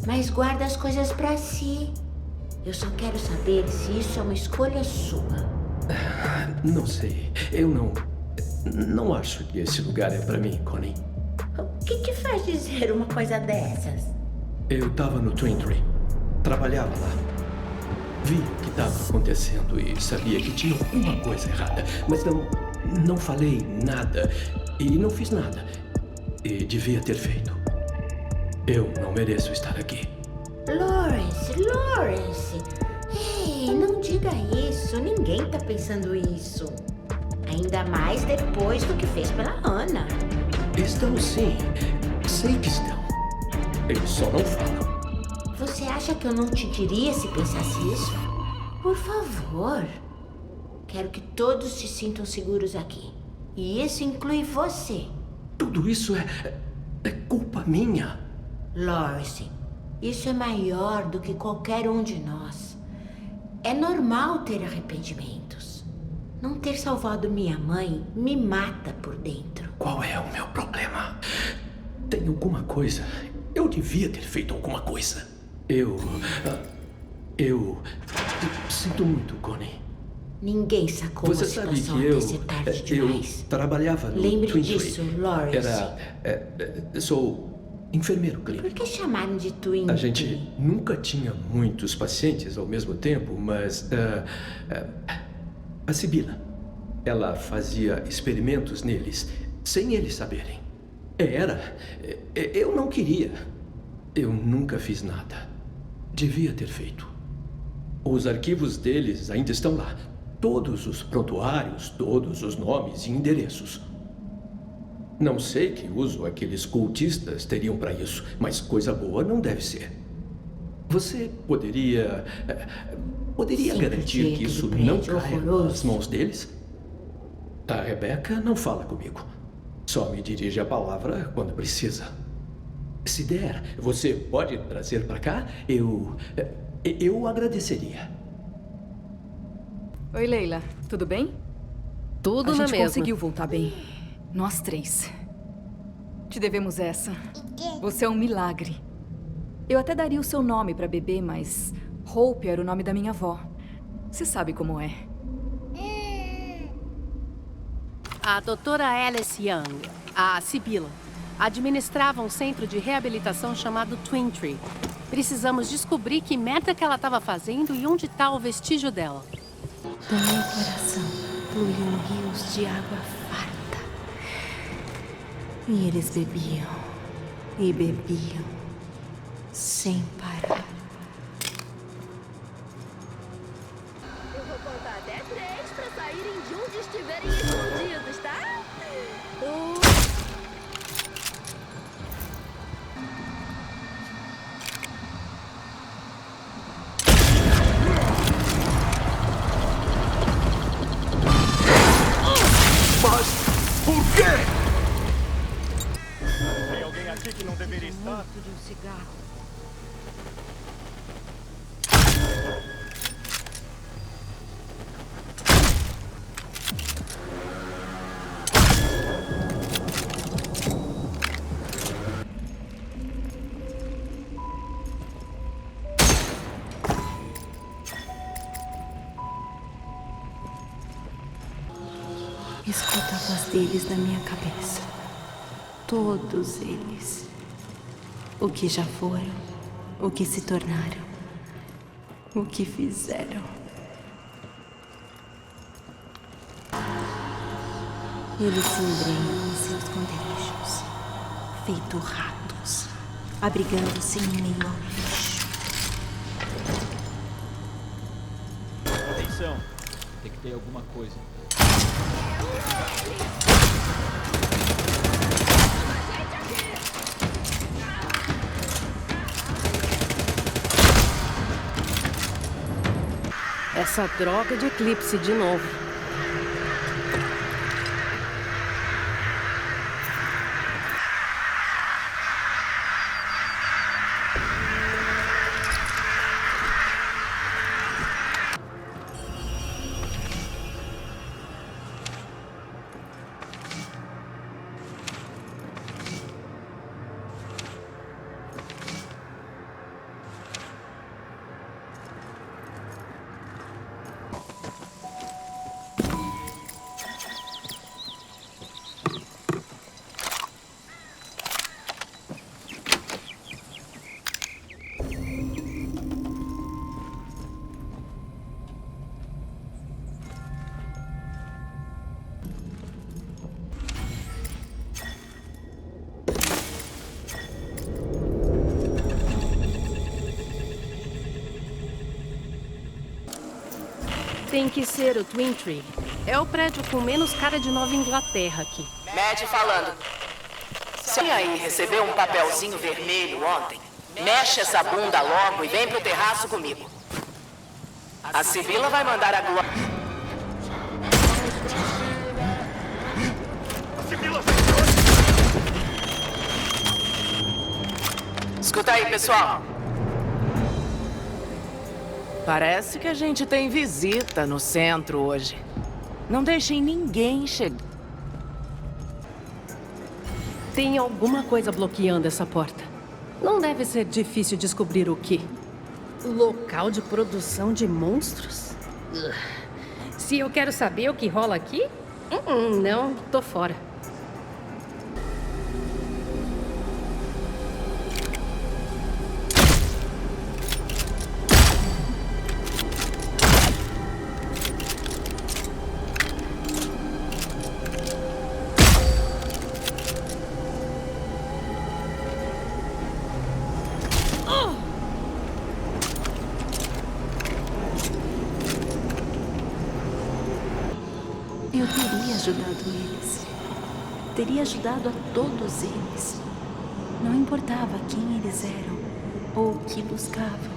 mas guarda as coisas pra si. Eu só quero saber se isso é uma escolha sua. Não sei. Eu não acho que esse lugar é pra mim, Connie. O que te faz dizer uma coisa dessas? Eu tava no Twin Tree. Trabalhava lá. Vi o que estava acontecendo e sabia que tinha alguma coisa errada. Mas não falei nada. E não fiz nada. E devia ter feito. Eu não mereço estar aqui. Lawrence. Ei, não diga isso. Ninguém tá pensando isso. Ainda mais depois do que fez pela Ana. Estão sim. Sei que estão. Eles só não falam. Você acha que eu não te diria se pensasse isso? Por favor. Quero que todos se sintam seguros aqui. E isso inclui você. Tudo isso é culpa minha. Lawrence, isso é maior do que qualquer um de nós. É normal ter arrependimentos. Não ter salvado minha mãe me mata por dentro. Qual é o meu problema? Tem alguma coisa. Eu devia ter feito alguma coisa. Eu sinto muito, Connie. Ninguém sacou Você a sabe situação que até ser tarde demais. eu trabalhava no Lembre Twin disso, Tree. Lawrence. Sou enfermeiro clínico. Por que chamaram de Twin A Tree? gente nunca tinha muitos pacientes ao mesmo tempo, mas a Sibila, ela fazia experimentos neles sem eles saberem. Eu não queria. Eu nunca fiz nada. Devia ter feito. Os arquivos deles ainda estão lá. Todos os prontuários, todos os nomes e endereços. Não sei que uso aqueles cultistas teriam para isso, mas coisa boa não deve ser. Você poderia garantir que isso não caia nas mãos deles? A Rebecca não fala comigo. Só me dirige a palavra quando precisa. Se der, você pode trazer para cá? Eu agradeceria. Oi, Leila. Tudo bem? Tudo na mesma. A gente conseguiu voltar bem. Nós três. Te devemos essa. Você é um milagre. Eu até daria o seu nome pra bebê, mas Hope era o nome da minha avó. Você sabe como é. A doutora Alice Young, a Sibila, administrava um centro de reabilitação chamado Twin Tree. Precisamos descobrir que merda que ela estava fazendo e onde está o vestígio dela. Do meu coração fluíam rios de água farta. E eles bebiam e bebiam sem parar. Eu vou contar até 3 pra saírem de onde estiverem escondidos, tá? Mas por quê? Tem alguém aqui que não deveria estar? De um cigarro. Escuto a voz deles na minha cabeça. Todos eles. O que já foram, o que se tornaram, o que fizeram. Eles se embrenham em seus esconderijos, feito ratos, abrigando-se em meio ao lixo. Atenção, tem que ter alguma coisa. Essa droga de eclipse de novo. Tem que ser o Twin Tree. É o prédio com menos cara de Nova Inglaterra aqui. Mad falando. Se alguém aí recebeu um papelzinho vermelho ontem, mexe essa bunda logo e vem pro terraço comigo. A Sibila vai mandar a Glória. Escuta aí, pessoal. Parece que a gente tem visita no centro hoje. Não deixem ninguém chegar. Tem alguma coisa bloqueando essa porta. Não deve ser difícil descobrir o que. Local de produção de monstros? Se eu quero saber o que rola aqui? Não, tô fora. Eu teria ajudado eles. Teria ajudado a todos eles. Não importava quem eles eram ou o que buscavam.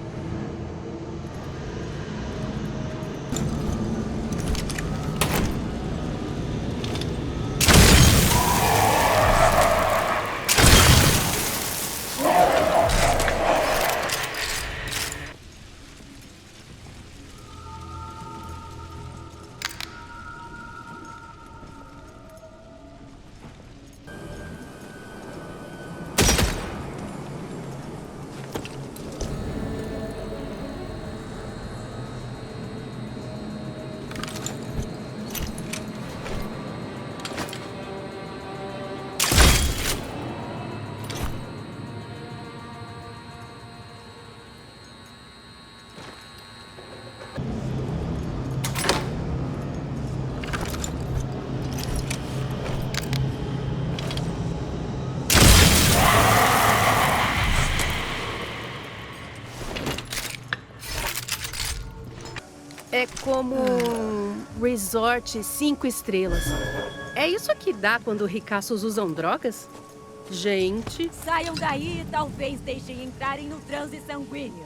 É como um resort 5 estrelas. É isso que dá quando ricaços usam drogas? Gente... Saiam daí e talvez deixem entrarem no transe sanguíneo.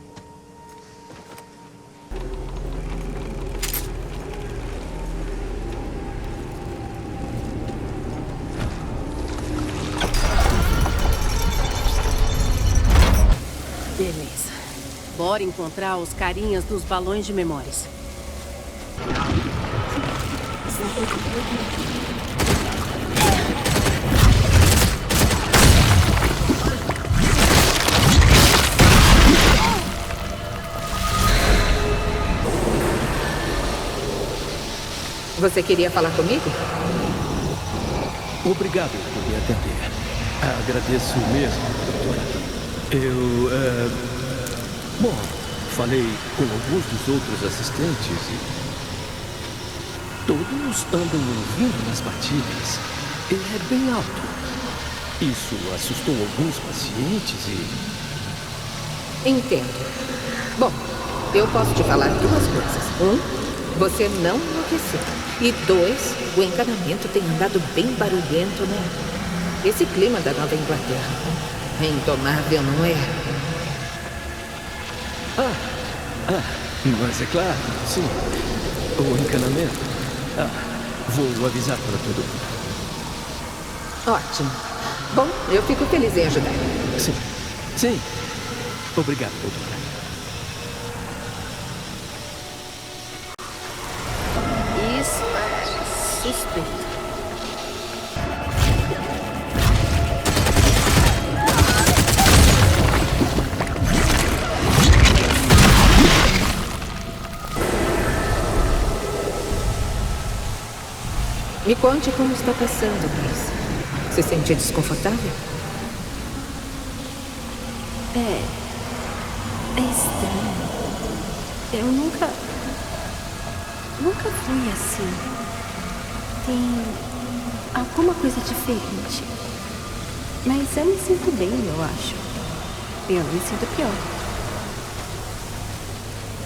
Beleza. Bora encontrar os carinhas dos balões de memórias. Você queria falar comigo? Obrigado por me atender. Agradeço mesmo, doutora. Bom, falei com alguns dos outros assistentes e todos andam ouvindo nas batidas. É bem alto. Isso assustou alguns pacientes e... Entendo. Bom, eu posso te falar duas coisas. Você não enlouqueceu. E 2, o encanamento tem andado bem barulhento, né? Esse clima da Nova Inglaterra é indomável, não é? Mas é claro, sim. O encanamento. Vou avisar para todo mundo. Ótimo. Bom, eu fico feliz em ajudar. Sim. Obrigado, doutora. Isso é suspeito. Me conte como está passando, Grace. Se sente desconfortável? É estranho. Eu nunca fui assim. Tem alguma coisa diferente. Mas eu me sinto bem, eu acho. Eu me sinto pior.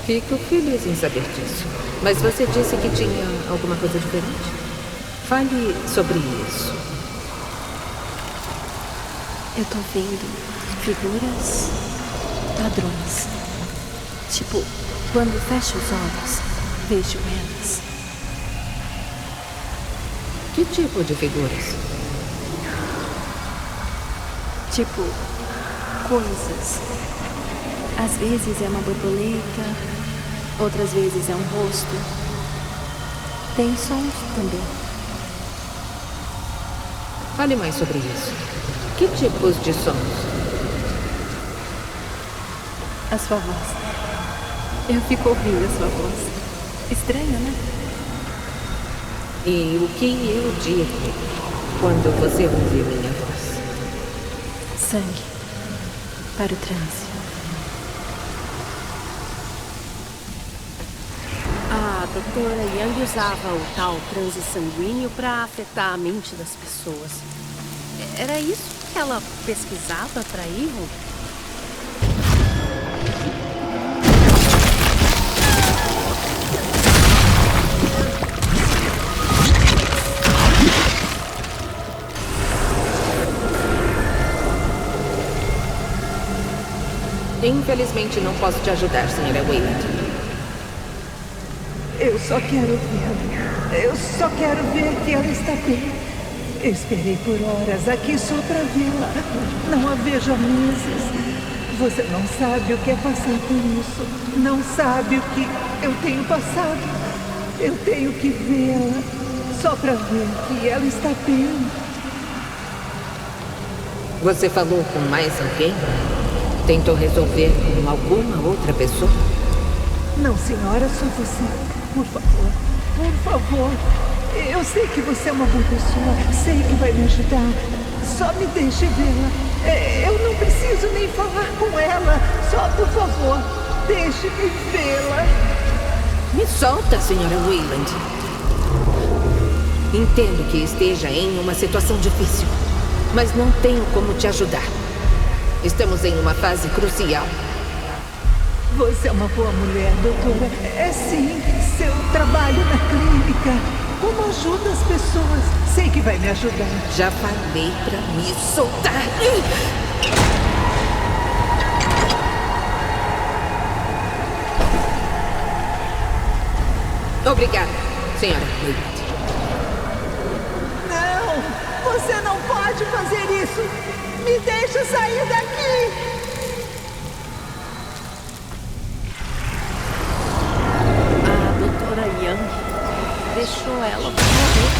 Fico feliz em saber disso. Mas você disse que tinha alguma coisa diferente? Fale sobre isso. Eu tô vendo figuras padrões. Tipo, quando fecho os olhos, vejo elas. Que tipo de figuras? Tipo, coisas. Às vezes é uma borboleta, outras vezes é um rosto. Tem sons também. Fale mais sobre isso. Que tipos de sons? A sua voz. Eu fico ouvindo a sua voz. Estranho, né? E o que eu digo quando você ouve minha voz? Sangue para o transe. A doutora Young usava o tal transe sanguíneo para afetar a mente das pessoas. Era isso que ela pesquisava para Evil? Infelizmente não posso te ajudar, senhora Wayland. Eu só quero vê-la. Eu só quero ver que ela está bem. Eu esperei por horas aqui só para vê-la. Não a vejo há meses. Você não sabe o que é passar por isso. Não sabe o que eu tenho passado. Eu tenho que vê-la só para ver que ela está bem. Você falou com mais alguém? Tentou resolver com alguma outra pessoa? Não, senhora, só você. Por favor, por favor. Eu sei que você é uma boa pessoa. Sei que vai me ajudar. Só me deixe vê-la. Eu não preciso nem falar com ela. Só, por favor, deixe-me vê-la. Me solta, senhora Wayland. Entendo que esteja em uma situação difícil, mas não tenho como te ajudar. Estamos em uma fase crucial. Você é uma boa mulher, doutora. É sim, seu trabalho na clínica. Como ajuda as pessoas? Sei que vai me ajudar. Já falei pra me soltar. Obrigada, senhora Wayland. Não! Você não pode fazer isso! Me deixa sair daqui! A doutora Young deixou ela pra morrer.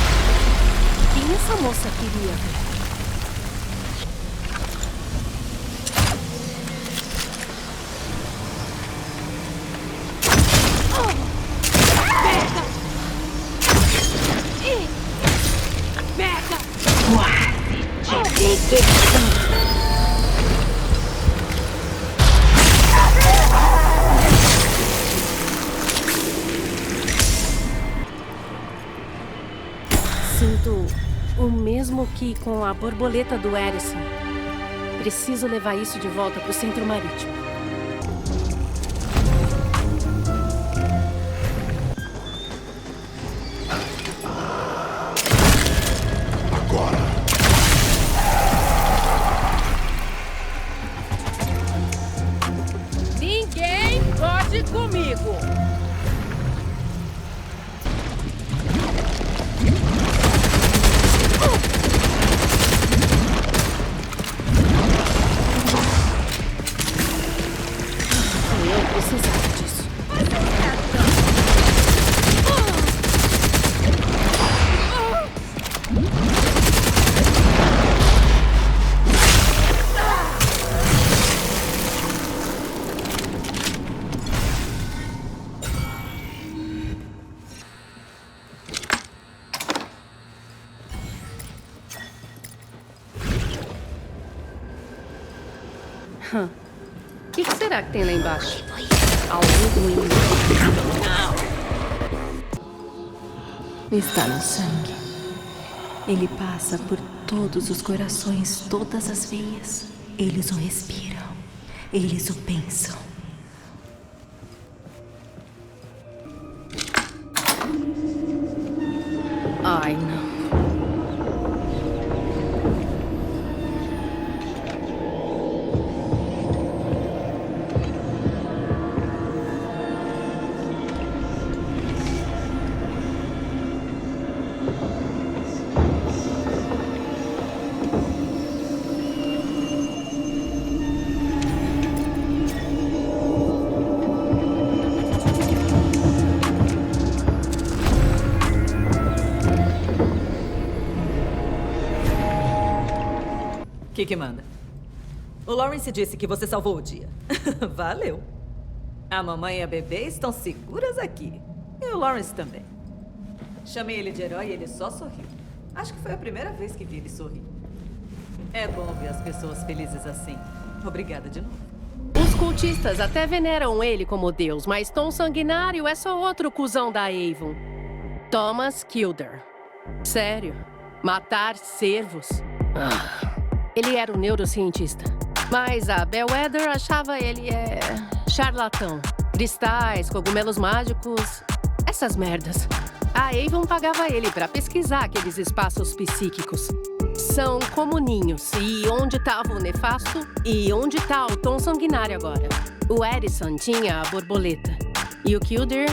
Quem essa moça queria ver? Sinto o mesmo que com a borboleta do Edison. Preciso levar isso de volta pro centro marítimo. Ninguém pode comigo! Eu precisava disso. O que será que tem lá embaixo? Está no sangue. Ele passa por todos os corações, todas as veias. Eles o respiram. Eles o pensam. Ai, não. O que manda? O Lawrence disse que você salvou o dia. Valeu. A mamãe e a bebê estão seguras aqui. E o Lawrence também. Chamei ele de herói e ele só sorriu. Acho que foi a primeira vez que vi ele sorrir. É bom ver as pessoas felizes assim. Obrigada de novo. Os cultistas até veneram ele como deus, mas Tom Sanguinário é só outro cuzão da Avon. Thomas Kilder. Sério. Matar cervos. Ele era um neurocientista. Mas a Bellwether achava ele charlatão. Cristais, cogumelos mágicos, essas merdas. A Avon pagava ele pra pesquisar aqueles espaços psíquicos. São como ninhos. E onde tava o nefasto? E onde tá o Tom Sanguinário agora? O Edison tinha a borboleta. E o Kilder,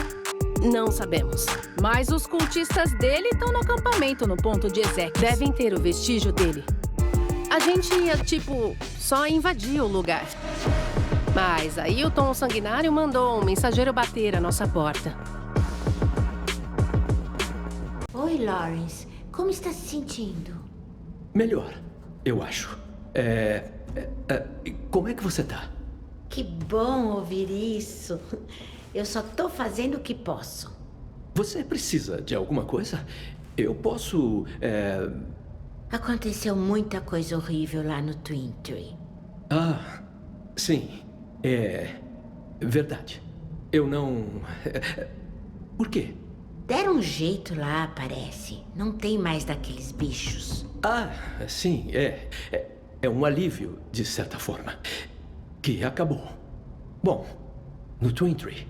não sabemos. Mas os cultistas dele estão no acampamento no ponto de Ezequias. Devem ter o vestígio dele. A gente ia, só invadir o lugar. Mas aí o Tom Sanguinário mandou um mensageiro bater a nossa porta. Oi, Lawrence. Como está se sentindo? Melhor, eu acho. Como é que você tá? Que bom ouvir isso. Eu só tô fazendo o que posso. Você precisa de alguma coisa? Eu posso, Aconteceu muita coisa horrível lá no Twin Tree. Ah, sim. É verdade. Eu não... Por quê? Deram um jeito lá, parece. Não tem mais daqueles bichos. Ah, sim, é um alívio, de certa forma. Que acabou. Bom, no Twin Tree.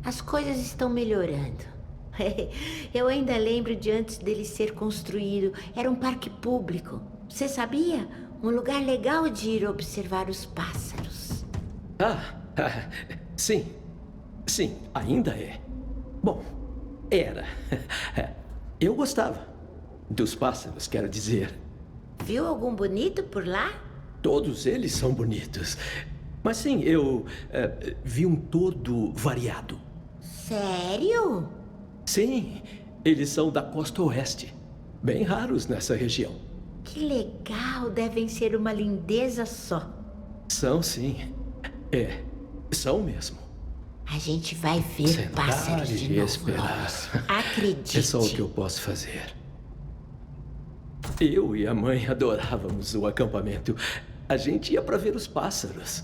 As coisas estão melhorando. Eu ainda lembro de antes dele ser construído. Era um parque público. Você sabia? Um lugar legal de ir observar os pássaros. Sim. Sim, ainda é. Bom, era. Eu gostava. Dos pássaros, quero dizer. Viu algum bonito por lá? Todos eles são bonitos. Mas sim, eu vi um todo variado. Sério? Sim, eles são da costa oeste. Bem raros nessa região. Que legal, devem ser uma lindeza só. São sim. São mesmo. A gente vai ver Sentar pássaros de e novo, esperar. Lawrence. Acredite. É só o que eu posso fazer. Eu e a mãe adorávamos o acampamento. A gente ia para ver os pássaros.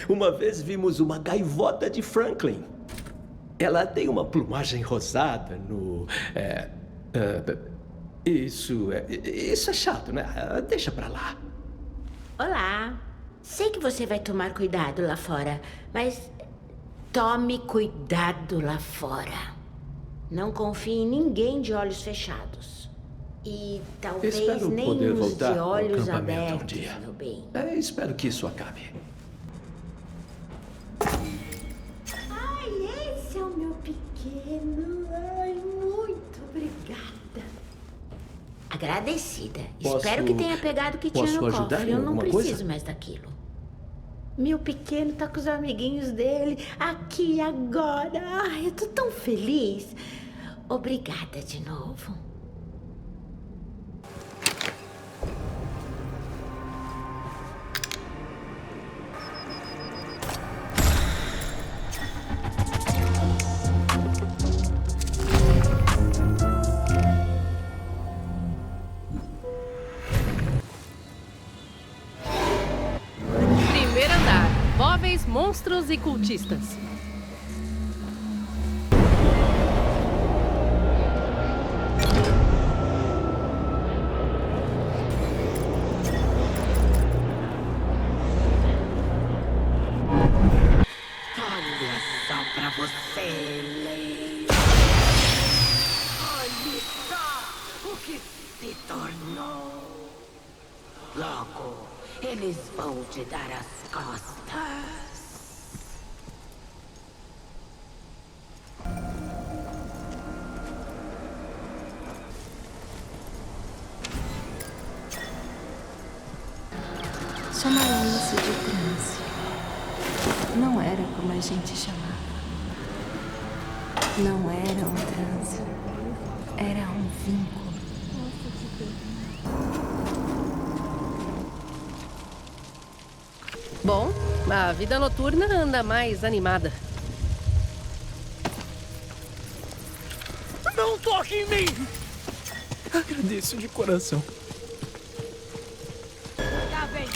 Uma vez vimos uma gaivota de Franklin. Ela tem uma plumagem rosada no... Isso é chato, né? Deixa pra lá. Olá. Sei que você vai tomar cuidado lá fora, mas tome cuidado lá fora. Não confie em ninguém de olhos fechados. E talvez Espero nem poder os voltar de ao olhos acampamento um abertos, dia. meu bem. Espero que isso acabe. Ai, esse é o meu pequeno. Ai, muito obrigada. Agradecida. Espero que tenha pegado o que tinha no ajudar cofre. em Eu não alguma preciso coisa? mais daquilo. Meu pequeno tá com os amiguinhos dele aqui agora. Ai, eu tô tão feliz. Obrigada de novo. Primeiro andar. Móveis, monstros e cultistas. Olha só pra você, Leila. Olhe só o que se tornou. Logo, eles vão te dar as costas. Chamaram isso de transe. Não era como a gente chamava. Não era um transe. Era um vínculo. Bom, a vida noturna anda mais animada. Não toque em mim! Agradeço de coração. Tá bem.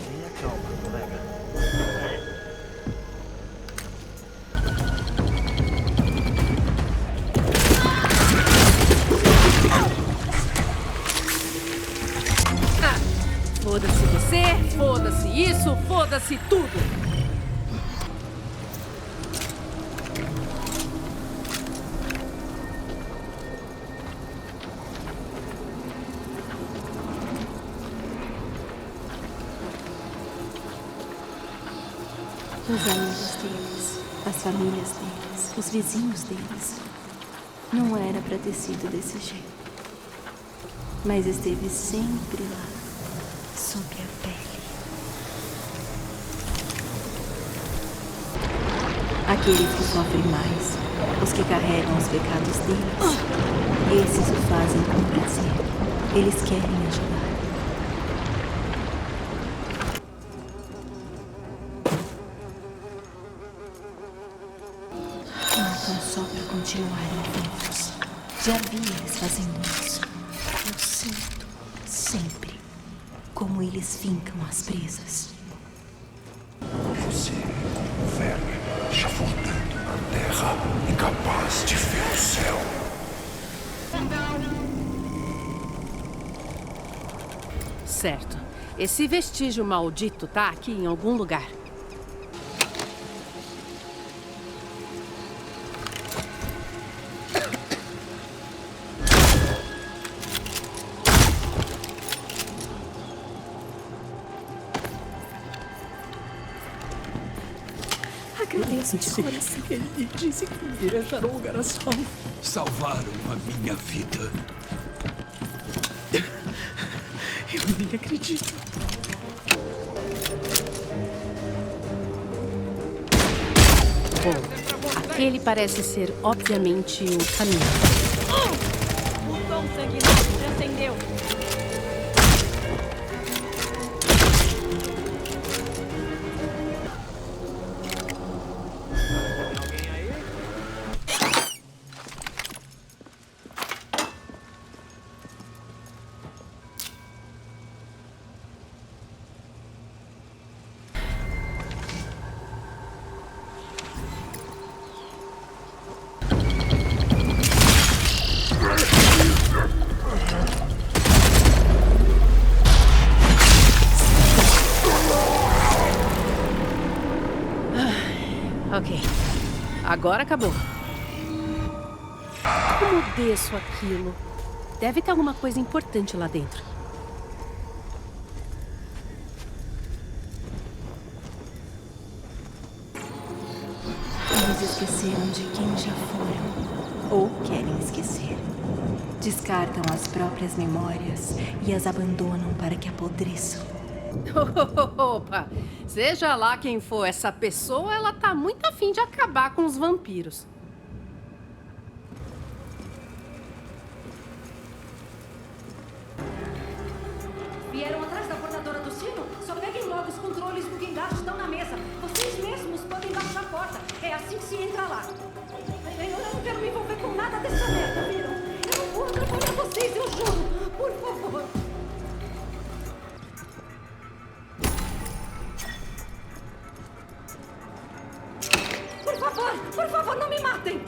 Tenha calma, colega. Ah, foda-se você, foda-se isso, foda-se tudo. Os amigos deles, as famílias deles, os vizinhos deles. Não era pra ter sido desse jeito. Mas esteve sempre lá, sob a pele. Aqueles que sofrem mais, os que carregam os pecados deles, esses o fazem com prazer. Eles querem ajudar. Matam só pra continuarem vivos. Já vi eles fazendo isso. Eu sinto, sempre, como eles fincam as presas. Você, verme, chafurdando na terra, incapaz de ver o céu. Certo. Esse vestígio maldito tá aqui em algum lugar. Agradeço de coração. Ele disse que iria achar um lugar a salvo. Salvaram a minha vida. Eu nem acredito. Bom, aquele parece ser, obviamente, o caminho. O tom sanguinário transcendeu. Agora acabou. Como desço aquilo? Deve ter alguma coisa importante lá dentro. Eles esqueceram de quem já foram, ou querem esquecer. Descartam as próprias memórias e as abandonam para que apodreçam. Opa! Seja lá quem for essa pessoa, ela tá muito afim de acabar com os vampiros. Vieram atrás da portadora do sino? Só peguem logo os controles do guindaste estão na mesa. Vocês mesmos podem baixar a porta. É assim que se entra lá. Eu não quero me envolver com nada dessa merda, viram? Eu não vou atrapalhar vocês, eu juro. Por favor. Por favor, não me matem!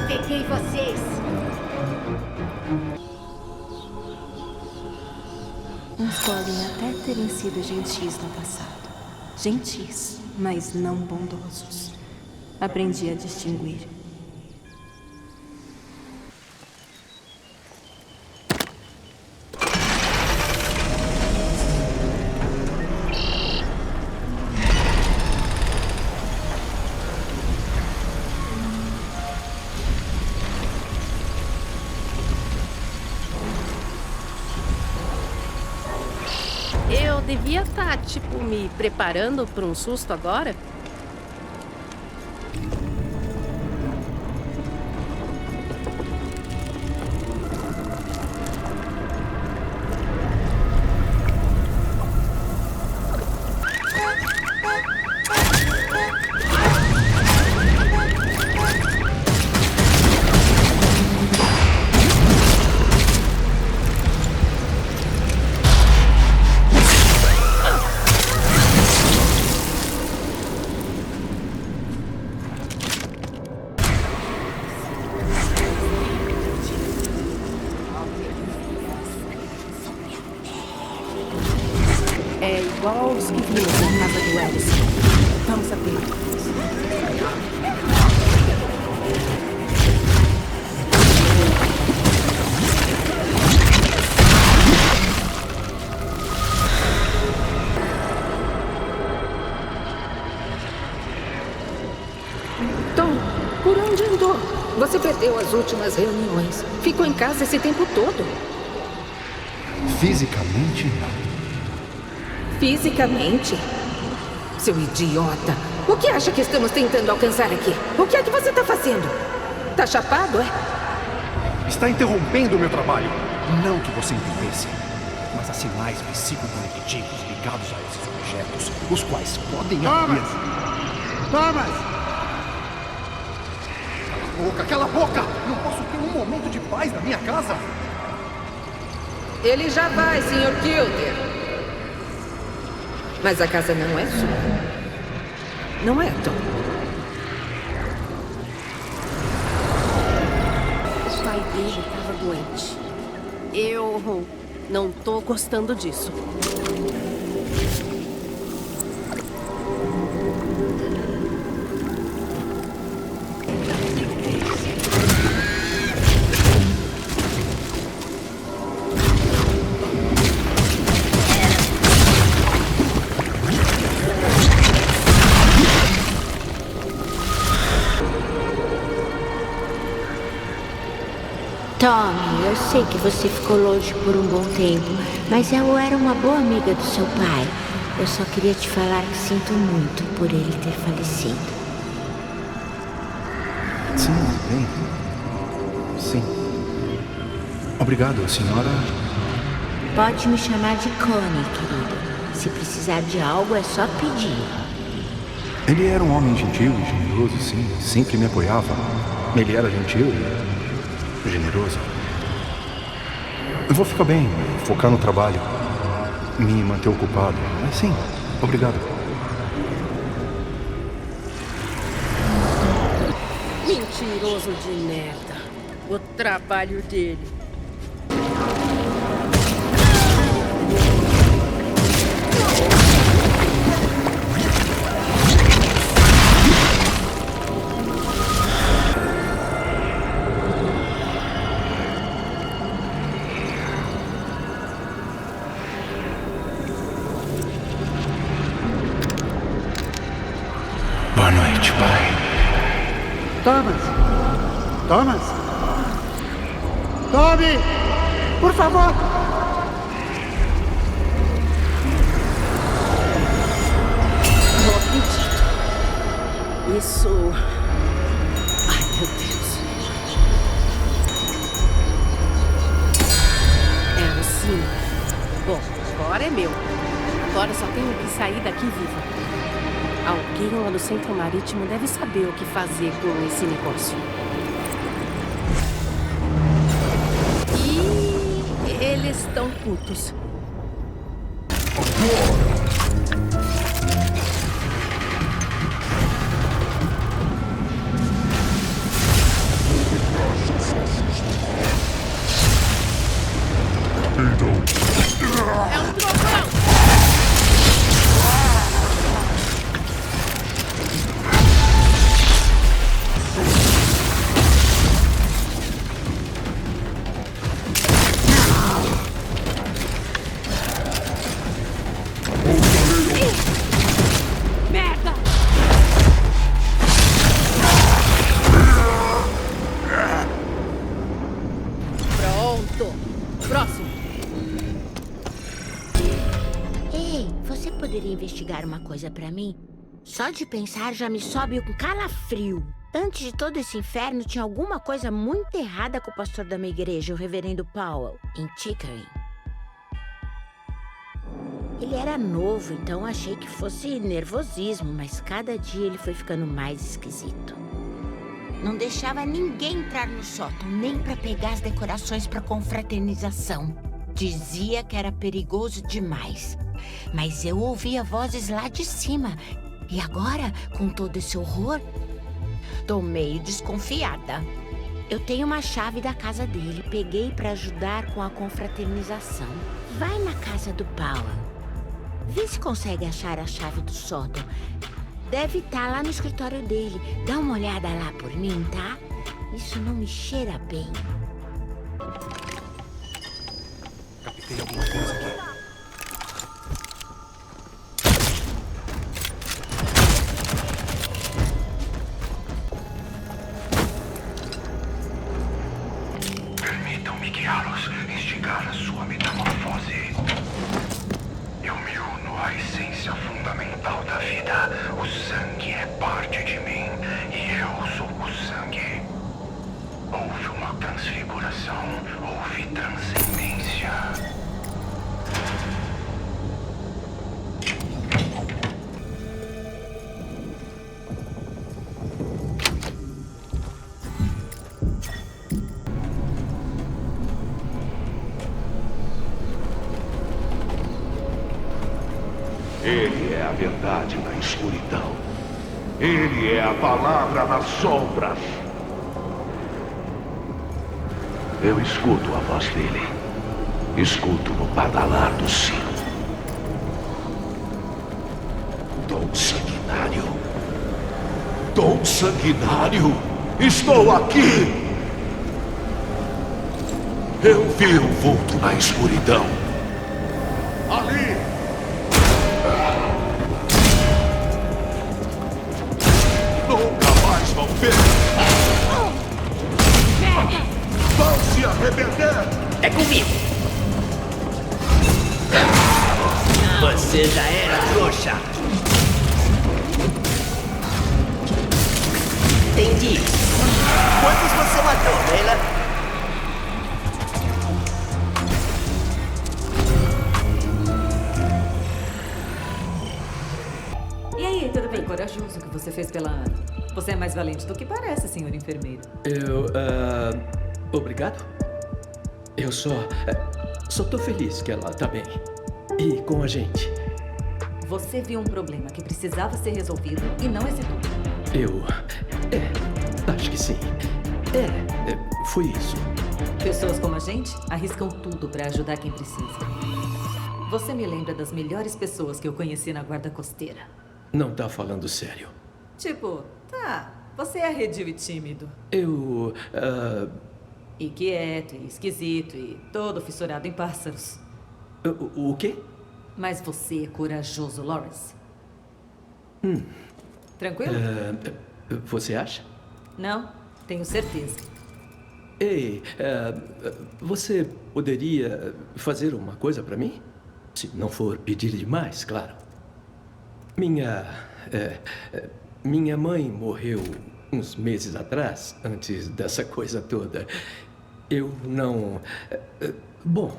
Peguei vocês! Uns podem até terem sido gentis no passado. Gentis, mas não bondosos. Aprendi a distinguir. Eu devia estar, tipo, me preparando para um susto agora? É igual aos que vimos na casa do Alice. Vamos abrir. Tom, por onde andou? Você perdeu as últimas reuniões. Ficou em casa esse tempo todo. Fisicamente, não. Fisicamente? Seu idiota. O que acha que estamos tentando alcançar aqui? O que é que você está fazendo? Tá chapado, é? Está interrompendo o meu trabalho. Não que você entendesse. Mas há sinais psicoconectivos ligados a esses objetos, os quais podem Thomas! Thomas! Cala a boca! Não posso ter um momento de paz na minha casa? Ele já vai, Sr. Kilder. Mas a casa não é sua. Não é, Tom? O pai dele estava doente. Eu não tô gostando disso. Tommy, eu sei que você ficou longe por um bom tempo, mas eu era uma boa amiga do seu pai. Eu só queria te falar que sinto muito por ele ter falecido. Sim, bem. Sim. Obrigado, senhora. Pode me chamar de Connie, querido. Se precisar de algo, é só pedir. Ele era um homem gentil e generoso, sim. Sempre me apoiava. Ele era gentil e generoso. Eu vou ficar bem, focar no trabalho, me manter ocupado. Mas sim, obrigado. Mentiroso de merda. O trabalho dele. noite, pai. Thomas! Thomas! Tommy! Por favor! Não acredito. Isso... Ai, meu Deus. É assim. Bom, agora é meu. Agora só tenho que sair daqui viva. Alguém lá no Centro Marítimo deve saber o que fazer com esse negócio. E eles estão putos. É um trovão! Merda! Pronto! Próximo! Ei, você poderia investigar uma coisa pra mim? Só de pensar já me sobe um calafrio. Antes de todo esse inferno, tinha alguma coisa muito errada com o pastor da minha igreja, o reverendo Powell, em Chickering. Ele era novo, então achei que fosse nervosismo, mas cada dia ele foi ficando mais esquisito. Não deixava ninguém entrar no sótão, nem pra pegar as decorações pra confraternização. Dizia que era perigoso demais. Mas eu ouvia vozes lá de cima. E agora, com todo esse horror, tô meio desconfiada. Eu tenho uma chave da casa dele. Peguei pra ajudar com a confraternização. Vai na casa do Powell. Vê se consegue achar a chave do sótão. Deve estar lá no escritório dele. Dá uma olhada lá por mim, tá? Isso não me cheira bem. Captei alguma coisa aqui. Permitam-me guiá-los, instigar a sua metamorfose. Eu me uno à essência fundamental da vida. O sangue é parte de mim e eu sou o sangue. Houve uma transfiguração, houve transcendência. Ele é a verdade na escuridão. Ele é a palavra nas sombras. Eu escuto a voz dele. Escuto no badalar do sino. Dom Sanguinário. Dom Sanguinário. Estou aqui. Eu vi um vulto na escuridão. Ali. Nunca mais vão ver. Vão se arrepender. É comigo. Você já era trouxa. Entendi. Quantos você matou, Leila? E aí, tudo bem? Corajoso o que você fez pela Ana. Você é mais valente do que parece, senhor enfermeiro. Obrigado. Eu só tô feliz que ela tá bem. E com a gente. Você viu um problema que precisava ser resolvido e não hesitou. Acho que sim. Foi isso. Pessoas como a gente arriscam tudo pra ajudar quem precisa. Você me lembra das melhores pessoas que eu conheci na guarda costeira. Não tá falando sério. Tipo, tá, você é arredio e tímido. E quieto, e esquisito, e todo fissurado em pássaros. O quê? Mas você é corajoso, Lawrence. Tranquilo? Você acha? Não, tenho certeza. Ei, você poderia fazer uma coisa para mim? Se não for pedir demais, claro. Minha mãe morreu uns meses atrás, antes dessa coisa toda. Eu não... Bom,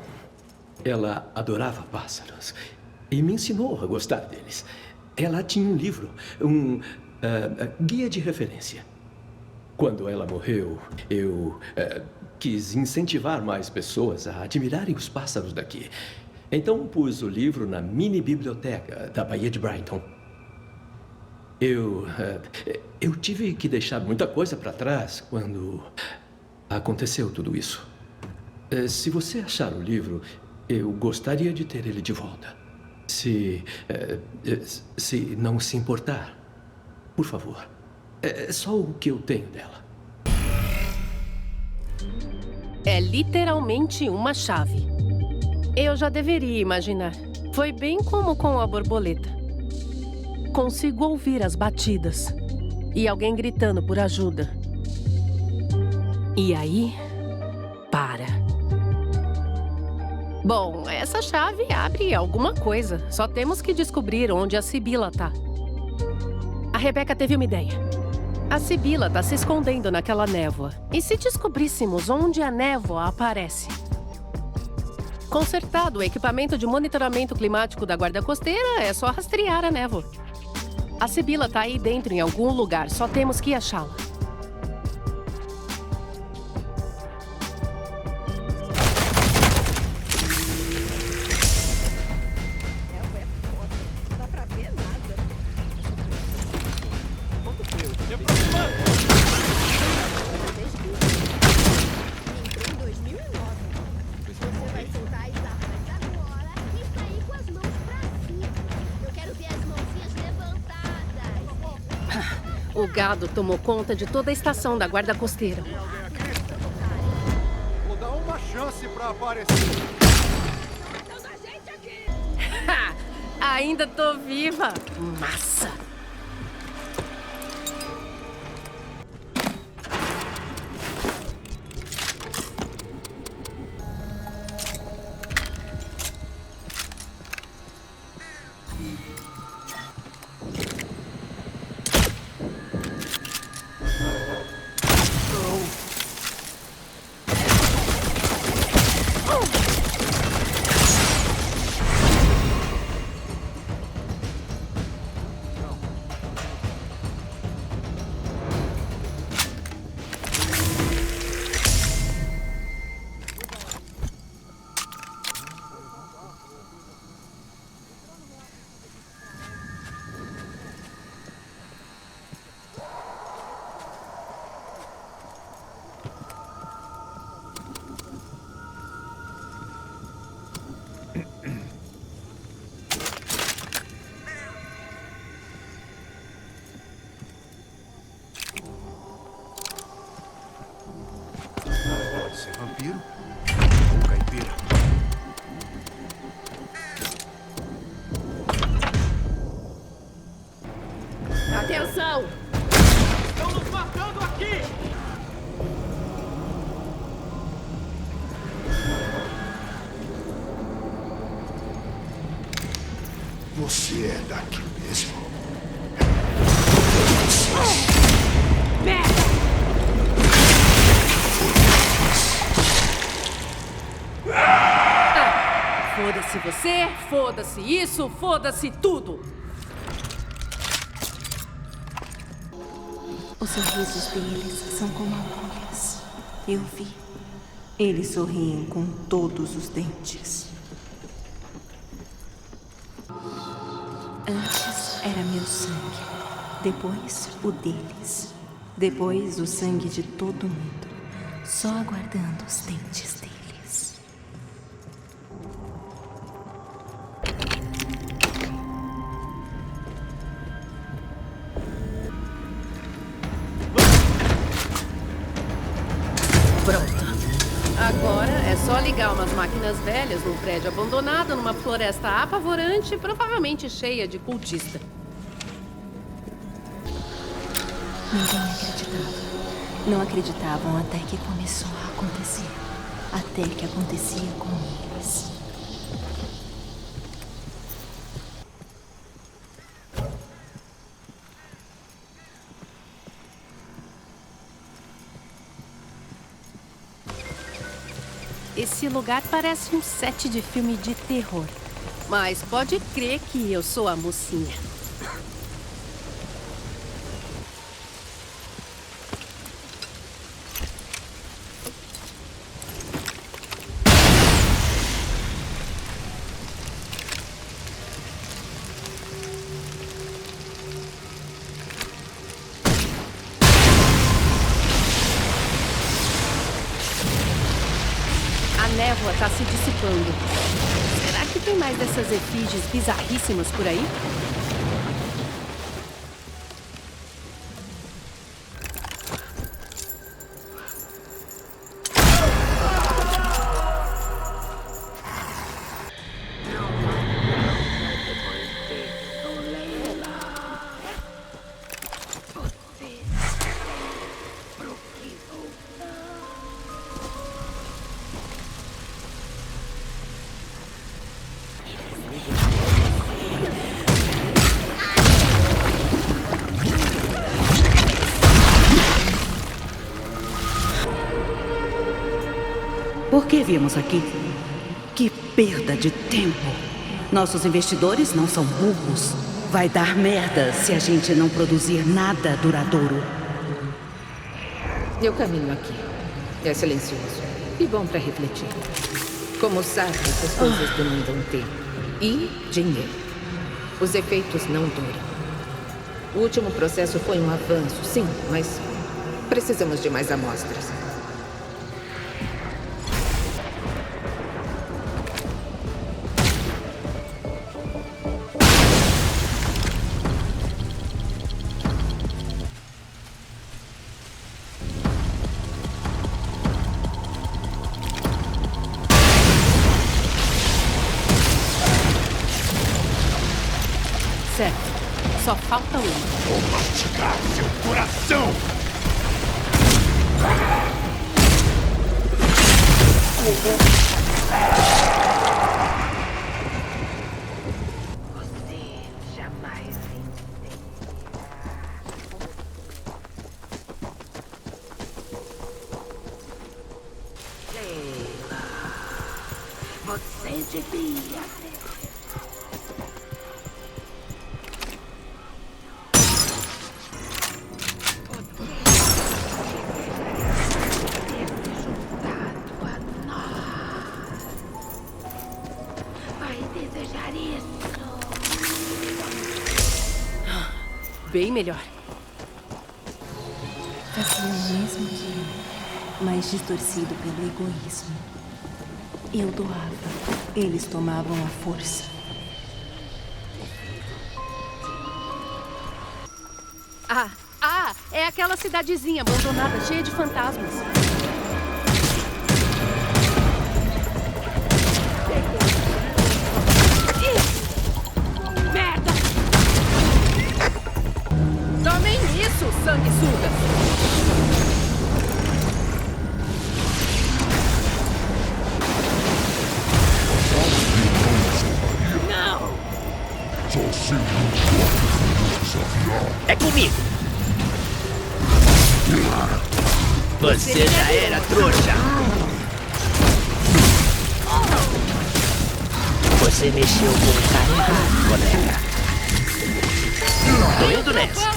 ela adorava pássaros e me ensinou a gostar deles. Ela tinha um livro, um guia de referência. Quando ela morreu, eu quis incentivar mais pessoas a admirarem os pássaros daqui. Então pus o livro na mini biblioteca da Baía de Brighton. Eu tive que deixar muita coisa para trás quando aconteceu tudo isso. Se você achar o livro, eu gostaria de ter ele de volta. Se não se importar, por favor. É só o que eu tenho dela. É literalmente uma chave. Eu já deveria imaginar. Foi bem como com a borboleta. Consigo ouvir as batidas e alguém gritando por ajuda. E aí, para. Bom, essa chave abre alguma coisa. Só temos que descobrir onde a Sibila tá. A Rebecca teve uma ideia. A Sibila tá se escondendo naquela névoa. E se descobríssemos onde a névoa aparece? Consertado o equipamento de monitoramento climático da Guarda Costeira, é só rastrear a névoa. A Sibila tá aí dentro em algum lugar, só temos que achá-la. O gado tomou conta de toda a estação da Guarda Costeira. Vou dar uma chance pra aparecer. Ainda tô viva! Massa! Vampiro ou caipira? Atenção! Estão nos matando aqui! Você é daqui mesmo? Merda! Foda-se você, foda-se isso, foda-se tudo! Os sorrisos deles são como agulhas. Eu vi. Eles sorriem com todos os dentes. Antes era meu sangue. Depois o deles. Depois o sangue de todo mundo. Só aguardando os dentes deles. Pronto. Agora é só ligar umas máquinas velhas num prédio abandonado, numa floresta apavorante, provavelmente cheia de cultista. Ninguém acreditava. Não acreditavam até que começou a acontecer. Até que acontecia com eles. Esse lugar parece um set de filme de terror. Mas pode crer que eu sou a mocinha. A névoa está se dissipando. Será que tem mais dessas efígies bizarríssimas por aí? Por que viemos aqui? Que perda de tempo! Nossos investidores não são burros. Vai dar merda se a gente não produzir nada duradouro. Eu caminho aqui. É silencioso e bom para refletir. Como sabe, essas coisas demandam tempo e dinheiro. Os efeitos não duram. O último processo foi um avanço, sim, mas precisamos de mais amostras. Certo. Só falta uma. Vou mastigar seu coração! Você jamais Leila, você devia ter. Bem melhor. Fazia o mesmo que eu, mas distorcido pelo egoísmo. Eu doava, eles tomavam a força. É aquela cidadezinha abandonada, cheia de fantasmas. Merda! Tomem isso, sanguessugas! Não! Só se não pode desafiar. É comigo! Você já era trouxa! Você mexeu com o cara errado, colega. Tô indo nessa.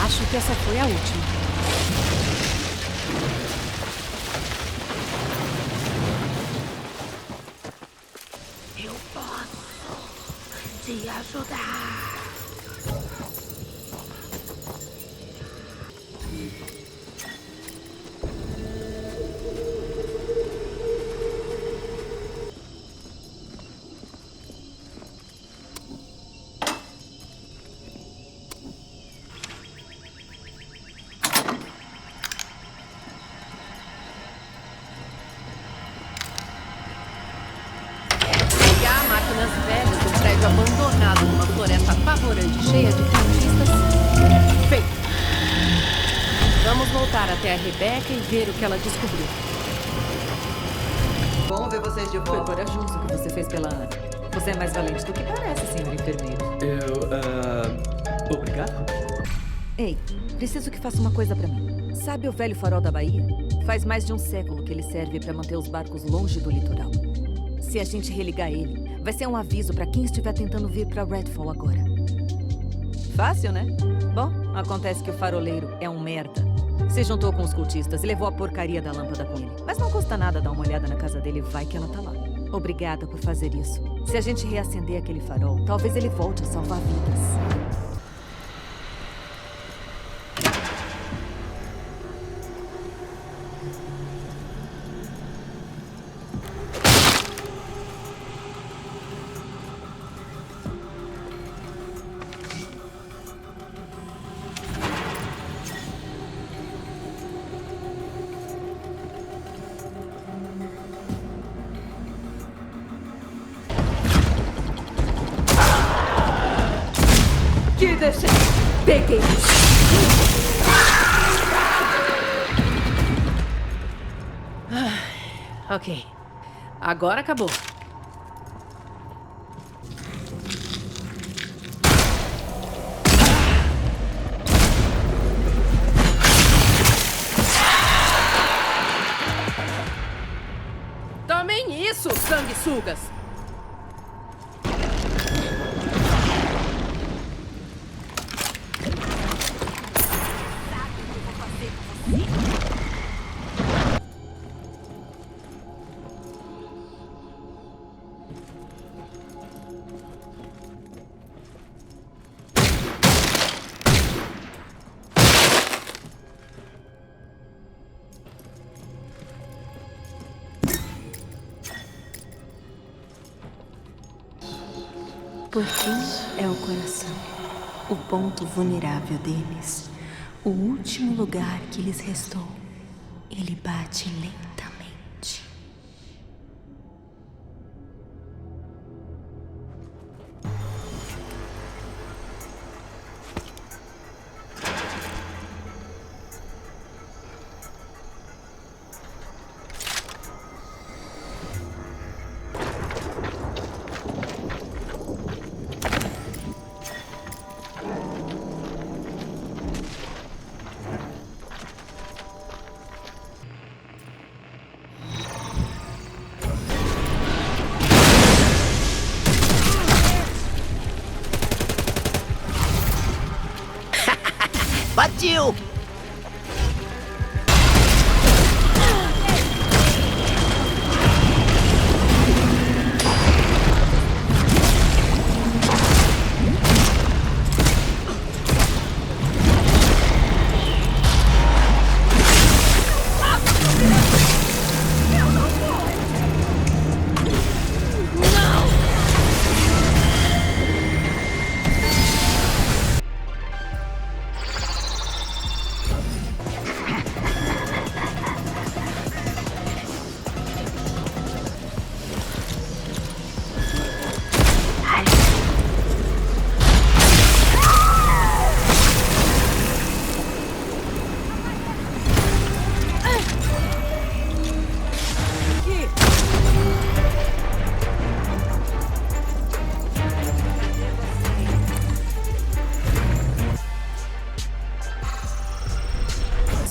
Acho que essa foi a última. Eu posso te ajudar. ruínas velhas de um prédio abandonado numa floresta apavorante cheia de cultistas. Feito. Vamos voltar até a Rebecca e ver o que ela descobriu. Bom ver vocês de volta. Foi corajoso o que você fez pela Ana. Você é mais valente do que parece, senhor enfermeiro. Obrigado? Ei, preciso que faça uma coisa pra mim. Sabe o velho farol da Bahia? Faz mais de um século que ele serve pra manter os barcos longe do litoral. Se a gente religar ele, vai ser um aviso pra quem estiver tentando vir pra Redfall agora. Fácil, né? Bom, acontece que o faroleiro é um merda. Se juntou com os cultistas e levou a porcaria da lâmpada com ele. Mas não custa nada dar uma olhada na casa dele, vai que ela tá lá. Obrigada por fazer isso. Se a gente reacender aquele farol, talvez ele volte a salvar vidas. Que deixei. Peguei. Ok. Agora acabou. Tomem isso, sanguessugas! Por fim, é o coração, o ponto vulnerável deles, o último lugar que lhes restou. Ele bate lentamente. Partiu!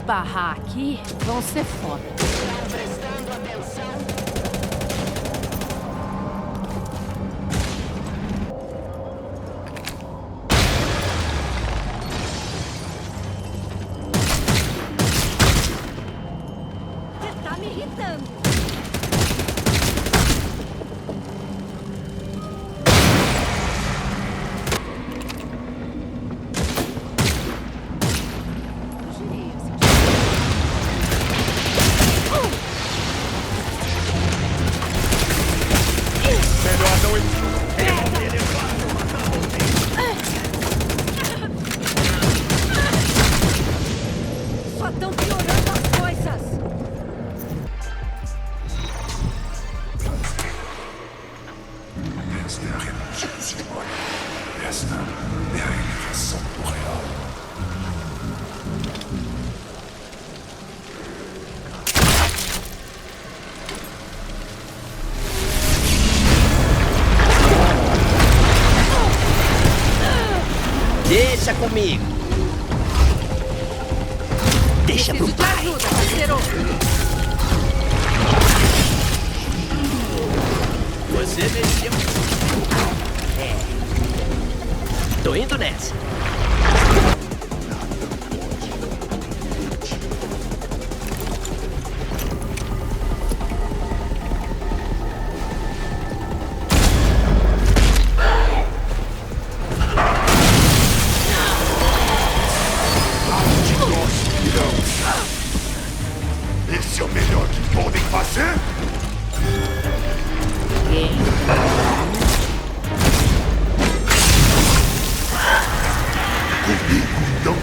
Barrar aqui vão ser foda. Tá prestando atenção? Você tá me irritando. Só estão piorando as coisas. comigo. Deixa pro pai. Ajuda, parceiro. Você mexeu. Tô indo nessa. Esse é o melhor que podem fazer? Comigo, então.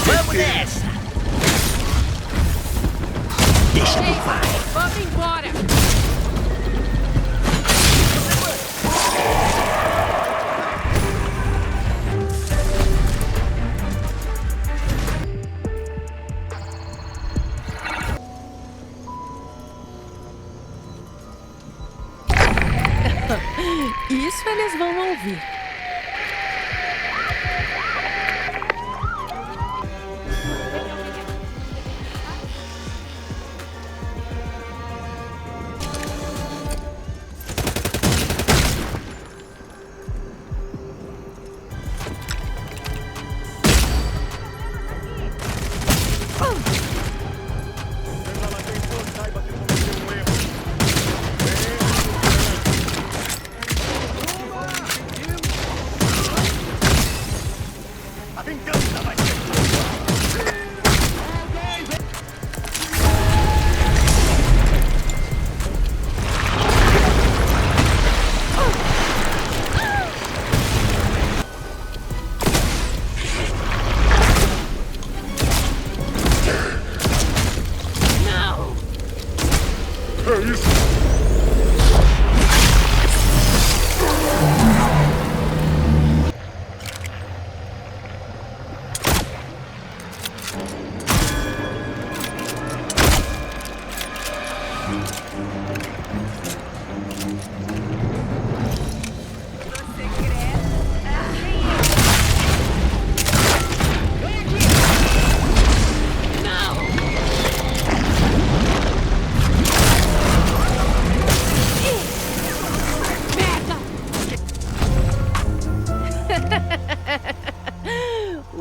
Vamos nessa! Deixa pro pai. Vamos embora! Isso eles vão ouvir.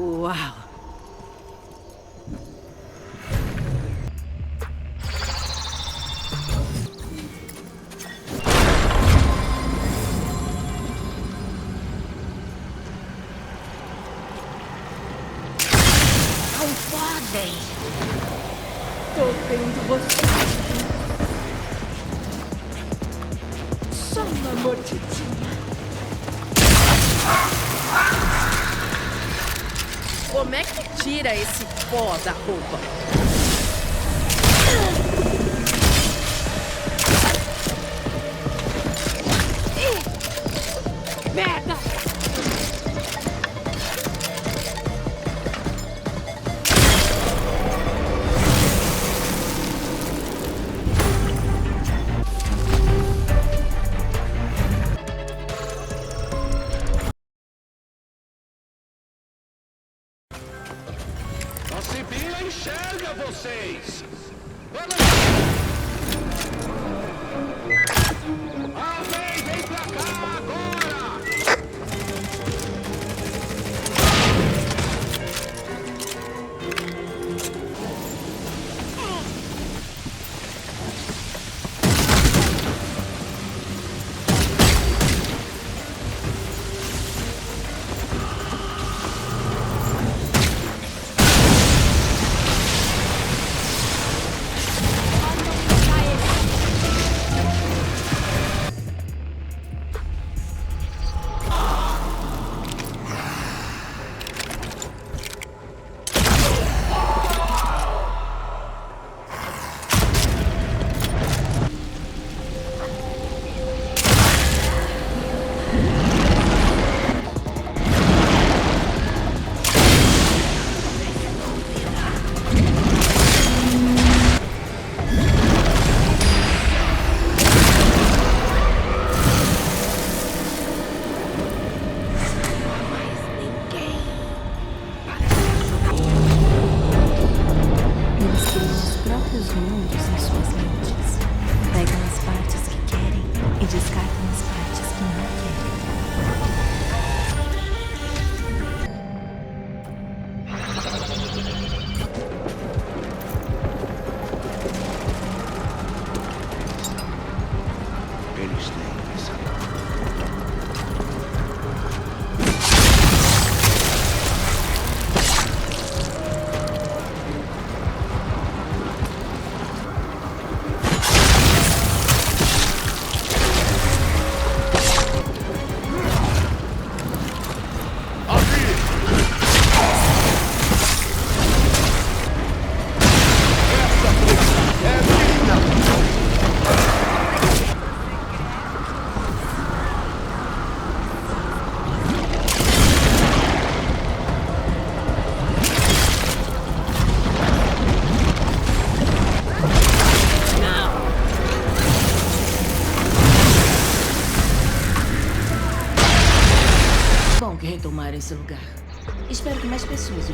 Uau! Não podem. Tô vendo você. amor, Titinha. Como é que tira esse pó da roupa? Merda! A Sibila enxerga vocês! Alguém vem pra cá agora! Eles criam os próprios mundos em suas mentes. Pegam as partes que querem e descartam as partes que não querem. Eles têm essa. Bom que retomaram esse lugar. Espero que mais pessoas o...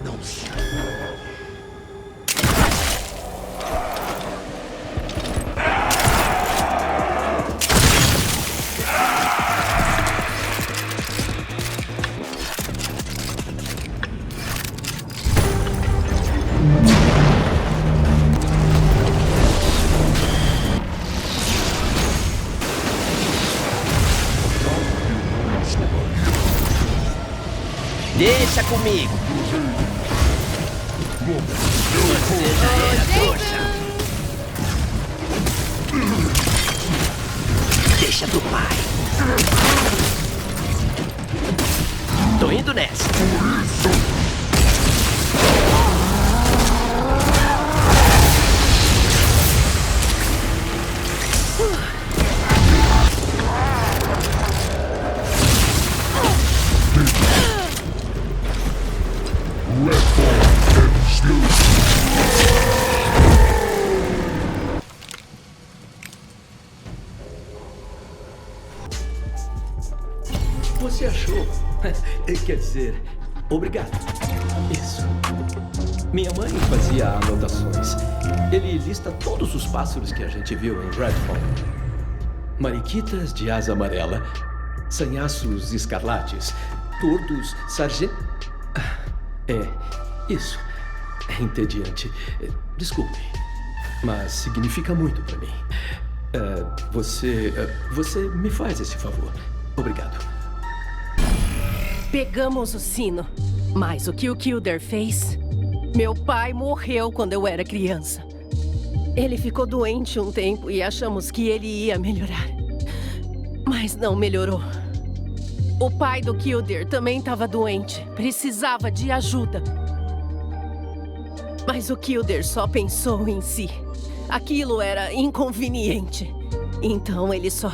Não sei. Deixa comigo. Você já era trouxa. Deixa do pai. Tô indo nessa. Você achou? Quer dizer, obrigado. Isso. Minha mãe fazia anotações. Ele lista todos os pássaros que a gente viu em Redfall. Mariquitas de asa amarela, sanhaços escarlates, tordos, sargentos... isso. É entediante. Desculpe, mas significa muito pra mim. Você me faz esse favor. Obrigado. Pegamos o sino. Mas o que o Kilder fez? Meu pai morreu quando eu era criança. Ele ficou doente um tempo e achamos que ele ia melhorar. Mas não melhorou. O pai do Kildare também estava doente. Precisava de ajuda. Mas o Kildare só pensou em si. Aquilo era inconveniente. Então ele só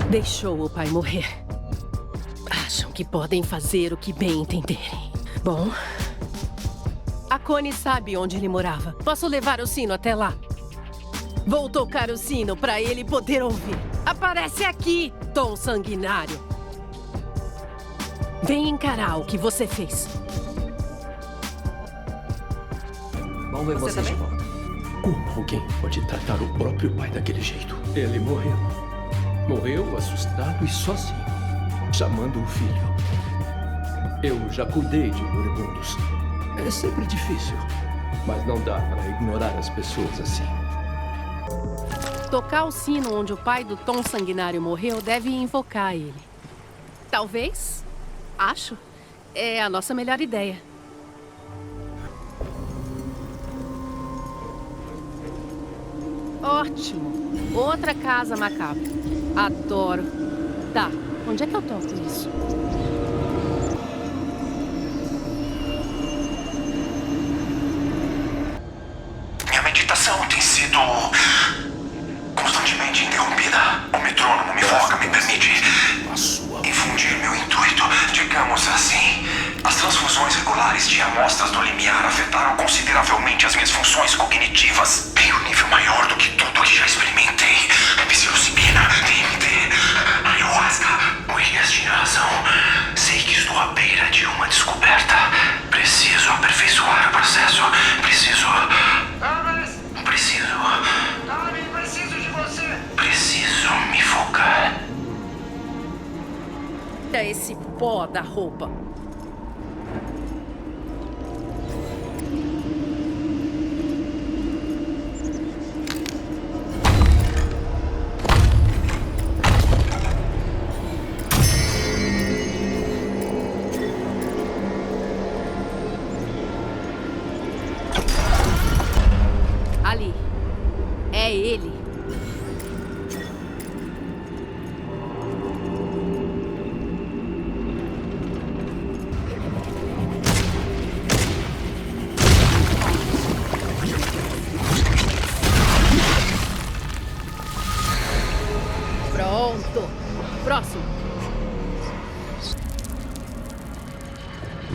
deixou o pai morrer. Acham que podem fazer o que bem entenderem. Bom, a Connie sabe onde ele morava. Posso levar o sino até lá? Vou tocar o sino para ele poder ouvir. Aparece aqui, Tom Sanguinário. Vem encarar o que você fez. Vamos ver vocês de volta. Como alguém pode tratar o próprio pai daquele jeito? Ele morreu. Morreu assustado e sozinho, chamando o filho. Eu já cuidei de moribundos. É sempre difícil, mas não dá para ignorar as pessoas assim. Tocar o sino onde o pai do Tom Sanguinário morreu deve invocar ele. Talvez, acho, é a nossa melhor ideia. Ótimo! Outra casa macabra. Adoro. Tá, onde é que eu toco isso? Minha meditação tem sido constantemente interrompida. O metrônomo me foca, me permite infundir meu intuito, digamos assim. As transfusões regulares de amostras do limiar afetaram consideravelmente as minhas funções cognitivas em um nível maior do que tudo que já experimentei. Psilocibina, DMT, ayahuasca, Williams tinha razão. Sei que estou à beira de uma descoberta. Preciso aperfeiçoar o processo. Preciso de você. Preciso me focar. Tira esse pó da roupa. Ali. É ele. Pronto. Próximo.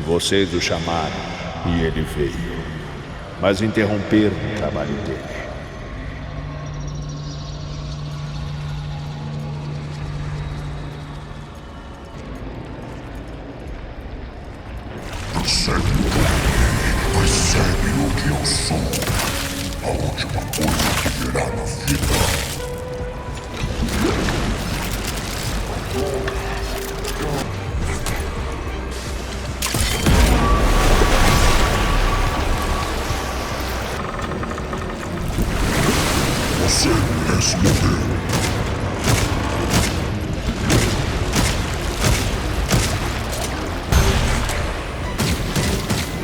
Vocês o chamaram e ele veio. Mas interromperam o trabalho dele. Percebe o que eu sou. A última coisa que verá na vida. Você merece morrer.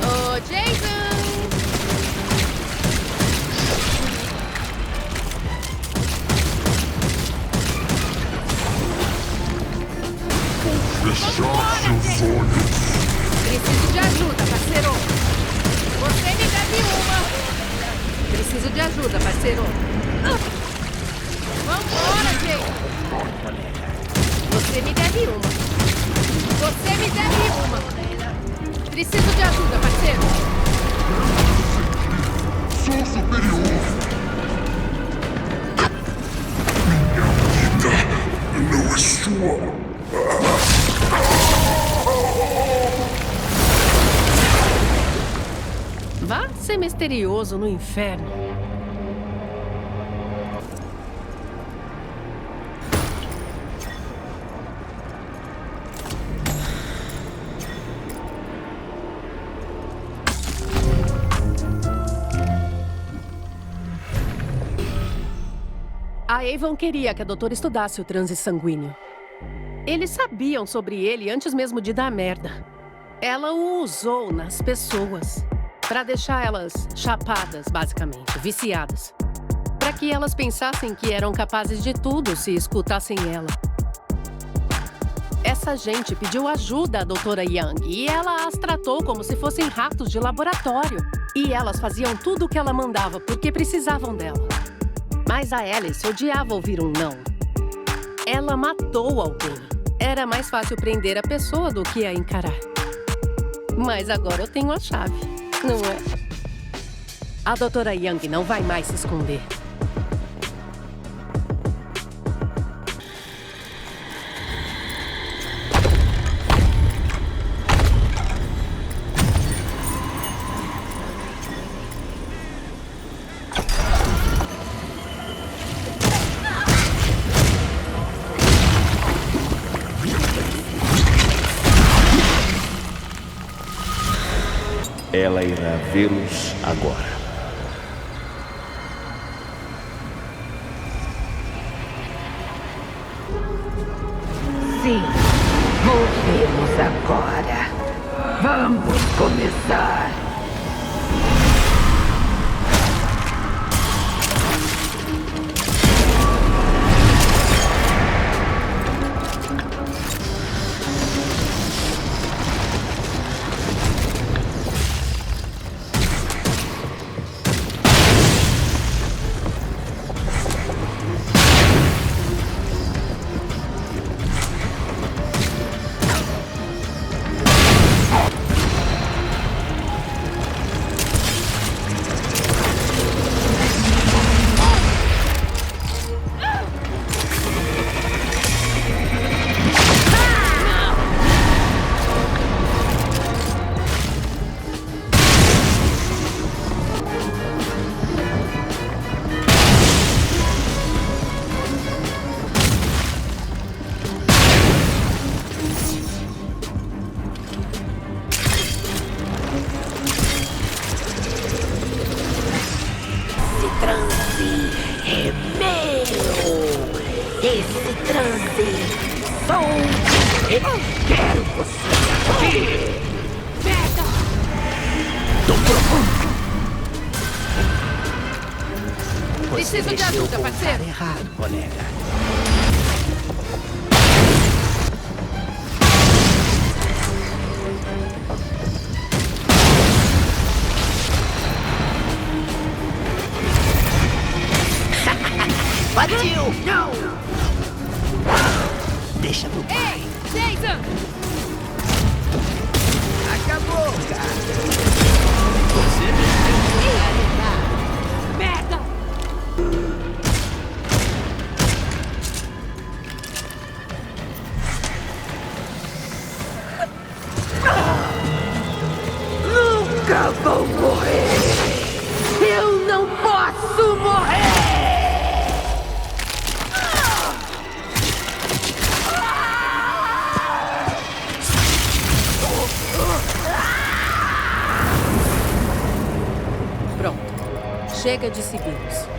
Ô, Jason! Vou fechar seus olhos. Preciso de ajuda, parceiro. Você me deve uma. Preciso de ajuda, parceiro. Vambora, Jason. Você me deve uma. Você me deve uma. Preciso de ajuda, parceiro. Sou superior. Minha vida não é sua. Vá ser misterioso no inferno. A Avon queria que a doutora estudasse o transe sanguíneo. Eles sabiam sobre ele antes mesmo de dar merda. Ela o usou nas pessoas. Pra deixar elas chapadas, basicamente, viciadas. Pra que elas pensassem que eram capazes de tudo se escutassem ela. Essa gente pediu ajuda à doutora Young e ela as tratou como se fossem ratos de laboratório. E elas faziam tudo o que ela mandava porque precisavam dela. Mas a Alice odiava ouvir um não. Ela matou alguém. Era mais fácil prender a pessoa do que a encarar. Mas agora eu tenho a chave, não é? A doutora Young não vai mais se esconder. Ela irá vê-los agora. Sim, vou vê-los agora. Vamos começar. Preciso de ajuda, parceiro. Errado, colega. Partiu! Não! Deixa pro pai. Ei, Jason! Acabou, cara. Você merda! Nunca vou morrer! Eu não posso morrer! Pronto. Chega de segui-los.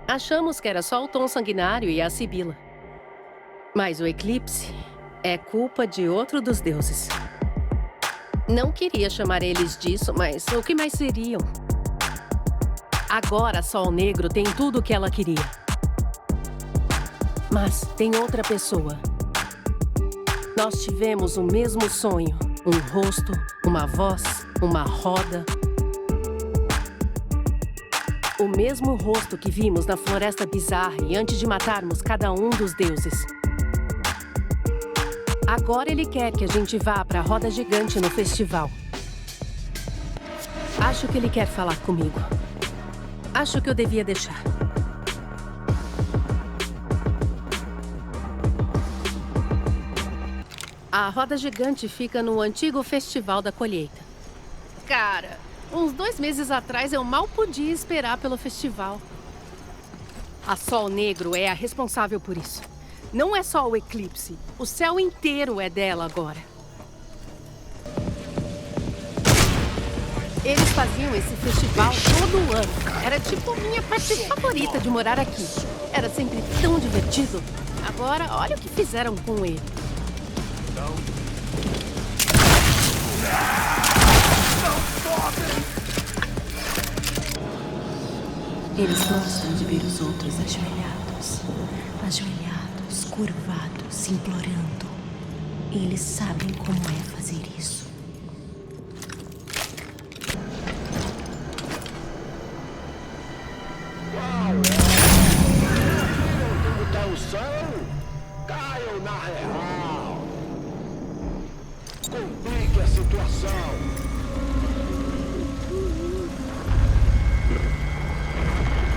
Achamos que era só o Tom Sanguinário e a Sibila. Mas o eclipse é culpa de outro dos deuses. Não queria chamar eles disso, mas o que mais seriam? Agora Sol Negro tem tudo o que ela queria. Mas tem outra pessoa. Nós tivemos o mesmo sonho. Um rosto, uma voz, uma roda. O mesmo rosto que vimos na Floresta Bizarra e antes de matarmos cada um dos deuses. Agora ele quer que a gente vá para a roda gigante no festival. Acho que ele quer falar comigo. Acho que eu devia deixar. A roda gigante fica no antigo Festival da Colheita. Cara, uns 2 meses atrás eu mal podia esperar pelo festival. A Sol Negro é a responsável por isso. Não é só o eclipse. O céu inteiro é dela agora. Eles faziam esse festival todo ano. Era tipo minha parte favorita de morar aqui. Era sempre tão divertido. Agora, olha o que fizeram com ele. Eles gostam de ver os outros ajoelhados. Ajoelhados, curvados, implorando. Eles sabem como é fazer isso. Caiam na real. Complique a situação.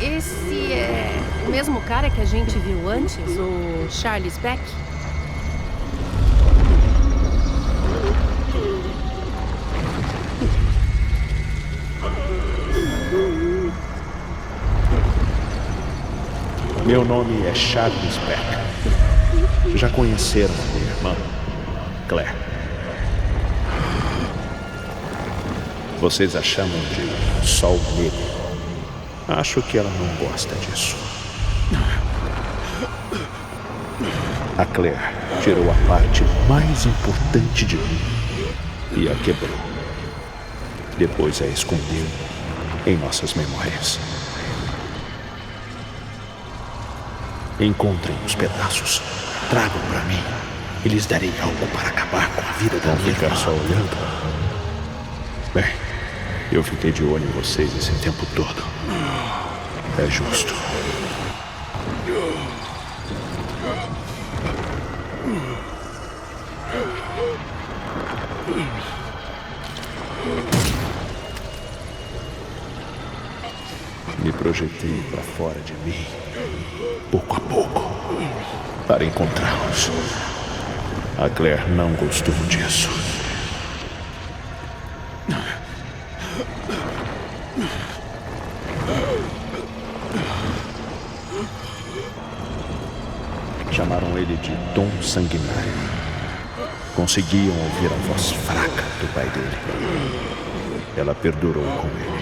Esse é o mesmo cara que a gente viu antes, o Charles Beck? Meu nome é Charles Beck. Já conheceram a minha irmã, Claire? Vocês a chamam de Sol Negro. Acho que ela não gosta disso. A Claire tirou a parte mais importante de mim e a quebrou. Depois a escondeu em nossas memórias. Encontrem os pedaços, tragam para mim e lhes darei algo para acabar com a vida da minha irmã. Ficar só olhando? Bem, eu fiquei de olho em vocês esse tempo todo. É justo. Me projetei para fora de mim, pouco a pouco, para encontrá-los. A Claire não gostou disso. Chamaram ele de Tom Sanguinário. Conseguiam ouvir a voz fraca do pai dele. Ela perdurou com ele.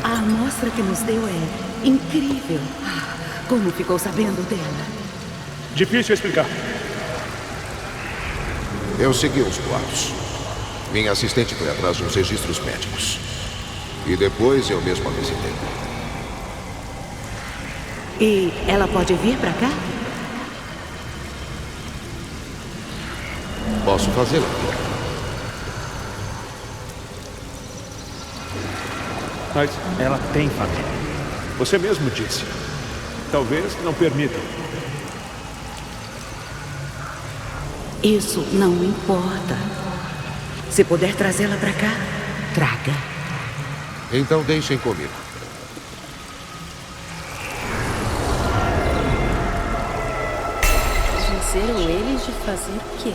A amostra que nos deu é incrível. Como ficou sabendo dela? Difícil explicar. Eu segui os boatos. Minha assistente foi atrás de uns registros médicos. E depois eu mesmo a visitei. E ela pode vir pra cá? Posso fazê-lo. Mas ela tem família. Você mesmo disse. Talvez não permitam. Isso não importa. Se puder trazê-la pra cá, traga. Então deixem comigo. Convenceram eles de fazer o quê?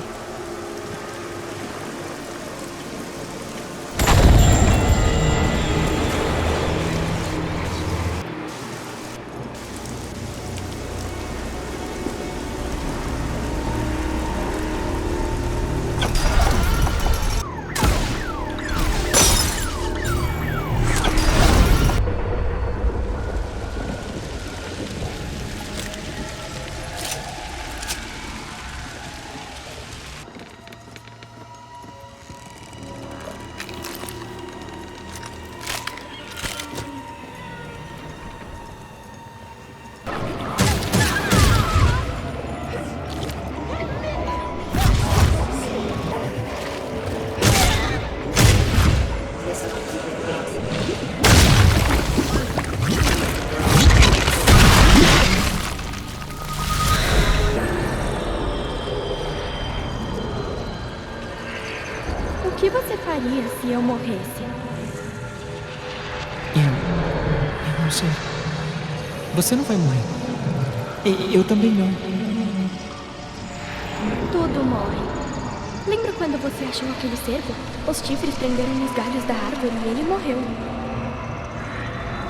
faria se eu morresse? Eu não sei. Você não vai morrer. Eu também não. Tudo morre. Lembra quando você achou aquele cervo? Os chifres prenderam nos galhos da árvore e ele morreu.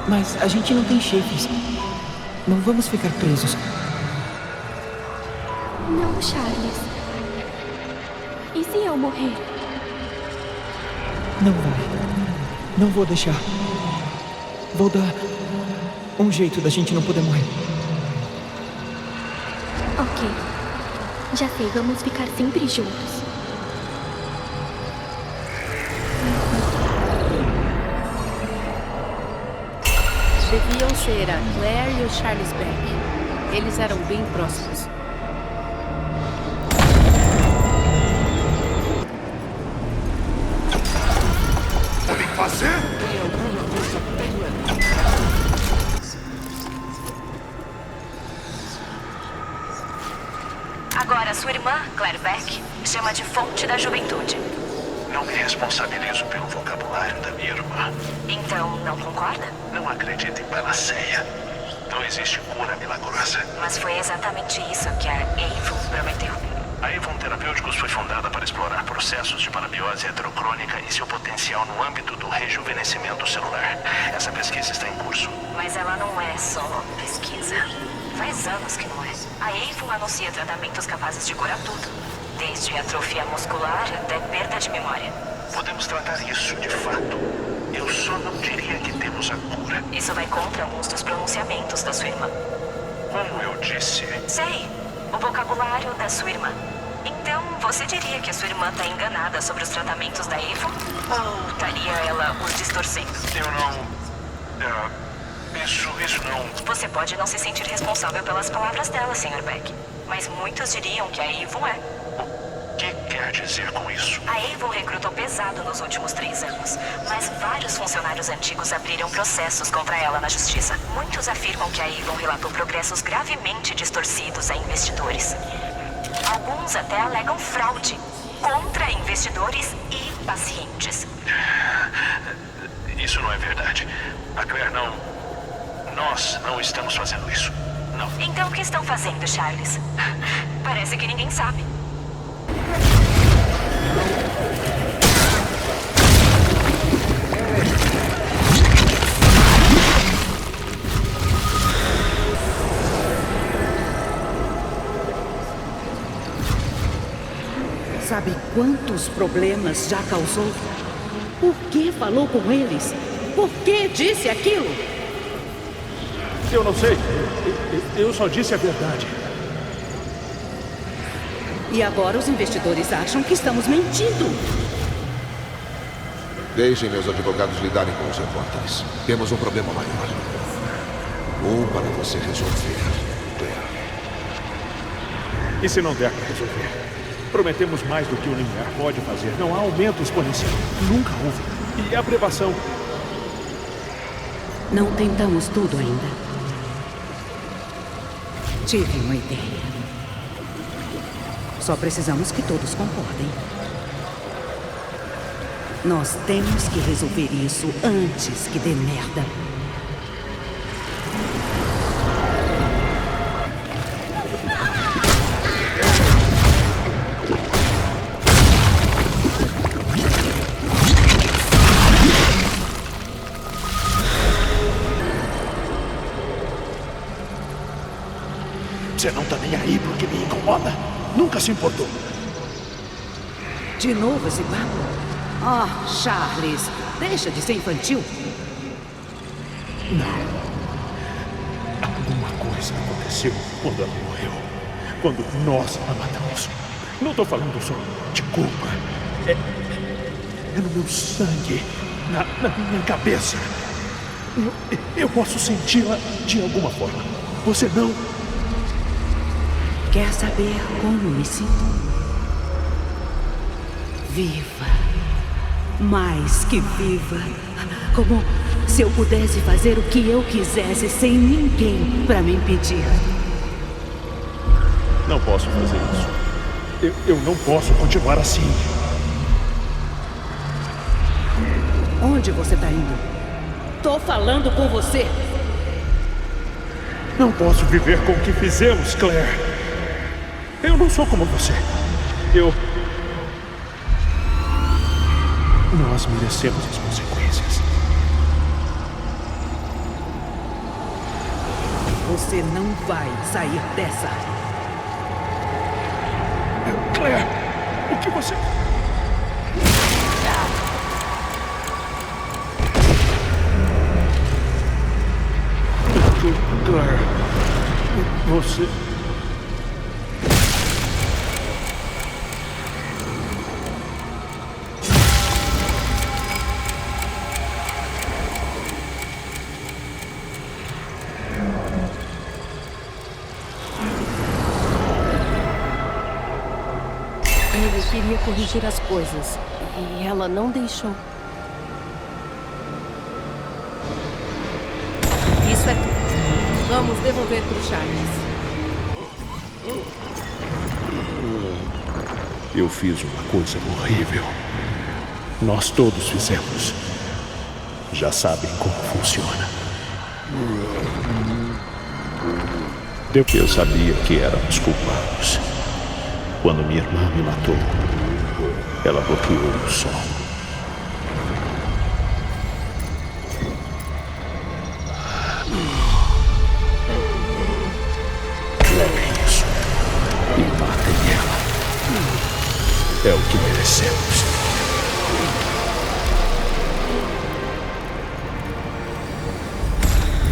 Mas a gente não tem chifres. Não vamos ficar presos. Não, Charles. E se eu morrer? Não vai. Não vou deixar. Vou dar um jeito da gente não poder morrer. Ok. Já sei, vamos ficar sempre juntos. Deviam ser a Claire e o Charles Beck. Eles eram bem próximos. Podem fazer? Agora, sua irmã, Claire Beck, chama de fonte da juventude. Não me responsabilizo pelo vocabulário da minha irmã. Então, não concorda? Não acredito em panaceia. Não existe cura milagrosa. Mas foi exatamente isso que a Avon prometeu. A Avon Terapêuticos foi fundada para explorar processos de parabiose heterocrônica e seu potencial no âmbito do rejuvenescimento celular. Essa pesquisa está em curso. Mas ela não é só pesquisa. Faz anos que não é. A Avon anuncia tratamentos capazes de curar tudo. Desde atrofia muscular até perda de memória. Podemos tratar isso de fato. Eu só não diria que temos a cura. Isso vai contra alguns dos pronunciamentos da sua irmã. Como eu disse... Sei. O vocabulário da sua irmã. Então, você diria que a sua irmã está enganada sobre os tratamentos da Avon? Ou estaria ela os distorcendo? Eu não... Isso não... Você pode não se sentir responsável pelas palavras dela, Sr. Beck. Mas muitos diriam que a Avon é. O que quer dizer com isso? A Avon recrutou pesado nos últimos 3 anos. Mas vários funcionários antigos abriram processos contra ela na justiça. Muitos afirmam que a Avon relatou progressos gravemente distorcidos a investidores. Alguns até alegam fraude contra investidores e pacientes. Isso não é verdade. A Claire não... Nós não estamos fazendo isso. Não. Então o que estão fazendo, Charles? Parece que ninguém sabe. Sabe quantos problemas já causou? Por que falou com eles? Por que disse aquilo? Eu não sei. Eu só disse a verdade. E agora os investidores acham que estamos mentindo. Deixem meus advogados lidarem com os repórteres. Temos um problema maior. Para você resolver, Claire. E se não der para resolver? Prometemos mais do que o limiar pode fazer. Não há aumento exponencial. Nunca houve. E a privação? Não tentamos tudo ainda. Tive uma ideia. Só precisamos que todos concordem. Nós temos que resolver isso antes que dê merda. Você não tá nem aí porque me incomoda. Nunca se importou. De novo esse papo? Charles, deixa de ser infantil. Não. Alguma coisa aconteceu quando ela morreu. Quando nós a matamos. Não tô falando só de culpa. É no meu sangue. Na minha cabeça. Eu posso senti-la de alguma forma. Você não? Quer saber como me sinto? Viva. Mais que viva. Como se eu pudesse fazer o que eu quisesse sem ninguém para me impedir. Não posso fazer isso. Eu não posso continuar assim. Onde você tá indo? Tô falando com você! Não posso viver com o que fizemos, Claire. Eu não sou como você. Nós merecemos as consequências. Você não vai sair dessa. Claire, o que você... Claire, você... Ele queria corrigir as coisas e ela não deixou. Isso é tudo. Vamos devolver para o Charles. Eu fiz uma coisa horrível. Nós todos fizemos. Já sabem como funciona. Eu sabia que éramos culpados. Quando minha irmã me matou, ela bloqueou o sol. Levem isso e matem ela. É o que merecemos.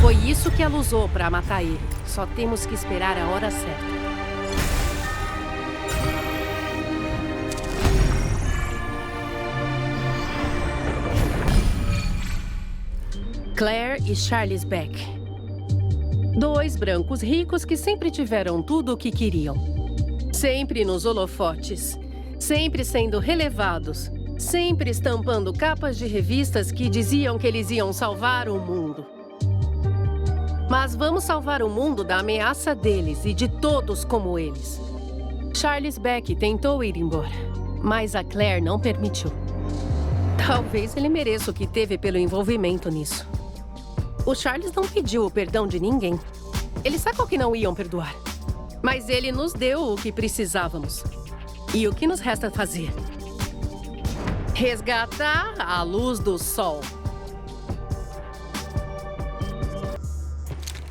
Foi isso que ela usou para matar ele. Só temos que esperar a hora certa. Claire e Charles Beck. 2 brancos ricos que sempre tiveram tudo o que queriam. Sempre nos holofotes. Sempre sendo relevados. Sempre estampando capas de revistas que diziam que eles iam salvar o mundo. Mas vamos salvar o mundo da ameaça deles e de todos como eles. Charles Beck tentou ir embora, mas a Claire não permitiu. Talvez ele mereça o que teve pelo envolvimento nisso. O Charles não pediu o perdão de ninguém. Ele sacou que não iam perdoar. Mas ele nos deu o que precisávamos. E o que nos resta fazer? Resgatar a luz do sol.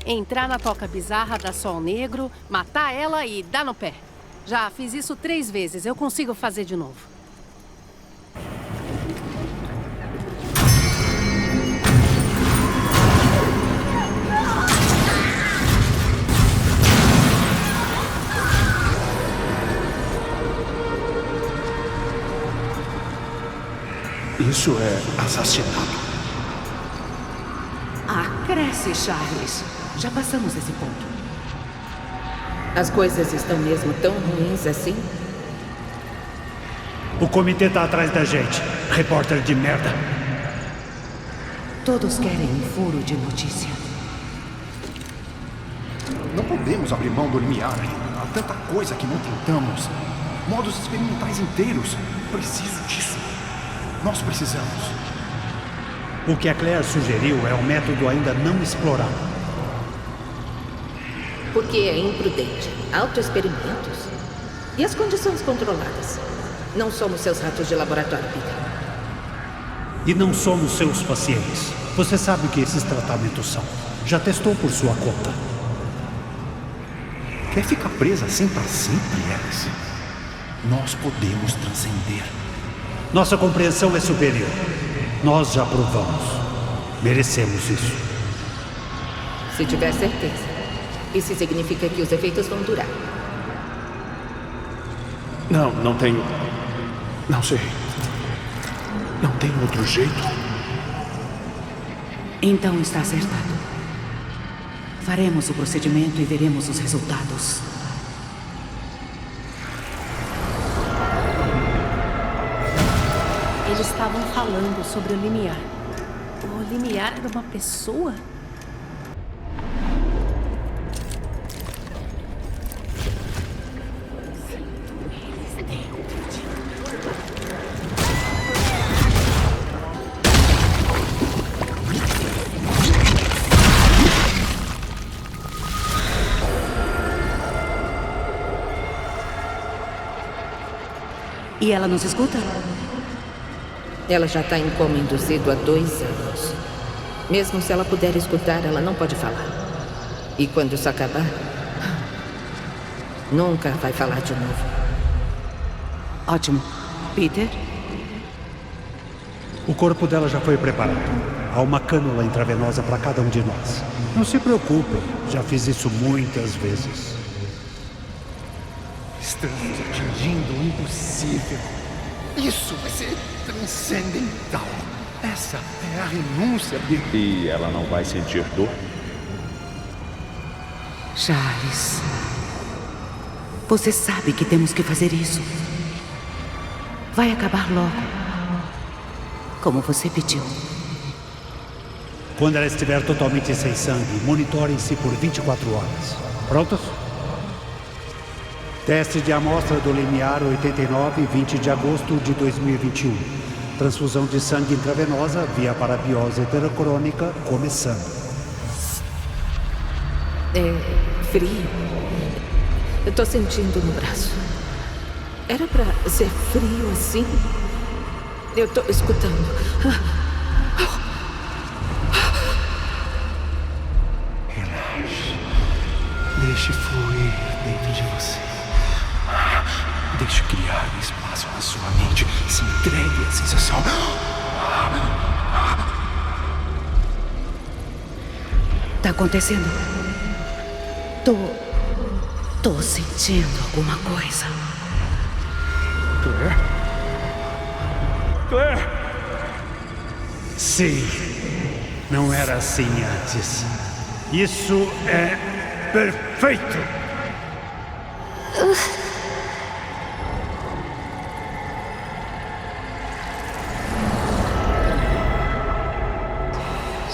Entrar na toca bizarra da Sol Negro, matar ela e dar no pé. Já fiz isso 3 vezes, eu consigo fazer de novo. Isso é assassinato. Ah, cresce, Charles. Já passamos esse ponto. As coisas estão mesmo tão ruins assim? O comitê tá atrás da gente. Repórter de merda. Todos querem um furo de notícia. Não podemos abrir mão do limiar. Há tanta coisa que não tentamos. Modos experimentais inteiros. Preciso disso. Nós precisamos. O que a Claire sugeriu é um método ainda não explorado. Porque é imprudente. Autoexperimentos. E as condições controladas? Não somos seus ratos de laboratório, Peter. E não somos seus pacientes. Você sabe o que esses tratamentos são. Já testou por sua conta. Quer ficar presa assim para sempre, Alice? Nós podemos transcender. Nossa compreensão é superior. Nós já provamos. Merecemos isso. Se tiver certeza. Isso significa que os efeitos vão durar. Não tenho... Não sei. Não tem outro jeito. Então está acertado. Faremos o procedimento e veremos os resultados. Eles estavam falando sobre o limiar. O limiar era uma pessoa? E ela nos escuta? Ela já está em coma induzido há 2 anos. Mesmo se ela puder escutar, ela não pode falar. E quando isso acabar, nunca vai falar de novo. Ótimo. Peter? O corpo dela já foi preparado. Há uma cânula intravenosa para cada um de nós. Não se preocupem, já fiz isso muitas vezes. Estamos atingindo o impossível. Isso vai ser transcendental. Essa é a renúncia de... E ela não vai sentir dor? Charles, você sabe que temos que fazer isso. Vai acabar logo, como você pediu. Quando ela estiver totalmente sem sangue, monitorem-se por 24 horas. Prontos? Teste de amostra do limiar 89, 20 de agosto de 2021. Transfusão de sangue intravenosa via parabiose heterocrônica começando. É frio. Eu tô sentindo no braço. Era pra ser frio assim? Eu tô escutando. Relaxe. Deixe fluir dentro de você. Deixe criar um espaço na sua mente. Se entregue à sensação. Tá acontecendo? Tô sentindo alguma coisa. Claire? Claire? Sim. Não era assim antes. Isso é perfeito!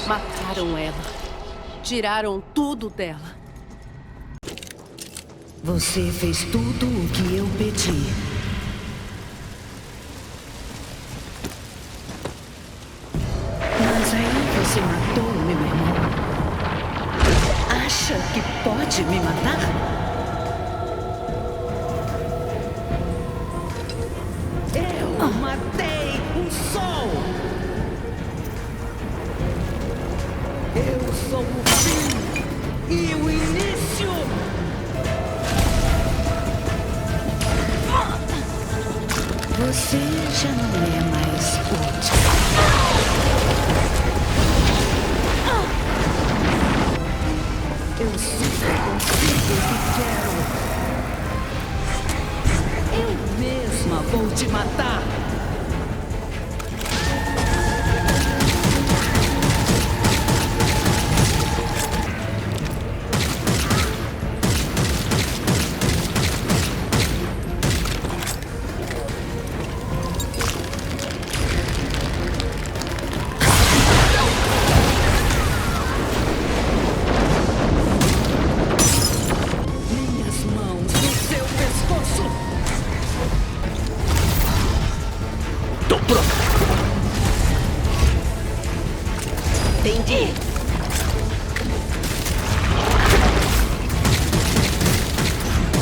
Mataram ela. Tiraram tudo dela. Você fez tudo o que eu pedi. Mas aí você matou meu irmão. Acha que pode me matar? Eu matei o sol! Eu sou o fim e o início! Você já não é mais útil. Eu sempre consigo o que quero. Eu mesma vou te matar. Entendi.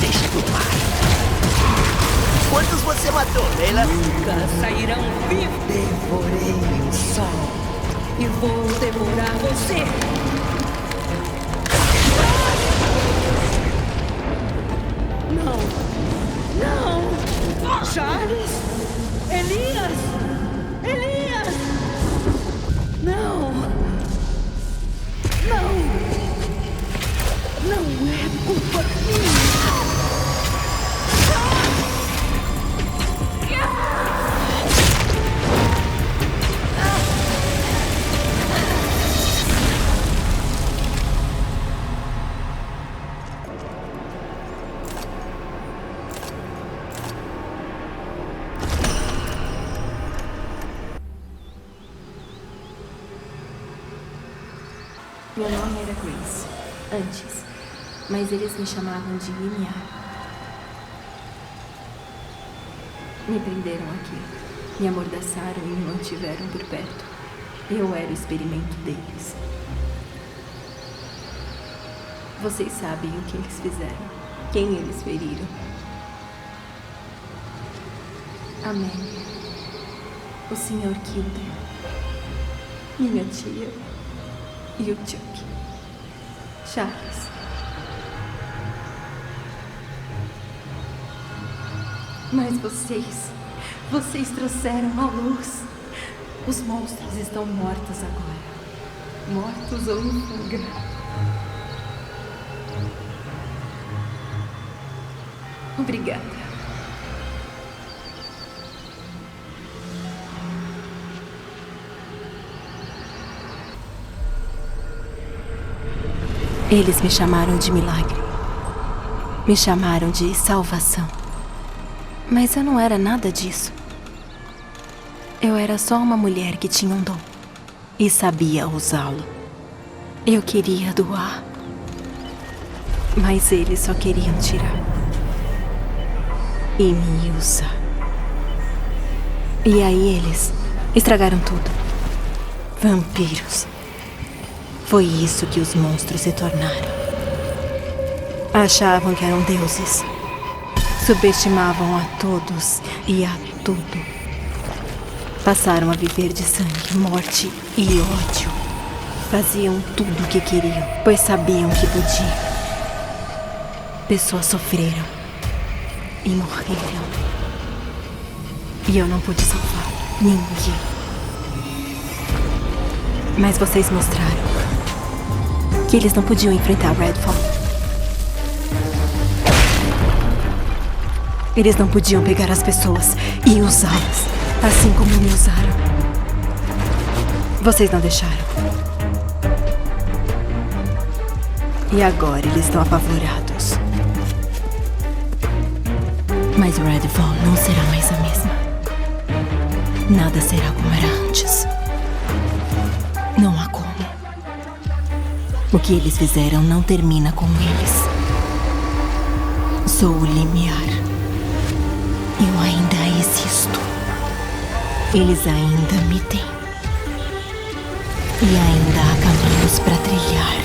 Deixa pro pai. Quantos você matou, Leila? Nunca sairão vivos. Devorei o sol e vou devorar você. Não. Não. Charles? Elias? Elias? Não. Não! Não é culpa minha! Meu nome era Grace, antes, mas eles me chamavam de Limiar. Me prenderam aqui, me amordaçaram e me mantiveram por perto. Eu era o experimento deles. Vocês sabem o que eles fizeram, quem eles feriram. Amélia, o Sr. Kilder, minha tia e o Chuck, Charles. Mas vocês trouxeram a luz. Os monstros estão mortos agora. Mortos ou em fuga. Obrigada. Eles me chamaram de milagre. Me chamaram de salvação. Mas eu não era nada disso. Eu era só uma mulher que tinha um dom e sabia usá-lo. Eu queria doar, mas eles só queriam tirar e me usar. E aí eles estragaram tudo. Vampiros. Foi isso que os monstros se tornaram. Achavam que eram deuses. Subestimavam a todos e a tudo. Passaram a viver de sangue, morte e ódio. Faziam tudo o que queriam, pois sabiam que podiam. Pessoas sofreram e morreram. E eu não pude salvar ninguém. Mas vocês mostraram que eles não podiam enfrentar Redfall. Eles não podiam pegar as pessoas e usá-las, assim como me usaram. Vocês não deixaram. E agora eles estão apavorados. Mas Redfall não será mais a mesma. Nada será como era antes. Não há como. O que eles fizeram não termina com eles. Sou o limiar. Eu ainda existo. Eles ainda me têm. E ainda há caminhos para trilhar.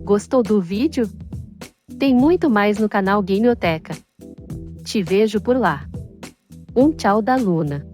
Gostou do vídeo? Tem muito mais no canal Gameoteca. Te vejo por lá. Um tchau da Luna.